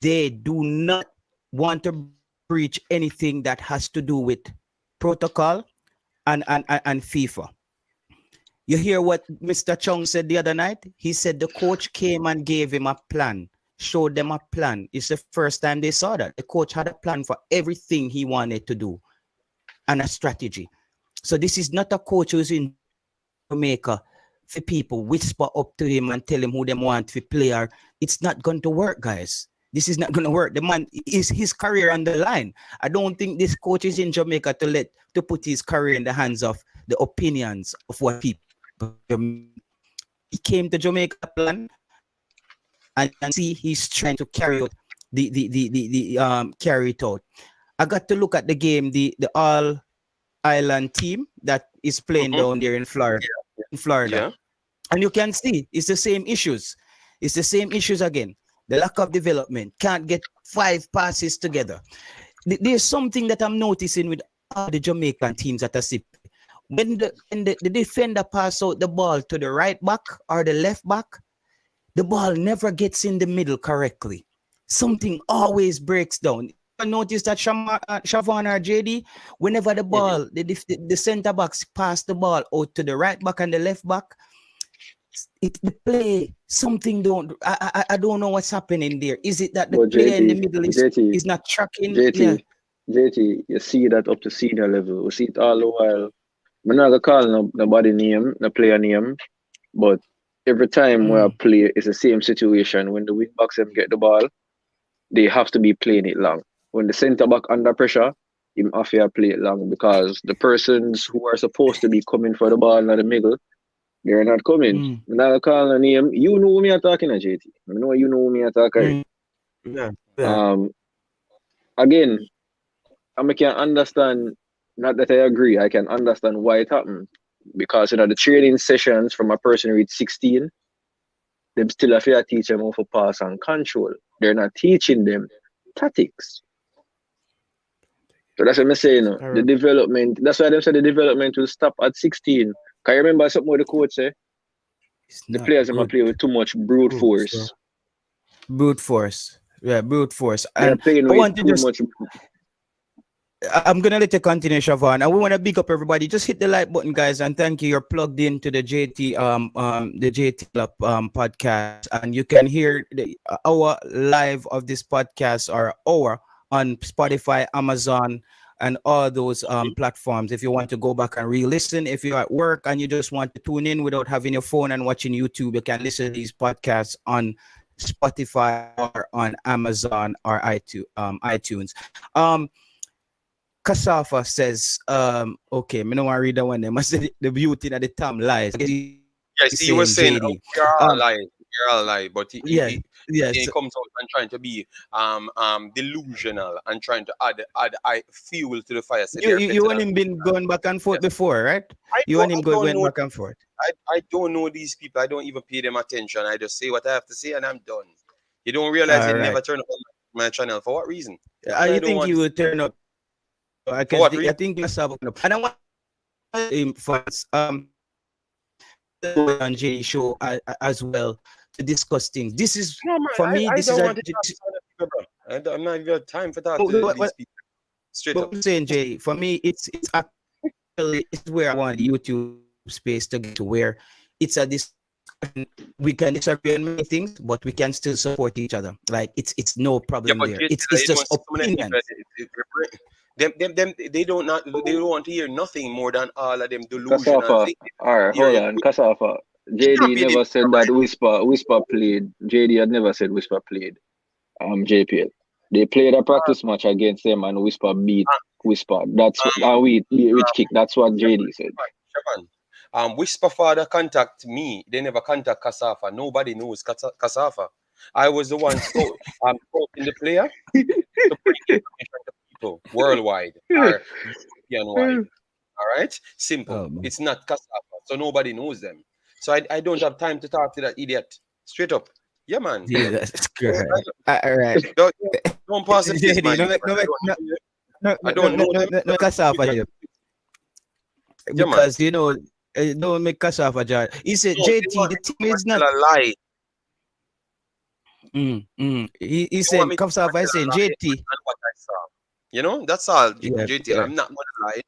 they do not want to preach anything that has to do with protocol and FIFA. You hear what Mr. Chung said the other night? He said the coach came and gave him a plan, showed them a plan. It's the first time they saw that. The coach had a plan for everything he wanted to do and a strategy. So this is not a coach who's in Jamaica for people whisper up to him and tell him who they want to play. Or it's not going to work, guys. This is not going to work. The man is his career on the line. I don't think this coach is in Jamaica to put his career in the hands of the opinions of what people. He came to Jamaica plan, and see he's trying to carry out carry it out. I got to look at the game, the all island team that is playing Mm-hmm. down there in Florida. In Florida. Yeah. And you can see it's the same issues. It's the same issues again. The lack of development. Can't get 5 passes together. There's something that I'm noticing with all the Jamaican teams that I see. When the defender pass out the ball to the right back or the left back, the ball never gets in the middle correctly. Something always breaks down. I noticed that Siobhan or JD, whenever the ball, the center backs pass the ball out to the right back and the left back, the play something don't I don't know what's happening there. Is it that the But player in the JT, middle JT, is not tracking? Yeah. JT, JT, you see that up to senior level. We see it all the while. I'm not gonna call nobody name, no player name, but every time where I Mm, play, it's the same situation. When the wing backs them get the ball, they have to be playing it long. When the centre back under pressure, him have to play it long because the persons who are supposed to be coming for the ball in the middle, they're not coming. mm, I'm not gonna call a name. You know who me attacking, JT. I know you know who me attacking. mm. Yeah. Yeah. Um, again, I can understand, not that I agree, I can understand why it happened. Because the training sessions from a person who reached 16, them still have to teach them how to pass and control. They're not teaching them tactics. So that's what I'm saying. All The right. development, that's why they said the development will stop at 16. Can you remember something what the coach say? It's The not players are good. play with too much brute Good. So force. brute force. Yeah, brute force. They're And playing I with want to too just much. I'm gonna let you continue, Siobhan. And we want to big up everybody. Just hit the like button, guys, and thank you. You're plugged into the JT Club podcast, and you can hear the hour live of this podcast or hour on Spotify, Amazon, and all those platforms. If you want to go back and re-listen, if you're at work and you just want to tune in without having your phone and watching YouTube, you can listen to these podcasts on Spotify or on Amazon or iTunes. Um, Kasafa says, okay, me no want to read that one. They must say the beauty that the Tom lies. I guess Yeah, he's see, he was saying saying, oh, JD. we are all Um, lying. We're all lying. But yeah, he yes. comes out and trying to be delusional and trying to add fuel to the fire. So they're You better and than him been going back and forth yes. before, right? You and him I don't went know. back and forth. I don't know these people. I don't even pay them attention. I just say what I have to say and I'm done. You don't realize they All never right. turn up on my channel. For what reason? Because I You don't think want he to will see. turn up? For what I reason? think Kasafa will. And I want fans on J show as well to discuss things. This is No, man, for me. I This is don't a want to talk to other people, bro. I'm not even have time for talk to what, these people. Straight but up. I'm saying, Jay, for me, it's actually it's where I want the YouTube space to get to, where it's a discussion. We can disagree on many things, but we can still support each other. Like it's no Yeah, problem but there. you It's you know, just some of them people, opinions. them, they don't want to hear nothing more than all of them delusional Kasafa. things. Alright, Hear hold you. on. Kasafa. You can't JD pay the never said that Whisper played. JD had never said Whisper played. JPL. They played a practice match against them and Whisper beat Whisper. That's what we beat Rich Kick. That's what JD said. Shaban, Whisper Father contact me. They never contact Kasafa. Nobody knows Kasafa. I was the one scouting the player to bring information to people worldwide or European wide. All right, simple. Um, It's not Kasafa, so nobody knows them. So I don't have time to talk to that idiot. Straight up, yeah, man. Jesus Christ. All right. Don't pass the place, JD, man. I don't know them. no, Kasafa, Yeah, man. because don't make Kasafa jar. He said, No, they JT, want the me to team come and is not. tell a lie. He They want said, me to come and Kasafa is tell a saying, lie JT. and what I saw. That's all, Yeah, JT. yeah. I'm not gonna lie.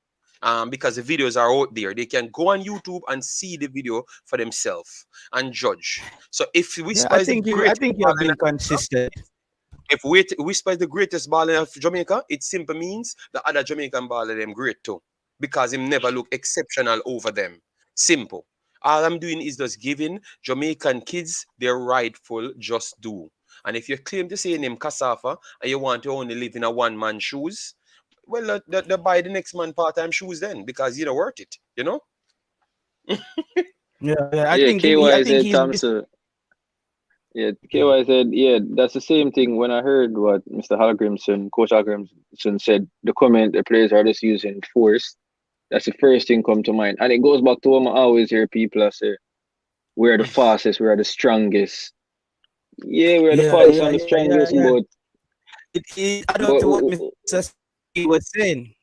Because the videos are out there. They can go on YouTube and see the video for themselves and judge. So if Yeah, Whisper is the I greatest think you have baller in been Africa, consistent. if Whisper is the greatest baller of Jamaica, it simply means the other Jamaican baller them great too. Because him never look exceptional over them. Simple. All I'm doing is just giving Jamaican kids their rightful just due. And if you claim to say name Kasafa and you want to only live in a one-man shoes, well, they buy the next man part-time shoes then because you're not worth it, Yeah. Yeah, I KY think said he's Thompson. Yeah, mm, KY said, yeah, that's the same thing when I heard what Mr. Hallgrímsson, Coach Hallgrímsson said, the comment the players are just using force. That's the first thing come to mind. And it goes back to what I always hear people say, we're the fastest, we're the strongest. Yeah, we're the fastest and the strongest, yeah. but It add up but to what Mr. Speed was saying.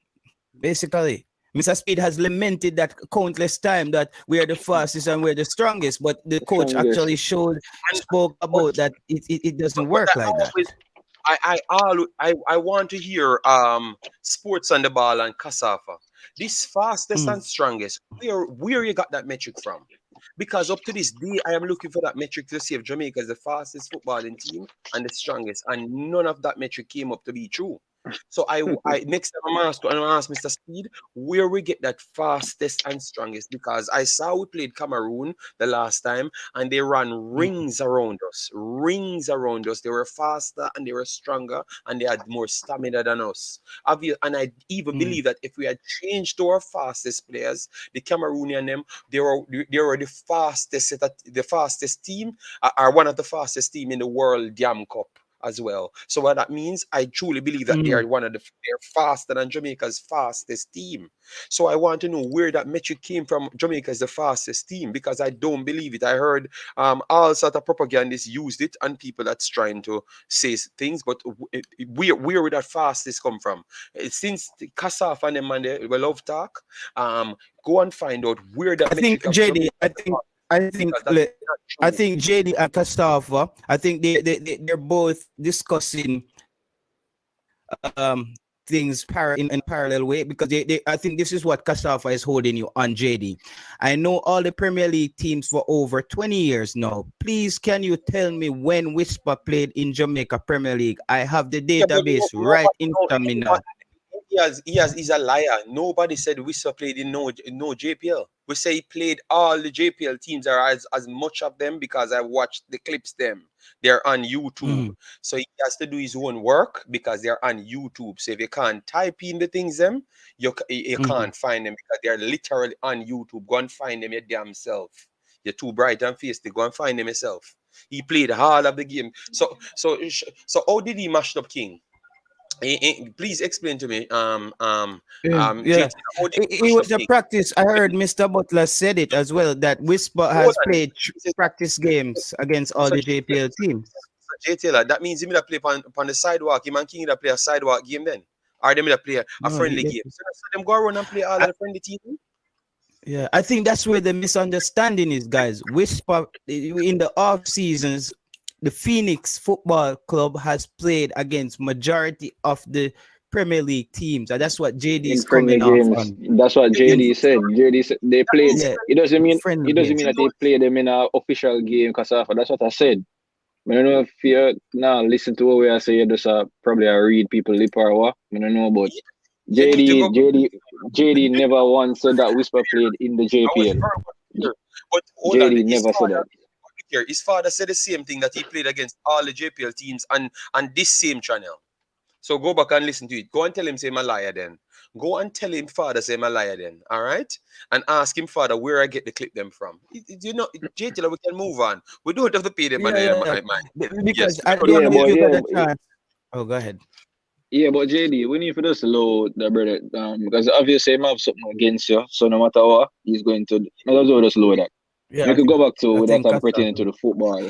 Basically, Mr. Speed has lamented that countless time that we are the fastest and we're the strongest, but the the coach strongest. actually spoke But, about that it doesn't but work I like that. always I want to hear sports on the ball and Kasafa. This fastest Mm. and strongest. Where you got that metric from? Because up to this day, I am looking for that metric to see if Jamaica is the fastest footballing team and the strongest, and none of that metric came up to be true. So I next time I'm gonna ask Mr. Speed where we get that fastest and strongest, because I saw we played Cameroon the last time and they ran rings around us, rings around us. They were faster and they were stronger and they had more stamina than us. And I even believe that if we had changed to our fastest players, the Cameroonian them, they were the fastest team, are one of the fastest team in the World Jam Cup as well. So what that means, I truly believe that they are they're faster than Jamaica's fastest team. So I want to know where that metric came from. Jamaica is the fastest team, because I don't believe it. I heard all sort of propagandists used it and people that's trying to say things, but where would that fastest come from? Since Kasaf and them and they love talk, go and find out where that I think metric of JD, Jamaica I think I think because that's not I true. think JD and Castafa, I think they're both discussing things in parallel way, because they I think this is what Castafa is holding you on, JD. I know all the Premier League teams for over 20 years now. Please, can you tell me when Whisper played in Jamaica Premier League? I have the Yeah, but database right in front of me now. he's a liar. Nobody said Wissa played in no JPL. We say he played all the JPL teams, or as much of them, because I watched the clips them. They're on YouTube. So he has to do his own work because they're on YouTube. So if you can't type in the things them, you can't find them because they're literally on YouTube. Go and find them your damn self. You're too bright and feisty. Go and find them yourself. He played all of the game. So how did he mash up King? Please explain to me, Yeah, JT, how did he it mash up was a King? practice. I heard Mr. Butler said it as well, that Whisper Hold has on. played practice games against all So the JPL teams. JT, like, that means he may play on the sidewalk. Him and King that play a sidewalk game then, or they may play a No, friendly game. So them go around and play all of the friendly teams. yeah, I think that's where the misunderstanding is, guys. Whisper in the off seasons, the Phoenix Football Club has played against majority of the Premier League teams, and that's what JD In is friendly coming off games. on. That's what In JD said. JD said they That played. means yeah, It friendly doesn't games. mean that they play them in an official game, Kasafa. That's what I said. I don't know if you now listen to what we are saying. You just probably read people lip or what. I don't know, but you need to go. JD never once said that Whisper played in the I was JPL. here. But hold on, JD never said that. his father said the same thing, that he played against all the JPL teams on this same channel. So go back and listen to it. Go and tell him say I'm a liar then. Go and tell him father say I'm a liar then. All right? And ask him father where I get the clip them from. You know, JTL, we can move on. We don't have to pay them money. Yeah. Yes. Because I don't Yeah, know if but you got yeah, a chance. Oh, go ahead. yeah, but JD, we need for this load the brother, because obviously I have something against you. So no matter what, he's going to. Might as well just load that. Yeah, We could go back I to that think I'm that's pertaining to the football.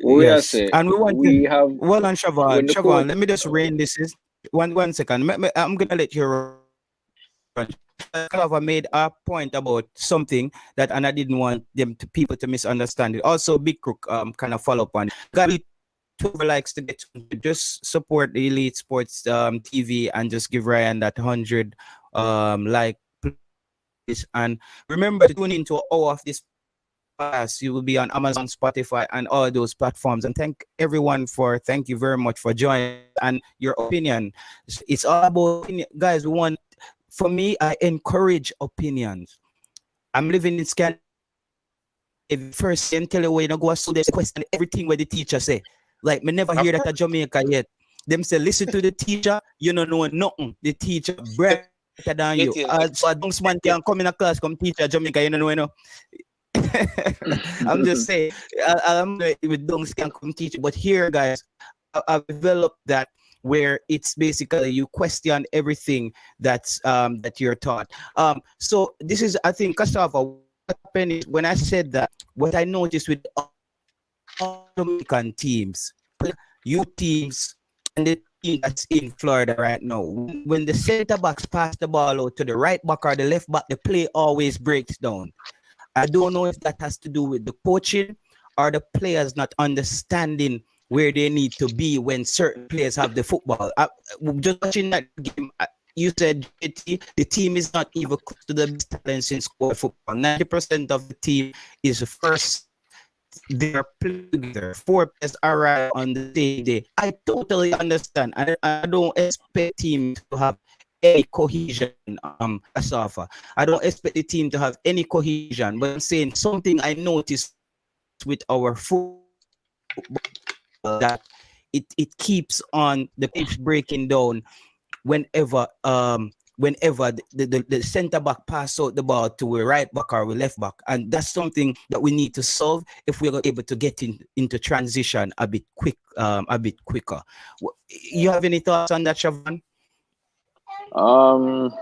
We are yes. say And we want to we have well on when the Siobhan, coach. let me just rein this is one second. I'm gonna let you run. I've made a point about something that, and I didn't want people to misunderstand it. Also, Big Crook kind of follow up on it. Got whoever likes to get to just support the Elite Sports TV and just give Ryan that 100 like, please. And remember to tune into all of this podcast. You will be on Amazon, Spotify, and all those platforms. And thank you very much for joining and your opinion. It's all about opinion. Guys. For me, I encourage opinions. I'm living in Scandinavia. First, and tell you where you go so there's a question everything where the teacher say. Like, me never hear that at Jamaica yet. Them say, listen to the teacher, you don't know nothing. The teacher better than you. So a dunce man can come in a class, come teach at Jamaica, you don't know, you know. I'm just saying, I'm with dunks can come teach, but here, guys, I've developed that where it's basically you question everything that you're taught. So this is, I think, Cassava, what happened is when I said that, what I noticed with all American teams, youth teams, and the team that's in Florida right now, when the center backs pass the ball out to the right back or the left back, the play always breaks down. I don't know if that has to do with the coaching or the players not understanding where they need to be when certain players have the football. Just watching that game, you said, JT, the team is not even close to the best talents in squad football. 90% of the team is first. They are playing together. Four players arrive on the same day. I totally understand. I don't expect team to have any cohesion, Asafa. I don't expect the team to have any cohesion, but I'm saying something I noticed with our football that it keeps on the keeps breaking down whenever the center back pass out the ball to a right back or a left back, and that's something that we need to solve if we're able to get into transition a bit quicker. You have any thoughts on that, Siobhan? Um,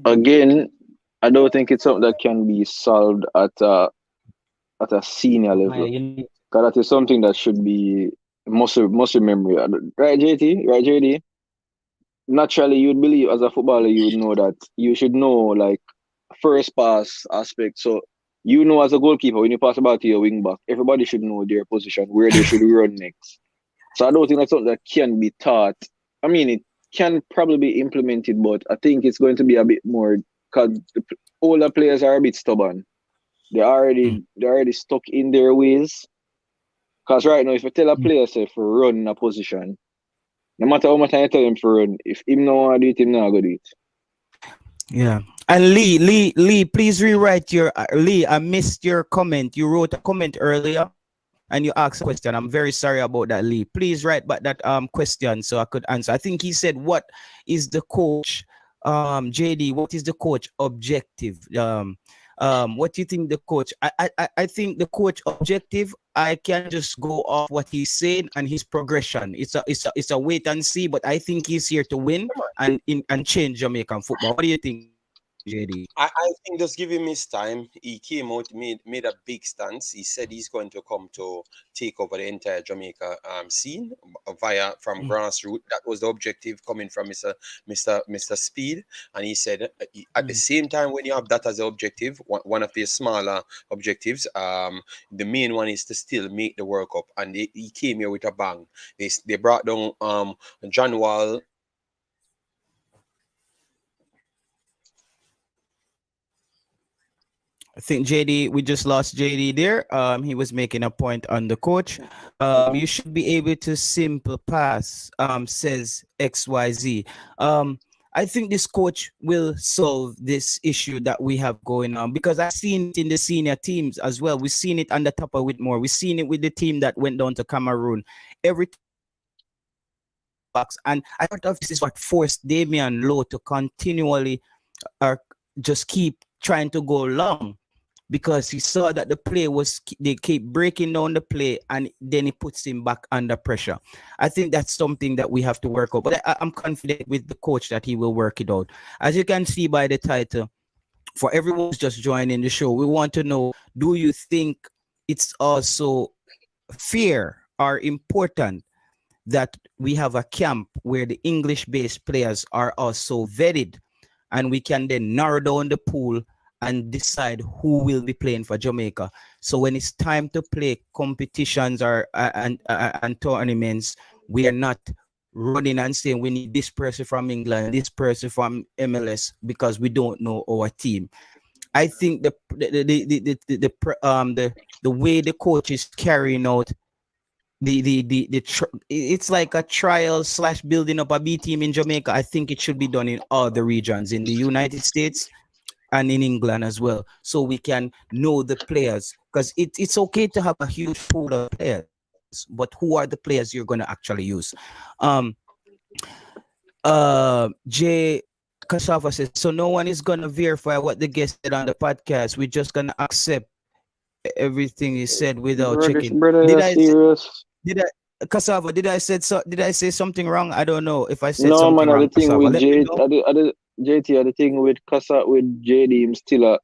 Again, I don't think it's something that can be solved at a senior level. Because that is something that should be muscle memory. Right, JT? Right, JD? Naturally, you'd believe as a footballer, you would know that you should know like first pass aspect. So you know as a goalkeeper, when you pass the ball to your wing back, everybody should know their position, where they should run next. So I don't think that's something that can be taught. I mean, it can probably be implemented, but I think it's going to be a bit more because the older players are a bit stubborn. They're already stuck in their ways. Because right now, if you tell a player say for run in a position, no matter how much I tell him for run, if him no want to do it, him not gonna do it. Yeah. And Lee, please rewrite your Lee. I missed your comment. You wrote a comment earlier, and you asked a question. I'm very sorry about that, Lee. Please write back that question so I could answer. I think he said, "What is the coach, JD? What is the coach objective? What do you think the coach? I think the coach objective. I can just go off what he's saying and his progression. It's a wait and see. But I think he's here to win and change Jamaican football. What do you think, JD? I think just give him his time. He came out, made a big stance. He said he's going to come to take over the entire Jamaica scene via from grassroots. That was the objective coming from Mr. Speed. And he said at the same time, when you have that as an objective, one of the smaller objectives, the main one is to still make the World Cup. And he came here with a bang. They brought down John Wall. I think JD, we just lost JD there. He was making a point on the coach. You should be able to simple pass, says XYZ. I think this coach will solve this issue that we have going on because I've seen it in the senior teams as well. We've seen it on the top of Whitmore. We've seen it with the team that went down to Cameroon. Every box, and I thought this is what forced Damian Lowe to continually just keep trying to go long, because he saw that the play they keep breaking down the play, and then he puts him back under pressure. I think that's something that we have to work out, but I'm confident with the coach that he will work it out. As you can see by the title, for everyone who's just joining the show, we want to know, do you think it's also fair or important that we have a camp where the English-based players are also vetted, and we can then narrow down the pool and decide who will be playing for Jamaica? So when it's time to play competitions or and tournaments, we are not running and saying we need this person from England, this person from MLS, because we don't know our team. I think the way the coach is carrying out it's like a trial / building up a B team in Jamaica. I think it should be done in all the regions, in the United States and in England as well, so we can know the players, because it's okay to have a huge pool of players, but who are the players you're going to actually use? Jay Cassava says, so no one is going to verify what the guest said on the podcast. We're just going to accept everything he said without checking. Cassava, did I say something wrong? I don't know if I said something wrong. The thing with JT, the thing with Cassava, with JD, I'm still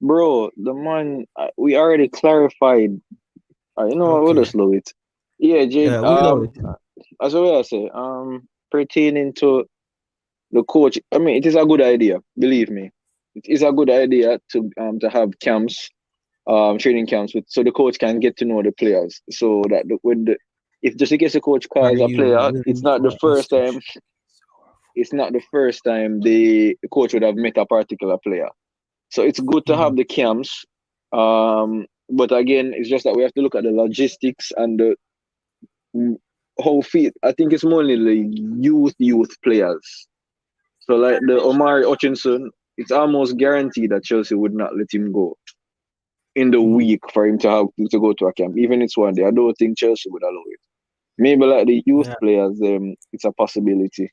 bro, the man, we already clarified. You know, we'll just love it. Yeah, JD, as well as I say, pertaining to the coach, I mean, it is a good idea, believe me. It is a good idea to have camps, training camps, so the coach can get to know the players, so that if just in case the coach calls a player, it's not the first time. it's not the first time the coach would have met a particular player. So it's good to have the camps. But again, it's just that we have to look at the logistics and the how fit. I think it's mainly the youth players. So like the Omari Hutchinson, it's almost guaranteed that Chelsea would not let him go in the week for him to have to go to a camp. Even if it's one day, I don't think Chelsea would allow it. Maybe like the youth players, it's a possibility.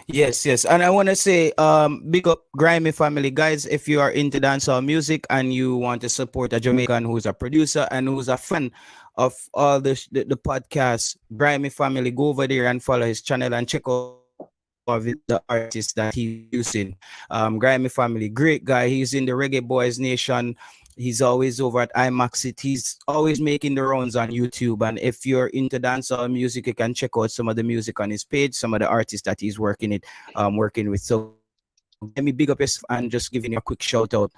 Yes. And I want to say, big up Grimy family, guys. If you are into dancehall music and you want to support a Jamaican who's a producer and who's a fan of all the podcasts, Grimy family, go over there and follow his channel and check out the artists that he's using. Grimy family, great guy. He's in the Reggae Boyz Nation. He's always over at IMAX It. He's always making the rounds on YouTube. And if you're into dancehall music, you can check out some of the music on his page, some of the artists that he's working with. So let me big up yourself and just giving you a quick shout out.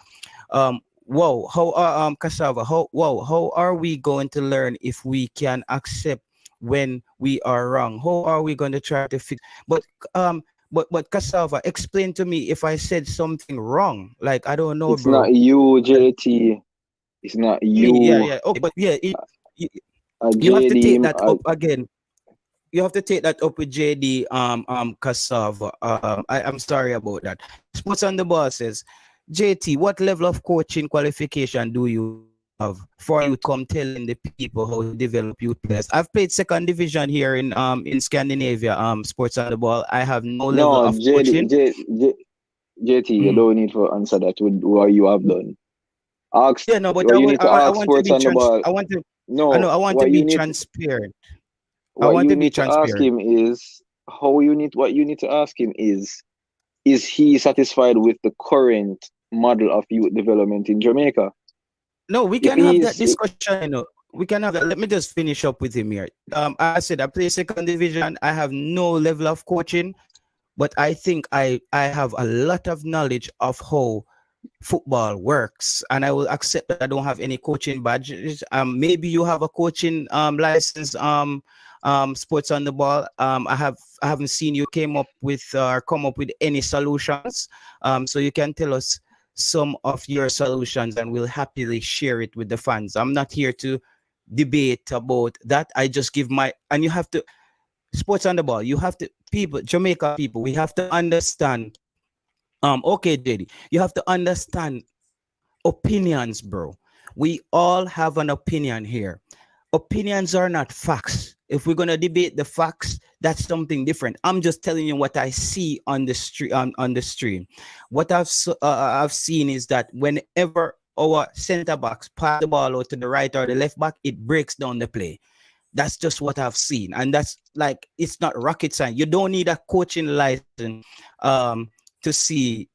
Whoa, how Cassava, how are we going to learn if we can accept when we are wrong? How are we going to try to fix? But Cassava, explain to me if I said something wrong. Like, I don't know, it's bro. It's not you, JT. It's not you. Yeah. Okay, but yeah, you have to take that up again. You have to take that up with JD Cassava. I'm sorry about that. Sports on the Ball says, JT, what level of coaching qualification do you have for you to come telling the people how to develop youth players? I've played second division here in Scandinavia. Sports on the Ball. I have no level of coaching. JT, you don't need to answer that with what you have done. Ask. Yeah, no, but I want Sports on the Ball. I want to be transparent. What you need to ask him is what you need to ask him is he satisfied with the current model of youth development in Jamaica? No, we can have that discussion. We can have that. Let me just finish up with him here. I said I play second division. I have no level of coaching, but I think I have a lot of knowledge of how football works, and I will accept that I don't have any coaching badges. Maybe you have a coaching license. Sports on the Ball. I haven't seen you come up with any solutions. So you can tell us some of your solutions, and we'll happily share it with the fans. I'm not here to debate about that. I just give and you have to, Sports on the Ball, you have to, Jamaica people, we have to understand. Okay, JD, you have to understand opinions, bro. We all have an opinion here. Opinions are not facts. If we're gonna debate the facts, that's something different. I'm just telling you what I see on the street. On the stream, what I've seen is that whenever our center backs pass the ball out to the right or the left back, it breaks down the play. That's just what I've seen, and that's like, it's not rocket science. You don't need a coaching license to see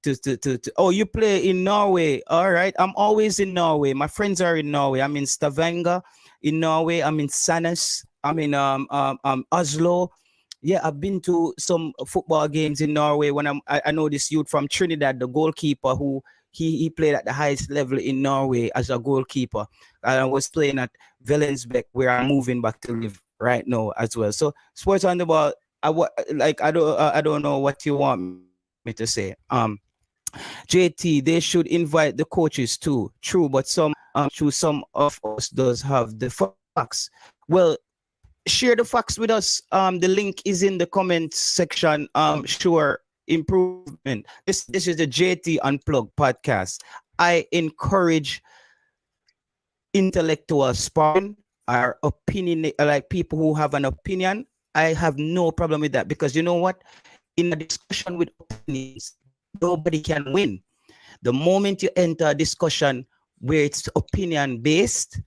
oh, you play in Norway. All right, I'm always in Norway. My friends are in Norway. I'm in Stavanger in Norway. I'm in Sandnes. I'm in Oslo. Yeah, I've been to some football games in Norway. When I know this youth from Trinidad, the goalkeeper, who he played at the highest level in Norway as a goalkeeper. And I was playing at Velensbeck, where I'm moving back to live right now as well. So Sports on the Ball, I don't know what you want me to say. JT, they should invite the coaches too. True, but some of us does have the facts. Well, share the facts with us. The link is in the comment section. Sure, improvement. This is the JT Unplugged podcast. I encourage intellectual sparring, our opinion, like people who have an opinion. I have no problem with that, because you know what? In a discussion with opinions, nobody can win. The moment you enter a discussion where it's opinion based,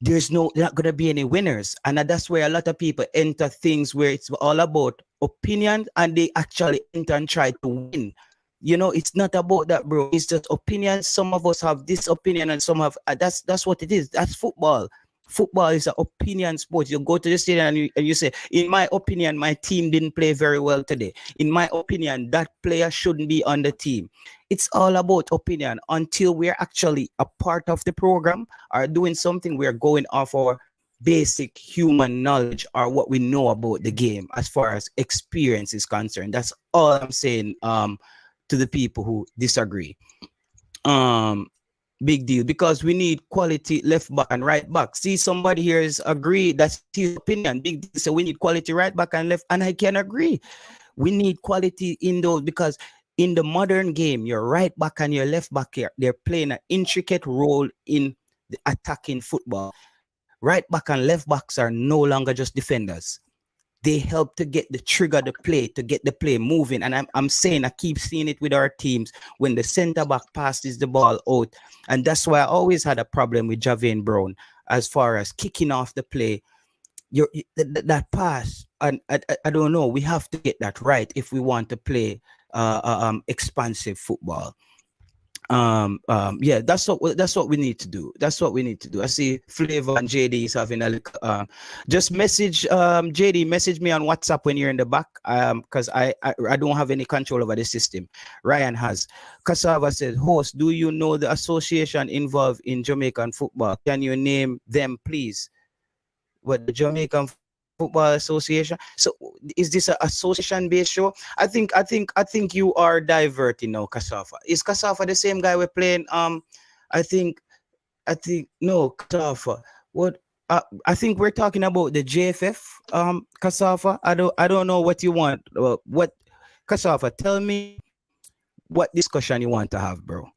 there's not going to be any winners. And that's where a lot of people enter things where it's all about opinion, and they actually enter and try to win. You know, it's not about that, bro. It's just opinions. Some of us have this opinion and some have, that's what it is. That's football. Football is an opinion sport. You go to the stadium and you say, in my opinion, my team didn't play very well today. In my opinion, that player shouldn't be on the team. It's all about opinion until we're actually a part of the program or doing something. We're going off our basic human knowledge or what we know about the game as far as experience is concerned. That's all I'm saying to the people who disagree. Um Big deal, because we need quality left back and right back. See, somebody here is agree, that's his opinion. Big deal. So we need quality right back and left, and I can agree. We need quality in those because in the modern game, your right back and your left back here, they're playing an intricate role in the attacking football. Right back and left backs are no longer just defenders. They help to get the trigger the play, to get the play moving. And I'm saying, I keep seeing it with our teams when the center back passes the ball out. And that's why I always had a problem with Javane Brown as far as kicking off the play. That pass, and I don't know, we have to get that right if we want to play expansive football. Yeah, that's what we need to do. That's what we need to do. I see Flavor and JD is having a look. Just message JD, message me on WhatsApp when you're in the back, because I don't have any control over the system. Ryan has. Cassava said, host, do you know the association involved in Jamaican football? Can you name them, please? What, the Jamaican Football Association? So is this an association-based show? I think you are diverting now, Kasafa. Is Kasafa the same guy we're playing? I think no, Kasafa. What? I think we're talking about the JFF. Kasafa. I don't know what you want. What, Kasafa? Tell me what discussion you want to have, bro.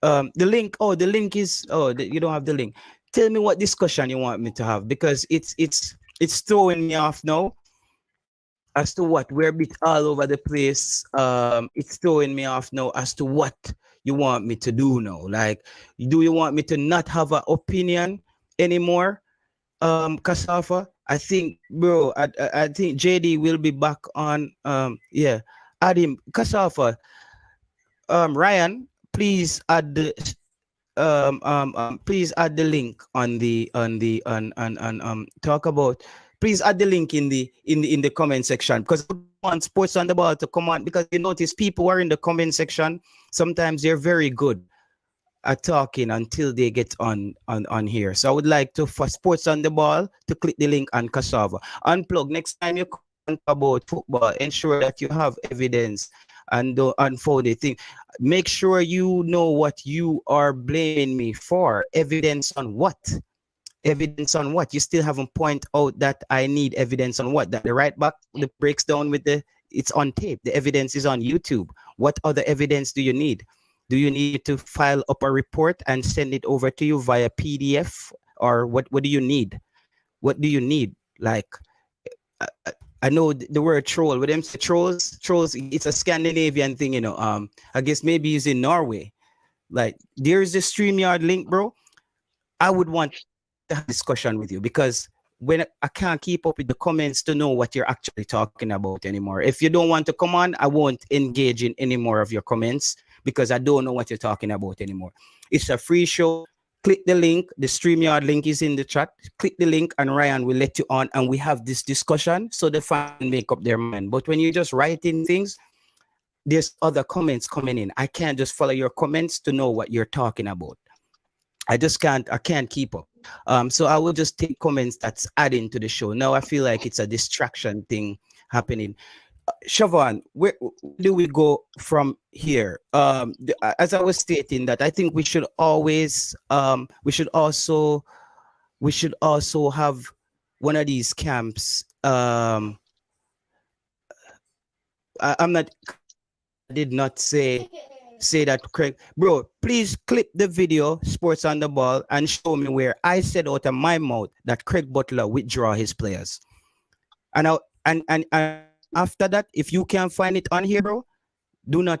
The link. Oh, the link is. Oh, you don't have the link. Tell me what discussion you want me to have, because it's throwing me off now as to what we're a bit all over the place. It's throwing me off now as to what you want me to do now. Like, do you want me to not have an opinion anymore? Kasafa, I think, bro, I think JD will be back on. Yeah, add him. Kasafa, Ryan, please add the please add the link on the on talk about, please add the link in the comment section, because I want Sports on the Ball to come on, because you notice people who are in the comment section, sometimes they're very good at talking until they get on here. So I would like to, for Sports on the Ball, to click the link on Cassava. Unplug. Next time you comment about football, ensure that you have evidence and don't unfold the thing. Make sure you know what you are blaming me for. Evidence on what? Evidence on what? You still haven't pointed out that I need evidence on what? That the right back, the breaks down with it's on tape. The evidence is on YouTube. What other evidence do you need? Do you need to file up a report and send it over to you via PDF? Or what do you need? What do you need? Like, I know the word troll. With them say trolls, it's a Scandinavian thing, you know. I guess maybe it's in Norway. Like, there's a StreamYard link, bro. I would want to have a discussion with you, because when I can't keep up with the comments to know what you're actually talking about anymore. If you don't want to come on, I won't engage in any more of your comments, because I don't know what you're talking about anymore. It's a free show. Click the link. The StreamYard link is in the chat. Click the link and Ryan will let you on, and we have this discussion so the fans make up their mind. But when you just write in things, there's other comments coming in. I can't just follow your comments to know what you're talking about. I can't keep up. So I will just take comments that's adding to the show. Now I feel like it's a distraction thing happening. Siobhan, where do we go from here? As I was stating, that I think we should always, we should also have one of these camps. I did not say that, Craig. Bro, please clip the video, Sports on the Ball, and show me where I said out of my mouth that Craig Butler withdraw his players. And after that, if you can't find it on here, bro, do not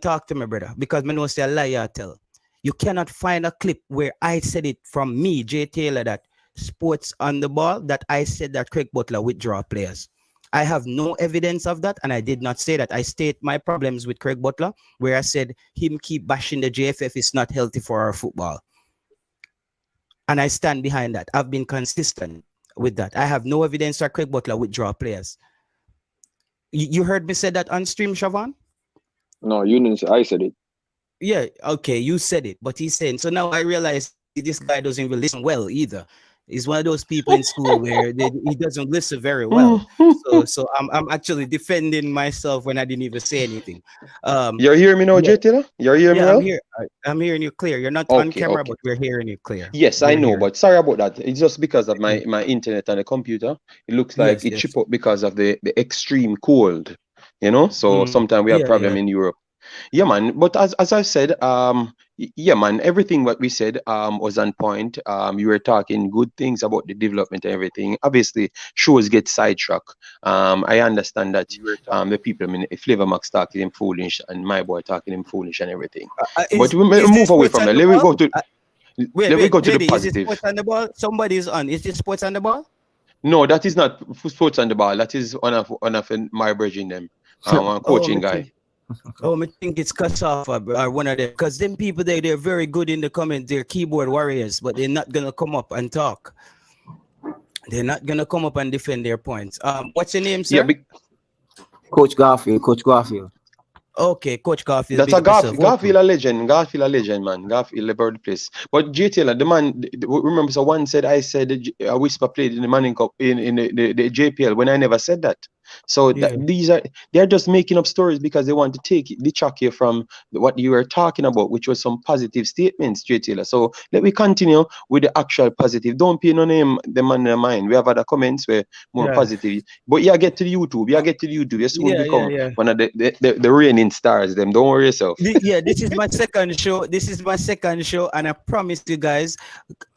talk to me, brother, because I know say a liar tell. You cannot find a clip where I said it from me, Jay Taylor, that Sports on the Ball, that I said that Craig Butler withdraw players. I have no evidence of that, and I did not say that. I state my problems with Craig Butler, where I said him keep bashing the JFF is not healthy for our football. And I stand behind that. I've been consistent with that. I have no evidence that Craig Butler withdraw players. You heard me say that on stream, Siobhan? No, you didn't say. I said it. Yeah, okay, you said it, but he's saying. So now I realize this guy doesn't even listen well either. He's one of those people in school where he doesn't listen very well. So I'm actually defending myself when I didn't even say anything. You're hearing me now, Yeah, J Taylor? You're hearing me yeah, I'm well? here. I'm hearing you clear. You're not on Okay, camera, okay. but we're hearing you clear. Yes, I We're know, hearing. but sorry about that. It's just because of my internet and the computer. It looks like Yes, it chip yes. up because of the extreme cold, you know. So sometimes we have Yeah, problem yeah. in Europe. Yeah, man. But as I said, yeah, man. Everything what we said was on point. You were talking good things about the development and everything. Obviously, shows get sidetracked. I understand that the people, I mean, if Flavor Max talking him foolish and my boy talking him foolish and everything. But we Is this move away sports from on that. the ball? Wait, Let me wait, go to the JD, is it positive. sports on the ball? Somebody's on. Is it sports on the ball? No, that is not sports on the ball. That is one of my bridging them. One Oh, coaching guy. I think it's Kassav or one of them. Because them people they're very good in the comments. They're keyboard warriors, but they're not gonna come up and talk. They're not gonna come up and defend their points. What's your name, Yeah, sir? Coach Garfield. Okay, Coach Garfield, that's big a up yourself. Garfield a legend. Garfield a legend, man. Garfield the birthplace. But J Taylor, the man, remember, so one said I said a whisper played in the Manning Cup in the JPL when I never said that. So Yeah. they're just making up stories because they want to take the track here from what you were talking about, which was some positive statements, J Taylor. So let me continue with the actual positive. Don't pay no name the man in the mind. We have other comments where more Yeah. positive. But yeah, get to the YouTube. Yeah, get to the YouTube. You soon become Yeah. one of the reigning stars. Them. Don't worry yourself. Yeah, this is my second show. This is my second show, and I promise you guys,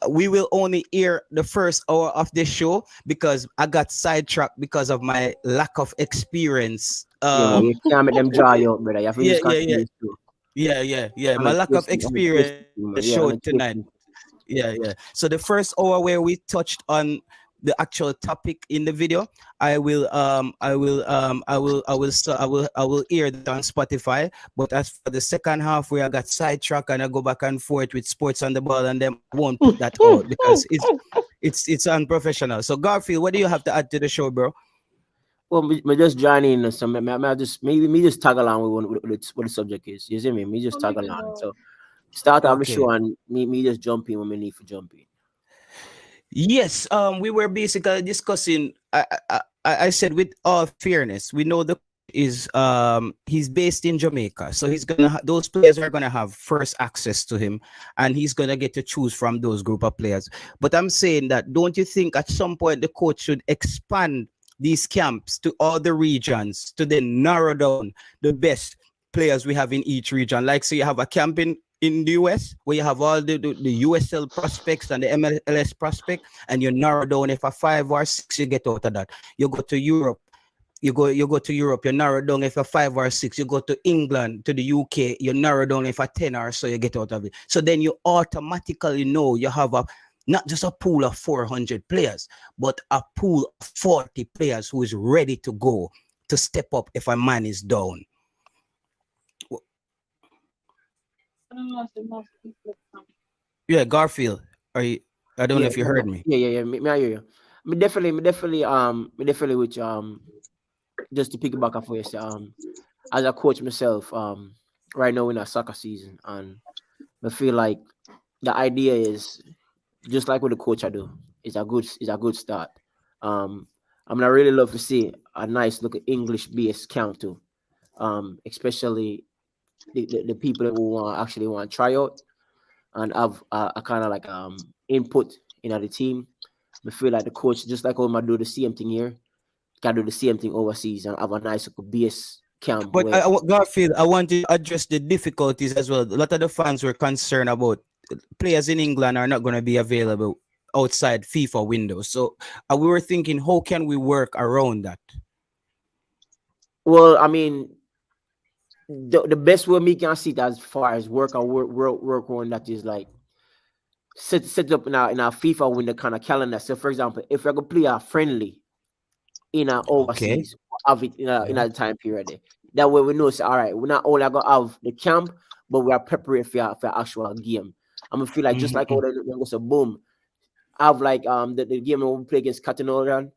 we will only air the first hour of the show because I got sidetracked because of my lack of experience. Yeah, you can't make them dry out, brother. You have to Yeah, just yeah, yeah, continue to. yeah. My lack of experience showed tonight. Yeah. Yeah. So the first hour where we touched on the actual topic in the video, I will air that on Spotify. But as for the second half where I got sidetracked and I go back and forth with sports on the ball and then I won't put that out because it's unprofessional. So Garfield, what do you have to add to the show, bro? Well, me just join in. So me just maybe me just tag along with what the subject is. You see me? Me just tag along. So start off the Okay. show and me just jump in when me need to jump in. Yes, we were basically discussing. I said with all fairness, we know the is he's based in Jamaica, so he's gonna those players are gonna have first access to him, and he's gonna get to choose from those group of players. But I'm saying that don't you think at some point the coach should expand these camps to all the regions to then narrow down the best players we have in each region? Like, so you have a camp in the US where you have all the USL prospects and the MLS prospect, and you narrow down if a 5 or 6 you get out of that. You go to Europe, you go to Europe, you narrow down if a 5 or 6. You go to England, to the UK, you narrow down if a 10 or so you get out of it. So then you automatically know you have not just a pool of 400 players, but a pool of 40 players who is ready to go to step up if a man is down. Yeah, Garfield, are you? I don't know if you heard me. Yeah. Me I hear you. Me definitely with just to piggyback off what you say, as a coach myself, right now in a soccer season, and I feel like the idea is just like what the coach I do. It's a good start. I mean, I really love to see a nice look at English-based camp too. Especially the people that will actually want to try out and have a kind of like input in the team. I feel like the coach, just like I'm do the same thing here, can do the same thing overseas and have a nice base camp. But Garfield, I want to address the difficulties as well. A lot of the fans were concerned about players in England are not going to be available outside FIFA windows. So we were thinking, how can we work around that? Well, I mean, the best way we can see it as far as work on that is like set up in our FIFA window kind of calendar. So, for example, if we're gonna play a friendly in our overseas, have it in a time period, that way we know. So, all right, we're not only gonna have the camp, but we are prepared for actual game. I'm gonna feel like just like all the so boom, have like the game we play against Catalonia.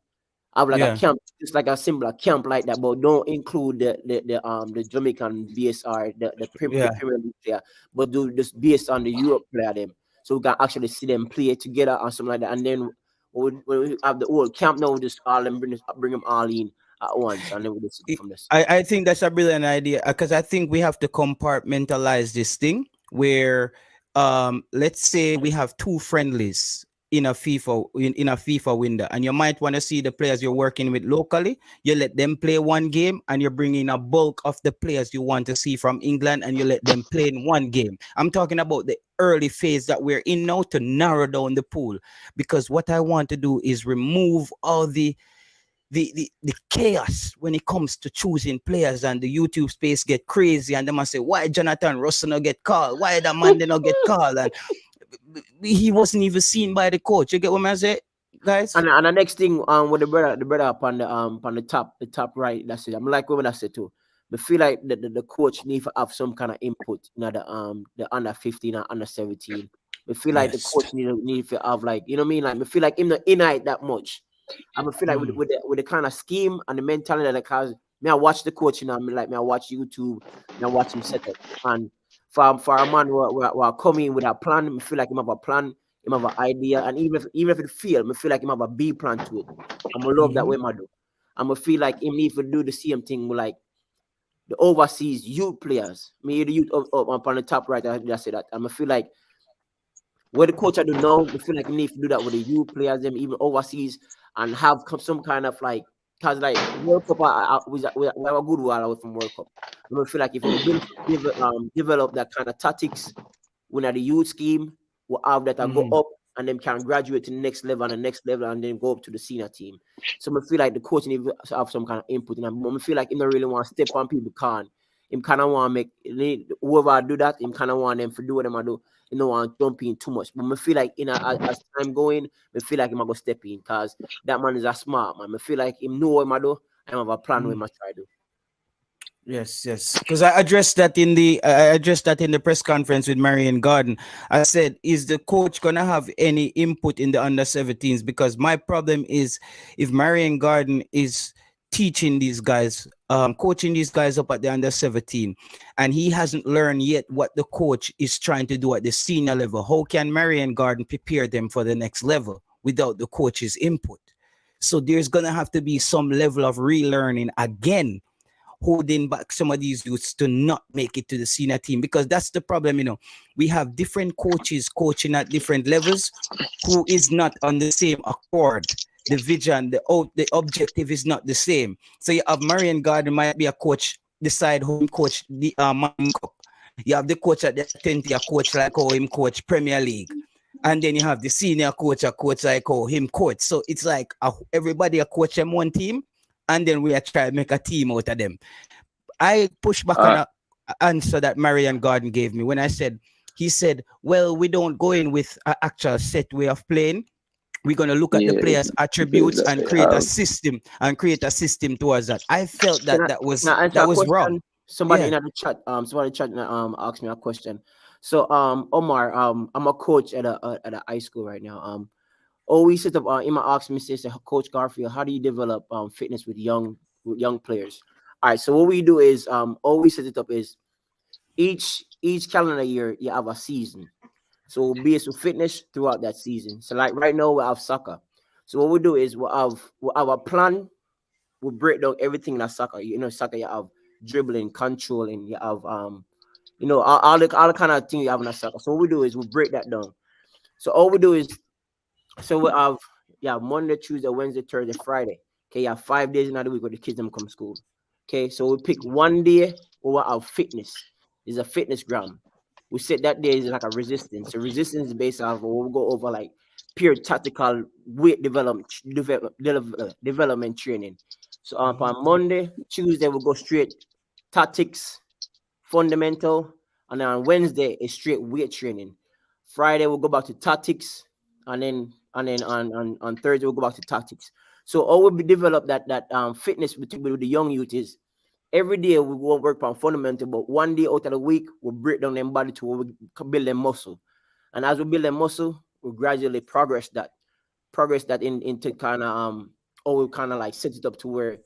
Have like a camp, just like a similar camp like that, but don't include the Jamaican BSR, the Premier League player, but do just based on the Europe player them, so we can actually see them play together or something like that, and then we have the whole camp now, we just all them bring them all in at once, and then we just from this. I think that's a brilliant idea because I think we have to compartmentalize this thing where let's say we have two friendlies in a FIFA window, and you might want to see the players you're working with locally. You let them play one game, and you're bringing a bulk of the players you want to see from England, and you let them play in one game. I'm talking about the early phase that we're in now to narrow down the pool, because what I want to do is remove all the chaos when it comes to choosing players, and the YouTube space get crazy, and they must say, why Jonathan Russell not get called? Why that man did not get called? And he wasn't even seen by the coach. You get what I say, guys? And the next thing, with the brother up on the top right, that's it. I'm like what I said too. But feel like the coach need to have some kind of input in the under 15 and under 17. We feel like the coach need to have, like, you know what I mean? Like, we feel like him not in it that much. I feel like with the kind of scheme and the mentality that, cause me, I watch the coach, you know, I watch YouTube, and I watch him set up. And for a man who coming with a plan, I feel like him have a plan, him have an idea, and even if it fail, I feel like him have a B plan to it. I'm gonna love that way, man. I'm gonna feel like him need to do the same thing with, like, the overseas youth players. Me, the youth up on the top right, I just say that. I'm gonna feel like what the coach I do now, I feel like he need to do that with the youth players, them even overseas, and have some kind of, like, because, like, World Cup, we have a good while away from World Cup. I feel like if we develop that kind of tactics when at the youth scheme, we'll have that go up, and then can graduate to the next level and the next level, and then go up to the senior team. So I feel like the coach need to have some kind of input in that. I feel like he don't really want to step on people, can him kind of want to make whoever do that, him kind of want them to do what them do. You know, want to jump in too much. But I feel like as time going, I feel like him go step in, because that man is a smart man. I feel like him know what him do, and have a plan what him try to do. Yes. Because I addressed that in the press conference with Marion Garden. I said, is the coach gonna have any input in the under 17s? Because my problem is, if Marion Garden is teaching these guys, coaching these guys up at the under 17, and he hasn't learned yet what the coach is trying to do at the senior level, how can Marion Garden prepare them for the next level without the coach's input? So there's gonna have to be some level of relearning again, holding back some of these youths to not make it to the senior team, because that's the problem. You know, we have different coaches coaching at different levels who is not on the same accord. The vision, the objective is not the same. So you have Marion Garden might be a coach, decide who him coach the Man Cup. You have the coach at the 20, a coach like how him coach Premier League. And then you have the senior coach, a coach like how him coach. So it's like everybody a coach them one team, and then we are trying to make a team out of them. I push back on an answer that Marion Garden gave me when he said, well, we don't go in with an actual set way of playing. We're going to look at the players' attributes and create a system towards that. I felt that was wrong. Somebody in the chat, asked me a question. So, Omar, I'm a coach at a high school right now. Always set up. Emma asked me, says, Coach Garfield, how do you develop fitness with young players? All right. So what we do is always set it up is each calendar year you have a season. So we'll be with fitness throughout that season. So like right now we have soccer. So what we do is we'll have a plan. We'll break down everything in soccer. You know, soccer you have dribbling, controlling, you have all the kind of things you have in soccer. So what we do is we'll break that down. So all we do is we have Monday, Tuesday, Wednesday, Thursday, Friday. Okay, you have 5 days in the week where the kids them come to school. Okay, so we pick one day over our fitness. It's a fitness gram. We set that day is like a resistance. So resistance is based off we'll go over like pure tactical weight development training. So on Monday, Tuesday we'll go straight tactics, fundamental, and then on Wednesday is straight weight training. Friday we'll go back to tactics, and then on Thursday we'll go back to tactics. So all we develop that fitness with the young youth is every day we won't work on fundamental, but one day out of the week we'll break down them body to build them muscle. And as we build them muscle, we'll gradually progress that into kind of we kind of like set it up to where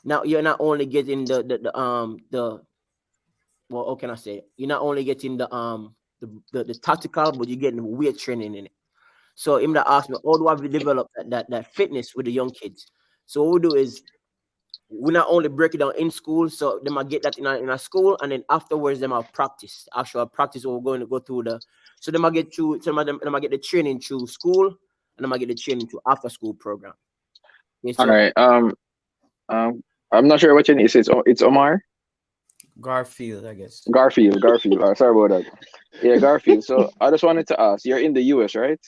now you're not only getting how can I say it? You're not only getting the tactical, but you're getting weight training in it. So him that asked me, how do I develop that fitness with the young kids? So what we do is we not only break it down in school, so they might get that in a school, and then afterwards they might practice, actual practice what we're going to go through so they might get through, they might get the training through school, and they might get the training through after school program. Okay, All so right. I'm not sure what your name is. It's Omar. Garfield, I guess. Garfield. Sorry about that. Yeah, Garfield. So I just wanted to ask, you're in the US, right?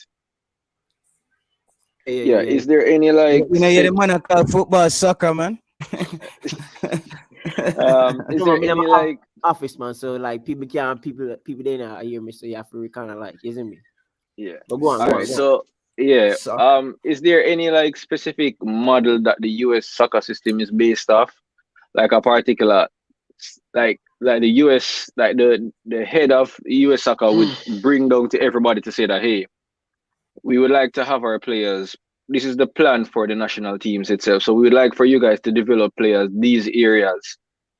Yeah. Is there any like You're the man that call football soccer, man. is there any like office, man? So like people they not hear me, so you have to kind of like, isn't me? yeah. But go on. All right. So yeah. Is there any like specific model that the US soccer system is based off? Like a particular like the US, like the head of US soccer would bring down to everybody to say that, hey, we would like to have our players. This is the plan for the national teams itself. So we would like for you guys to develop players these areas.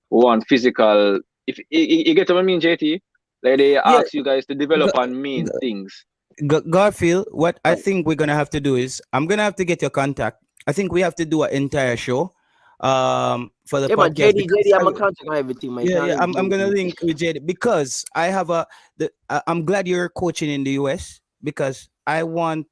One physical. If you get what I mean, JT, like they ask you guys to develop on main things. Garfield, what I think we're gonna have to do is I'm gonna have to get your contact. I think we have to do an entire show for the podcast. JD, I'm a contact on everything, man. I'm gonna link with JD because I have I'm glad you're coaching in the US because I want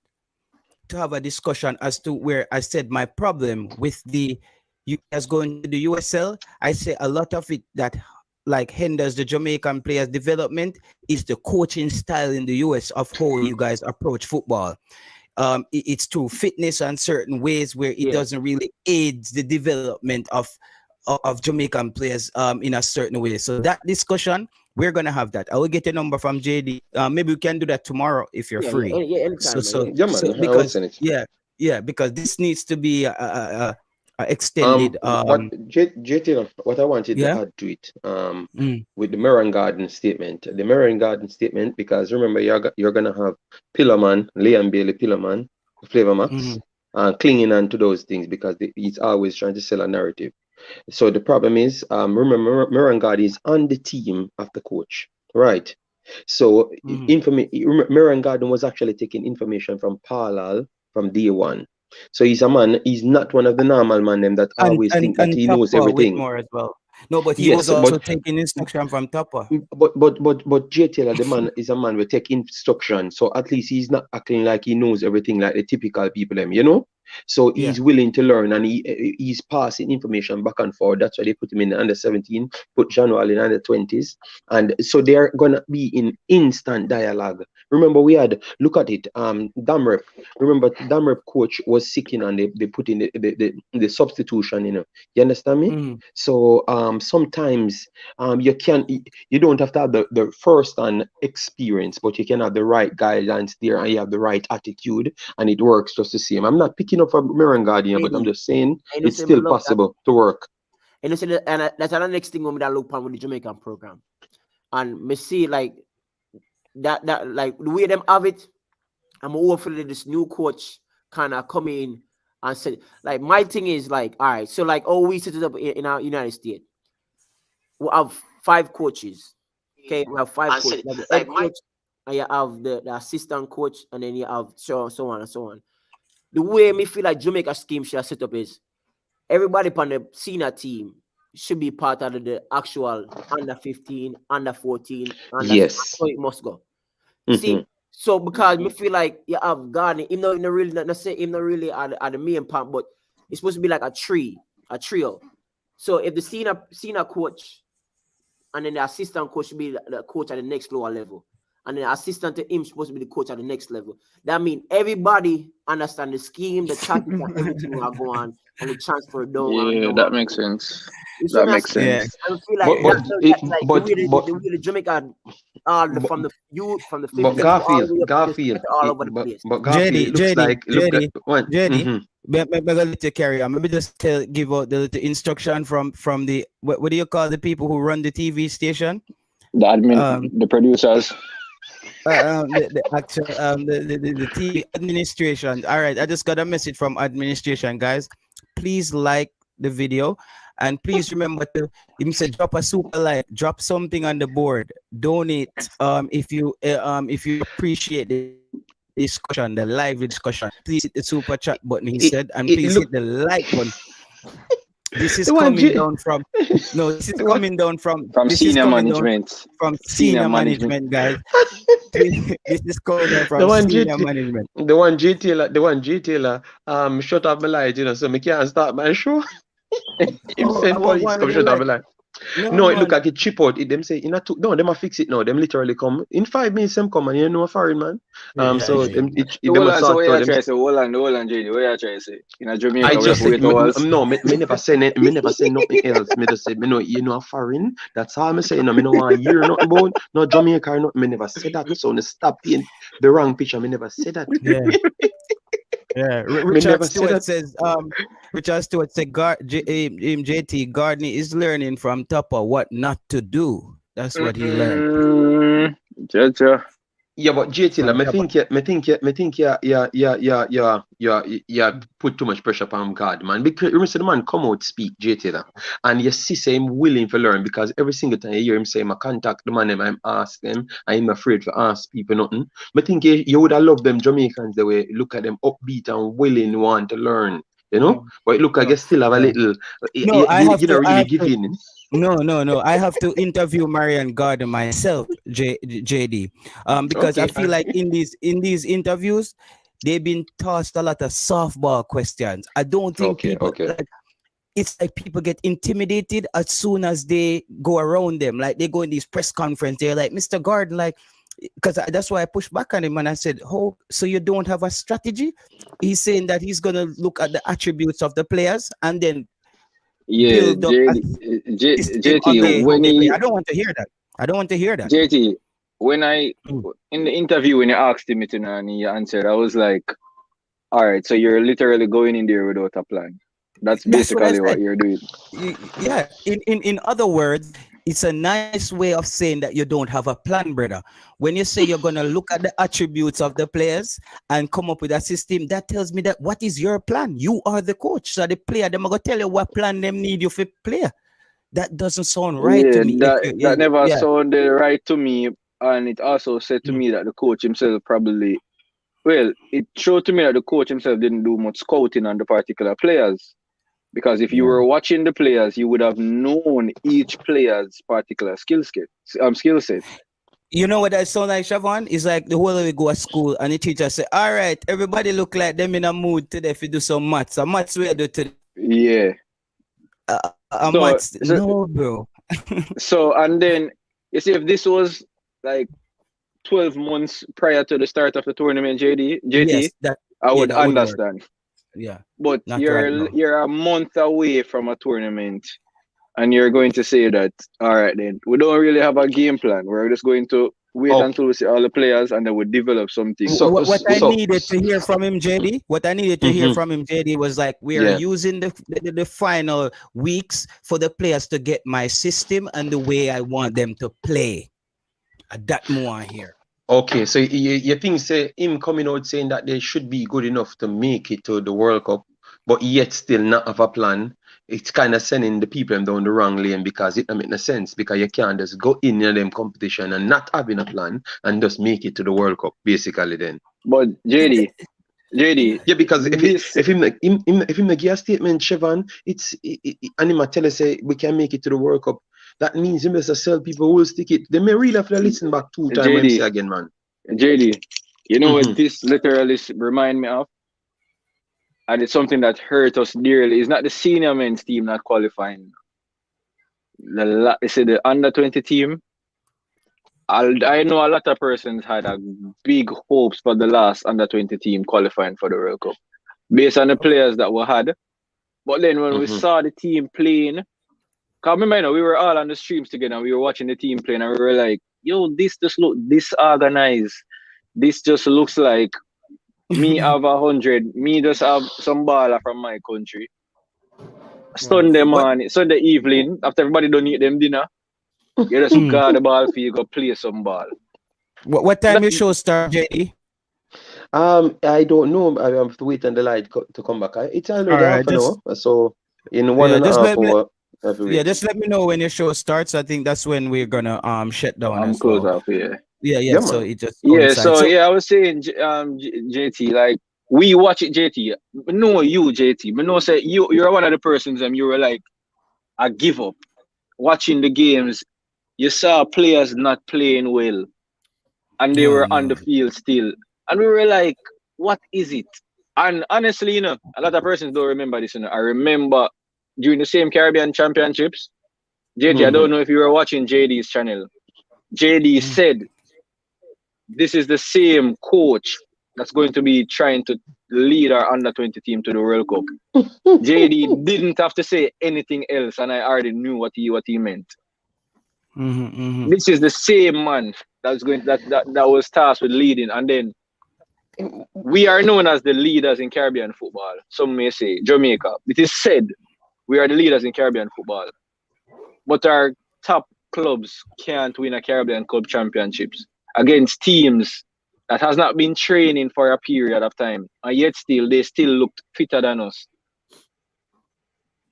to have a discussion as to where I said my problem with the you guys going to the USL. I say a lot of it that like hinders the Jamaican players' development is the coaching style in the US of how you guys approach football. It's through fitness and certain ways where it doesn't really aid the development of Jamaican players in a certain way. So that discussion, we're gonna have that. I will get a number from JD. Maybe we can do that tomorrow if you're free. Anytime, because this needs to be extended. JT, what I wanted to add to it, with the Mirren Garden statement, because remember you're gonna have Pillarman, Liam Bailey Pillarman, Flavor Max, clinging on to those things because he's always trying to sell a narrative. So the problem is, remember, Mirren Garden is on the team of the coach, right? So Mirren Garden was actually taking information from Parlal from day one. So he's not one of the normal man them that always think that he knows everything. More as well. No, but he was also taking instruction from Topper. But Jay Taylor, the man is a man will take instruction. So at least he's not acting like he knows everything like the typical people them, So he's willing to learn and he's passing information back and forth. That's why they put him in the under 17, put January in under 20s. And so they're gonna be in instant dialogue. Remember, look at it, Damrep. Remember, Damrep coach was sick and they put in the substitution, You understand me? So sometimes you don't have to have the first-hand experience, but you can have the right guidelines there and you have the right attitude and it works just the same. I'm not picking up for Mirren Guardian, but I'm just saying it's still possible to work. And that's another next thing when I look upon with the Jamaican program. And me see like that like the way them have it, I'm hopefully this new coach kind of come in and say, like, my thing is like, all right, so like, we set it up in our United States. We have 5 coaches. Okay, we have 5 coaches. Like coach, and you have the assistant coach, and then you have so on and so on. The way me feel like Jamaica scheme should set up is everybody on the senior team should be part of the actual under 15, under 14, yes. So it must go. See, so because me feel like you have Gardner, him not really at the main part, but it's supposed to be like a trio. So if the senior coach and then the assistant coach should be the coach at the next lower level, and the assistant to him supposed to be the coach at the next level. That means everybody understand the scheme, the tactics, and everything will go on, and the transfer down. Yeah, that makes sense. That makes sense. I feel like the way the Jamaica from the youth, from the 50s, Garfield, all over the place. But Garfield JD, Maybe let you carry on. Maybe just give out the instruction from the what do you call the people who run the TV station? The admin, the producers. The TV administration. All right, I just got a message from administration, guys. Please like the video, and please remember to drop a super like, drop something on the board, donate if you appreciate it. discussion, the live discussion. Please hit the super chat button, he It- said, and it please look- hit the like button. This is The one coming J- down from no, this is The one- coming down from From this is senior coming down management. from Senior senior management. management, guys. This is coming down The from one senior GT management. the one J Taylor, shut off my light, so me can't start my show. Him Oh, send what police one come with shut the off light? my light. No, No, it look man. like it chip out. Them say no, them a fix it now. Them literally come in 5 minutes. Them come and you know a foreign man. So them So them hold a on, so sort what out you them. try to say? Hold on, JD. What you try to say? In a Jamaica, I we have just to say wait a while. no. Me never say me never say nothing else. Me just say me know you know a foreign. That's all me say. No, me no want hear nothing about no Jamaica or nothing. Me never say that. So me stop paint the wrong picture. Me never say that. Yeah. Yeah, Me Richard never say Stewart that. says, Richard Stewart said, JT Gardner is learning from Tupper what not to do. That's what he learned. Jaja. Yeah, but JT, From me Tupper. think yeah, put too much pressure upon God, man. Because you see the man come out speak, JT, and you see say him willing to learn because every single time you hear him say, I contact the man, I'm ask them, I'm afraid to ask people nothing. I think you would have loved them Jamaicans the way look at them upbeat and willing, want to learn, you know. But look, I guess still have a little, No, I have you know, to. really give in. No. I have to interview Marian Gardner myself, JD, because I Okay. feel like in these interviews, they've been tossed a lot of softball questions. I don't think people like. It's like people get intimidated as soon as they go around them. Like they go in these press conference, they're like, Mr. Gordon, like, because that's why I pushed back on him and I said, "Oh, so you don't have a strategy?" He's saying that he's gonna look at the attributes of the players and then Yeah, build up a system on JT, how when they play. he I don't want to hear that. I don't want to hear that. JT, when I Mm. in the interview when you asked him it and he answered, I was like, all right, so you're literally going in there without a plan. That's That's what I basically what said. you're doing. Yeah. In other words, it's a nice way of saying that you don't have a plan, brother. When you say you're gonna look at the attributes of the players and come up with a system, that tells me that what is your plan? You are the coach, so the player them are gonna tell you what plan them need you for play. That doesn't sound right to me. That never sounded right to me, and it also said to me that the coach himself probably, well, it showed to me that the coach himself didn't do much scouting on the particular players, because if you were watching the players, you would have known each player's particular skill set. You know what that sound like, Siobhan? It's like the whole way we go to school and the teacher say, all right, everybody look like them in a mood today if you do some maths. A maths we do today. Yeah. Maths. No, bro. So, and then, you see, if this was like 12 months prior to the start of the tournament, JT, Yes, I would that would work. understand. Yeah. But Not right now. you're a month away from a tournament, and you're going to say that, all right, then we don't really have a game plan. We're just going to wait until we see all the players, and then we develop something. What I needed to hear from him, JD, was like, we are using the final weeks for the players to get my system and the way I want them to play. That more here. Okay, so you think say him coming out saying that they should be good enough to make it to the World Cup, but yet still not have a plan. It's kind of sending the people down the wrong lane because it don't make no sense, because you can't just go in them competition and not having a plan and just make it to the World Cup basically then. But JD, yeah, because if him give a statement, Siobhan, and him tell us say we can make it to the World Cup. That means you must sell people who will stick it. They may really have to listen back 2 times when say again, man. JD, you know what this literally remind me of? And it's something that hurt us dearly. It's not the senior men's team not qualifying. The under 20 team. I know a lot of persons had a big hopes for the last under 20 team qualifying for the World Cup based on the players that we had. But then when we saw the team playing, because remember, we were all on the streams together and we were watching the team playing and we were like, yo, this just look disorganized. This just looks like me have 100, me just have some baller from my country. Sunday evening, after everybody done eat them dinner, you just got the ball for you, go play some ball. What time your show start, JD? I don't know. I have to wait on the light to come back. It's already half an hour, so in 1.5 hours. Just let me know when your show starts. I think that's when we're gonna shut down. I'm close off, yeah. Yeah. Yeah, So man. it just Yeah, coincides. so So yeah, I was saying, JT, like we watch it, JT. Me know you, JT. Me know say you're one of the persons, and you were like, I give up watching the games. You saw players not playing well, and they oh were on no. the field still, and we were like, what is it? And honestly, a lot of persons don't remember this. I remember during the same Caribbean Championships, JT. I Mm-hmm. don't know if you were watching JD's channel. JD Mm. said this is the same coach that's going to be trying to lead our under 20 team to the World Cup. JD didn't have to say anything else, and I already knew what he meant. Mm-hmm. This is the same man that was tasked with leading, and then we are known as the leaders in Caribbean football. Some may say Jamaica. It is said we are the leaders in Caribbean football, but our top clubs can't win a Caribbean Cup championships against teams that has not been training for a period of time, and yet still they still looked fitter than us.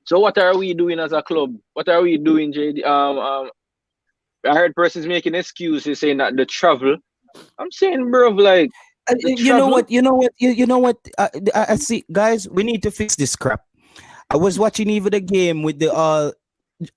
So what are we doing as a club? What are we doing, JD? I heard persons making excuses saying that the travel. I'm saying, bro, like the You know travel. what? You know what? I see, guys. We need to fix this crap. I was watching even the game with the all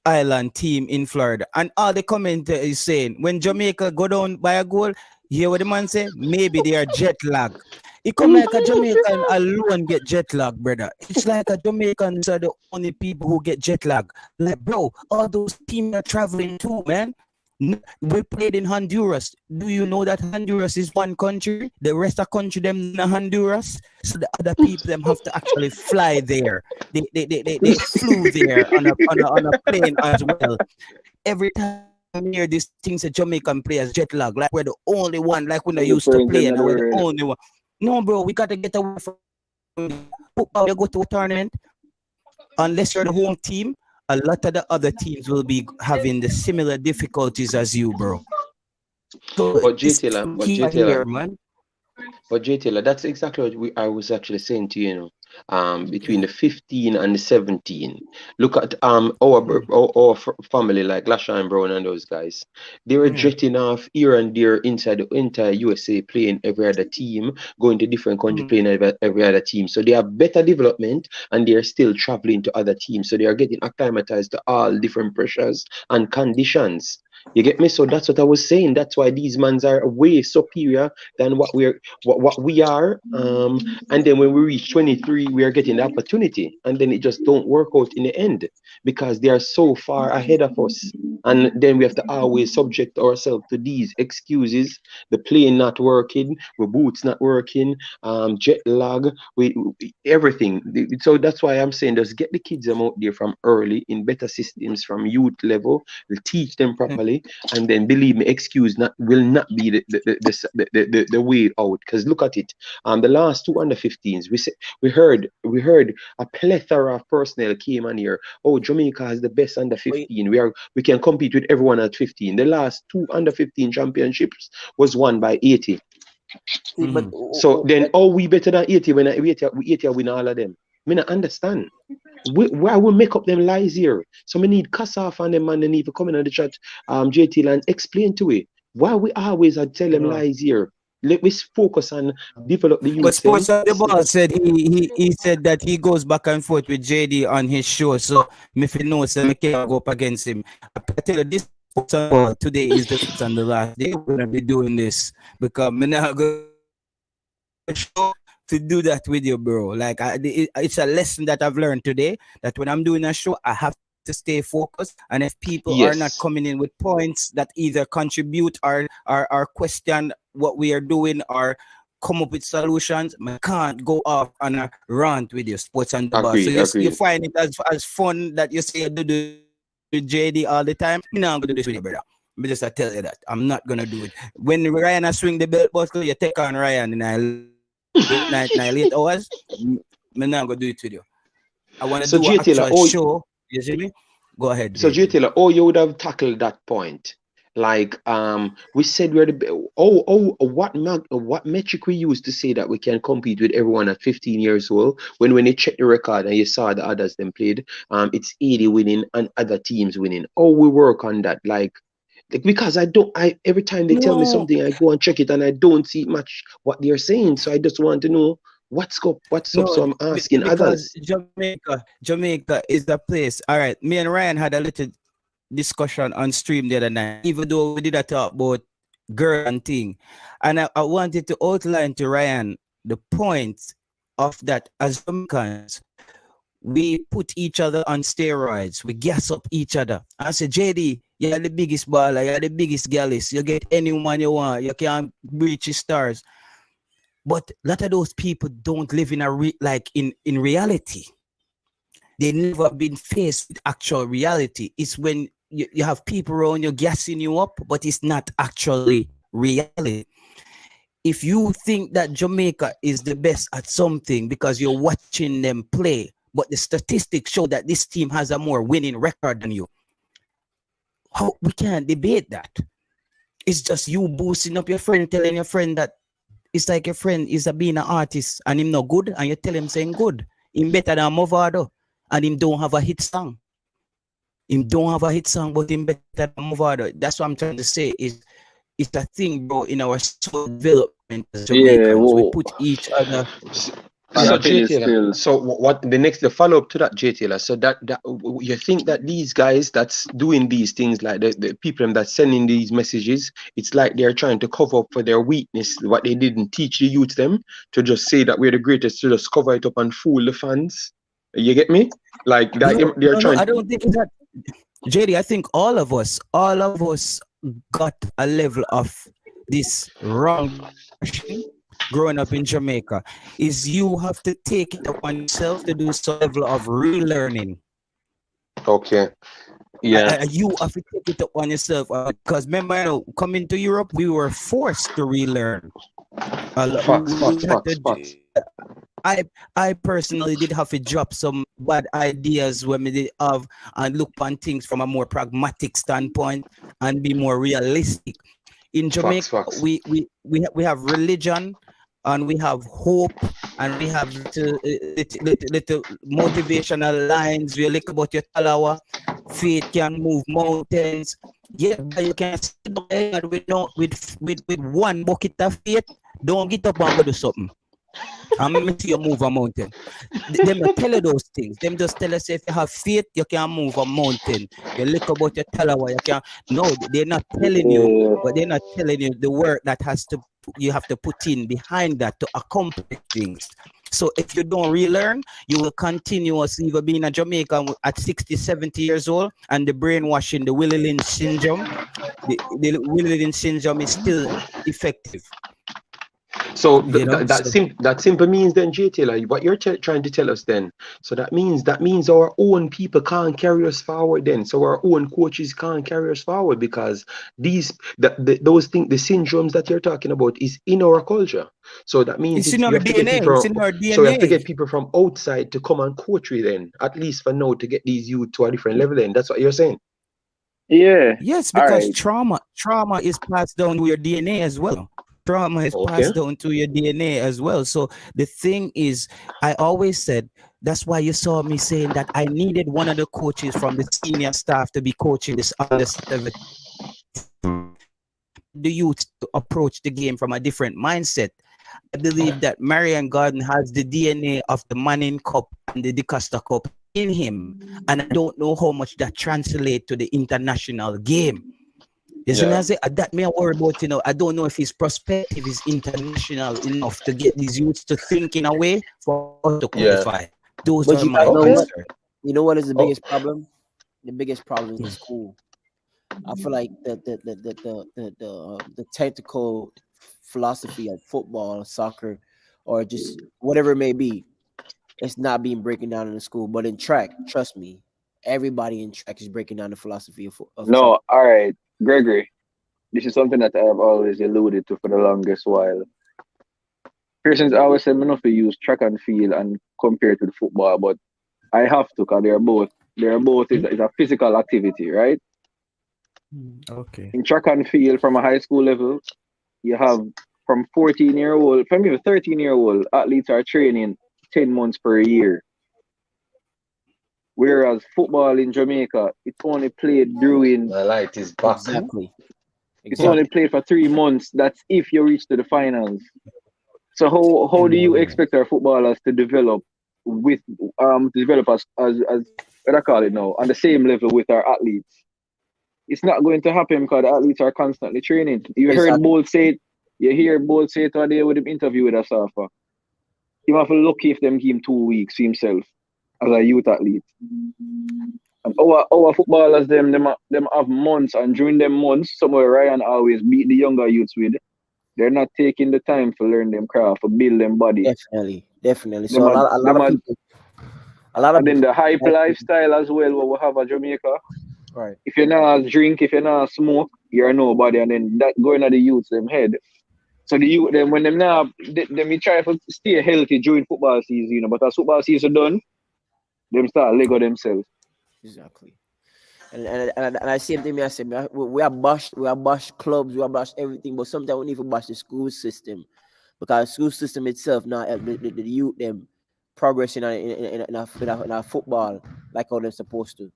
island team in Florida, and all the commenter is saying when Jamaica go down by a goal, you hear what the man say? Maybe they are jet lag. It come like a Jamaican alone get jet lag, brother. It's like a Jamaicans are the only people who get jet lag. Like, bro, all those teams are traveling too, man. We played in Honduras. Do you know that Honduras is one country? The rest of country them in Honduras. So the other people them have to actually fly there. They flew there on a plane as well. Every time I hear these things that Jamaican players jet lag, like we're the only one, like when I The used to prince play, in and the we're the world. only one. No, bro, we gotta get away from football. You go to a tournament, unless you're the home team, a lot of the other teams will be having the similar difficulties as you, bro. So But this JT, but key JT, here, man. But Jay Taylor, that's exactly what I was actually saying to you, between the 15 and the 17. Look at our family like Lashan Brown and those guys. They were Yeah. jetting off here and there inside the entire USA, playing every other team, going to different countries, playing every other team. So they have better development, and they are still traveling to other teams. So they are getting acclimatized to all different pressures and conditions. You get me? So that's what I was saying. That's why these mans are way superior than what we are. And then when we reach 23, we are getting the opportunity, and then it just don't work out in the end because they are so far ahead of us. And then we have to always subject ourselves to these excuses: the plane not working, the boots not working, jet lag, everything. So that's why I'm saying just get the kids them out there from early in better systems from youth level. We'll teach them properly, and then believe me, excuse will not be the way out. Because look at it, the last two under 15s, we heard a plethora of personnel came on here. Oh, Jamaica has the best under 15. We can compete with everyone at 15. The last two under 15 championships was won by 80. But So then, we better than 80 when 80 win all of them? Me not understand. Why we make up them lies here? So we need cuss off on them, and they need to come in on the chat, JT, and explain to it why we always tell them lies here. Let me focus on develop the But youth. Sports on the Ball said he said that he goes back and forth with JD on his show. So if he knows that I can't go up against him. I tell you this Sports on the Ball today is the first and the last day we're gonna be doing this because I'm not gonna show to do that with you, bro. Like it's a lesson that I've learned today that when I'm doing a show, I have to stay focused. And if people are not Yes, coming in with points that either contribute or question what we are doing or come up with solutions, I can't go off on a rant with your Sports on the Bus. So you agreed. find it as fun that you say you do with JD all the time. I'm not gonna do this with you, brother. Me just I tell you that I'm not gonna do it. When Ryan swing the belt buckle, you take on Ryan and I late hours. Me not gonna do it with you. I want to So do an JT, actual show. You see me? Go ahead, So JT. JT, you would have tackled that point. Like we said, we're what metric we use to say that we can compete with everyone at 15 years old? When you check the record and you saw the others them played, it's 80 winning and other teams winning. Oh, we work on that. Like Like, because I every time they tell me No, something, I go and check it and I don't see much what they're saying. So I just want to know what's up. no, So I'm asking because others. Jamaica is a place. All right, me and Ryan had a little discussion on stream the other night, even though we did a talk about girl and thing. And I wanted to outline to Ryan the point of that as Jamaicans, we put each other on steroids. We gas up each other. I said, JD, you're the biggest baller, you're the biggest gallus. You get anyone you want, you can reach the stars. But a lot of those people don't live in like in reality. They never been faced with actual reality. It's when you have people around you gassing you up, but it's not actually reality. If you think that Jamaica is the best at something because you're watching them play, but the statistics show that this team has a more winning record than you, we can't debate that. It's just you boosting up your friend, telling your friend that it's like your friend is being an artist and him not good, and you tell him saying good. Him better than Movado, and him don't have a hit song. Him don't have a hit song, but him better than Movado. That's what I'm trying to say. Is it's a thing, bro, in our soul development as Yeah, Jamaicans. We well, put each other. and So I think J it's Taylor, still so what the follow up to that, J Taylor? So that you think that these guys that's doing these things, like the people that's sending these messages, it's like they're trying to cover up for their weakness, what they didn't teach the youth them, to just say that we're the greatest, to just cover it up and fool the fans. You get me? Like that they're No, trying. I don't think that. JD, I think all of us got a level of this wrong growing up in Jamaica. Is you have to take it upon yourself to do some level of relearning. Okay. Yeah. You have to take it upon yourself because remember, coming to Europe, we were forced to relearn. We had to. Facts. I personally did have to drop some bad ideas when we did have and look on things from a more pragmatic standpoint and be more realistic. In Jamaica, Facts. we have religion and we have hope and we have little motivational lines. We look about your talawa. Faith can move mountains. Yeah, but you can sit down and with one bucket of faith. Don't get up and go do something. I'm meant to move a mountain. Them not tell you those things. Them just tell us if you have faith, you can move a mountain. You look about your talawa, you can. No, they're not telling you, but they're not telling you the work that you have to put in behind that to accomplish things. So if you don't relearn, you will continuously either being a Jamaican at 60, 70 years old, and the brainwashing, the Willie Lynch syndrome, the Willie Lynch syndrome is still effective. So So that simple means then, J Taylor, what you're trying to tell us then. So that means our own people can't carry us forward then. So our own coaches can't carry us forward because those things, the syndromes that you're talking about, is in our culture. So that means it's in you our have to get DNA. people. It's in our So you have to DNA. get people from outside to come and coach you then, at least for now, to get these youth to a different level. Then that's what you're saying. yeah. Yes, All because right. trauma is passed down to your DNA as well. Trauma is Okay. passed down to your DNA as well. So the thing is, I always said that's why you saw me saying that I needed one of the coaches from the senior staff to be coaching this under 17, the youth to approach the game from a different mindset. I believe that Marion Garden has the DNA of the Manning Cup and the DeCosta Cup in him, and I don't know how much that translates to the international game. Isn't that me I worry about? I don't know if his perspective is international enough to get these youths to think in a way for us to qualify. Those But are you my know what? concerns. You know what is the Oh. biggest problem? The biggest problem is the school. I feel like the technical philosophy of football, soccer, or just whatever it may be, it's not being breaking down in the school. But in track, trust me, everybody in track is breaking down the philosophy of track. No, all right, Gregory. This is something that I have always alluded to for the longest while. Persons always say me not to use track and field and compare it with football, but I have to because they're both is a physical activity, right? Okay. In track and field from a high school level, you have from 14-year-old, from even 13-year-old athletes are training 10 months per year. Whereas football in Jamaica, it's only played during, The light is back. Exactly. it's only played for 3 months. That's if you reach to the finals. So how do you expect our footballers to develop with develop as what I call it now on the same level with our athletes? It's not going to happen because the athletes are constantly training. You heard Exactly. Bolt say it, you hear Bolt say it today with him interview with Asafa. He might feel lucky if them give him 2 weeks to himself as a youth athlete. And our footballers them have months, and during them months, somewhere Ryan always beat the younger youths with. They're not taking the time to learn them craft, to build them body. Definitely. So Them a are, lot of people, a lot of and then the hype people, lifestyle as well what we have at Jamaica. right? If you're not drink, if you're not smoke, you're nobody, and then that going at the youths them head. So the youth them when them now them you try to stay healthy during football season, you know, but as football season done, them start Lego themselves. Exactly. And I same thing. I said we are bash clubs, we are bash everything, but sometimes we need to bash the school system because the school system itself now help the youth them progress in our football like how they're supposed to.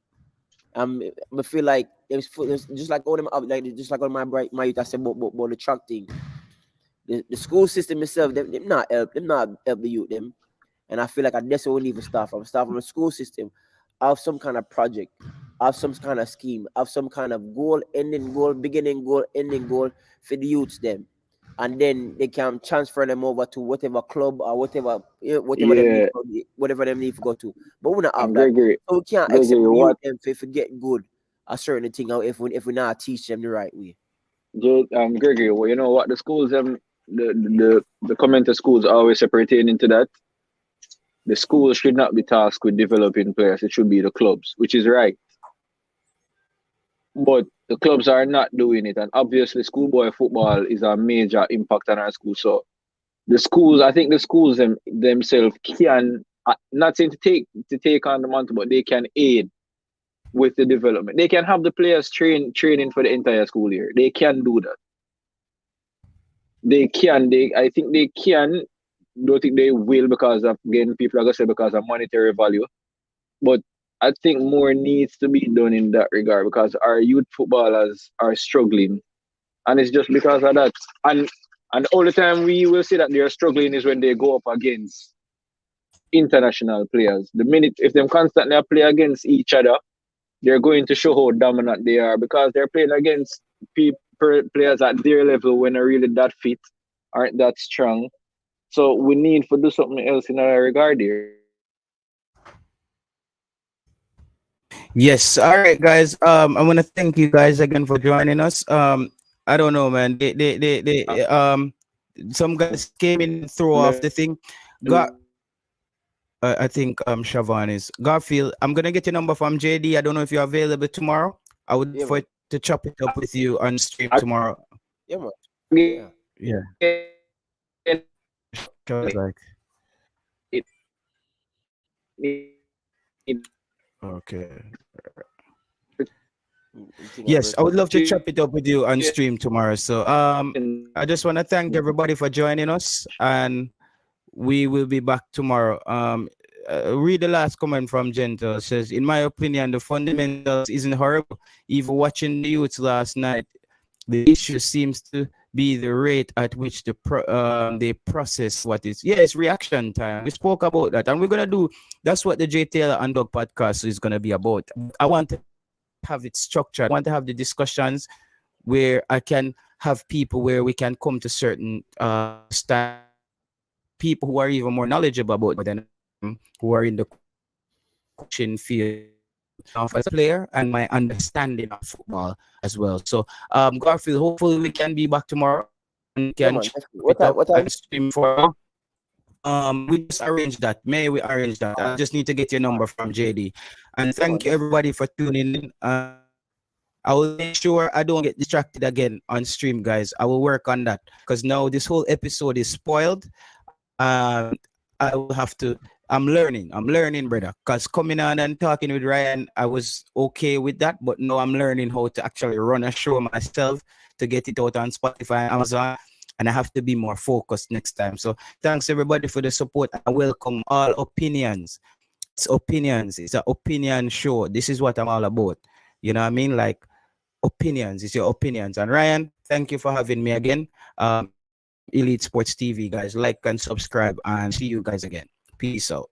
I feel like there's just like all them up like just like all my youth I said about the track thing. The school system itself them not help the youth them. And I feel like that's what we need to start from. Start from the school system, have some kind of project, have some kind of scheme, have some kind of goal, ending goal, beginning goal, ending goal for the youths them. And then they can transfer them over to whatever club or whatever Yeah, whatever them need to go to. But we not have and that. Gregory, So we can't accept Gregory, the youth what them if we get good a certain thing out if we not teach them the right way. Gregory, well, you know what the schools the commenter schools always separating into that. The schools should not be tasked with developing players. It should be the clubs, which is right. But the clubs are not doing it, and obviously, schoolboy football is a major impact on our school. So the schools, I think the schools themselves can not saying to take on the mantle, but they can aid with the development. They can have the players training for the entire school year. They can do that. They can. I think they can. Don't think they will because of again people are gonna say because of monetary value. But I think more needs to be done in that regard because our youth footballers are struggling, and it's just because of that. And all the time we will see that they are struggling is when they go up against international players. The minute if them constantly play against each other, they're going to show how dominant they are because they're playing against players at their level when they're really that fit, aren't that strong. So we need to do something else in that regard here. Yes. All right, guys. I want to thank you guys again for joining us. I don't know, man. Some guys came in and threw off the thing. Got I think Siobhan is Garfield. I'm gonna get your number from JD. I don't know if you're available tomorrow. I would Yeah, for man. to chop it up with you on stream I- tomorrow. Yeah, man. Yeah. Yeah. So it's like okay. Yes, I would love to chop it up with you on stream tomorrow. So I just want to thank everybody for joining us, and we will be back tomorrow. Read the last comment from Gentle. It says, in my opinion, the fundamentals isn't horrible. Even watching the youths last night, the issue seems to be the rate at which they process what is. Yeah, it's reaction time. We spoke about that, and we're gonna do. That's what the J Taylor and Dog podcast is gonna be about. I want to have it structured. I want to have the discussions where I can have people where we can come to certain people who are even more knowledgeable about than who are in the coaching field of as a player and my understanding of football as well. So Garfield, hopefully we can be back tomorrow and Yeah, can man. chop What it time? up What time? and stream for we just arrange that. May we arrange that? I just need to get your number from JD. And Yeah, man. thank you everybody for tuning in. I will make sure I don't get distracted again on stream, guys. I will work on that because now this whole episode is spoiled. I will have to. I'm learning. I'm learning, brother. Because coming on and talking with Ryan, I was okay with that, but now I'm learning how to actually run a show myself to get it out on Spotify and Amazon. And I have to be more focused next time. So thanks everybody for the support. I welcome all opinions. opinions. It's an opinion show. This is what I'm all about. You know what I mean? Like opinions. It's your opinions. And Ryan, thank you for having me again. Elite Sports TV, guys. Like and subscribe, and see you guys again. Peace out.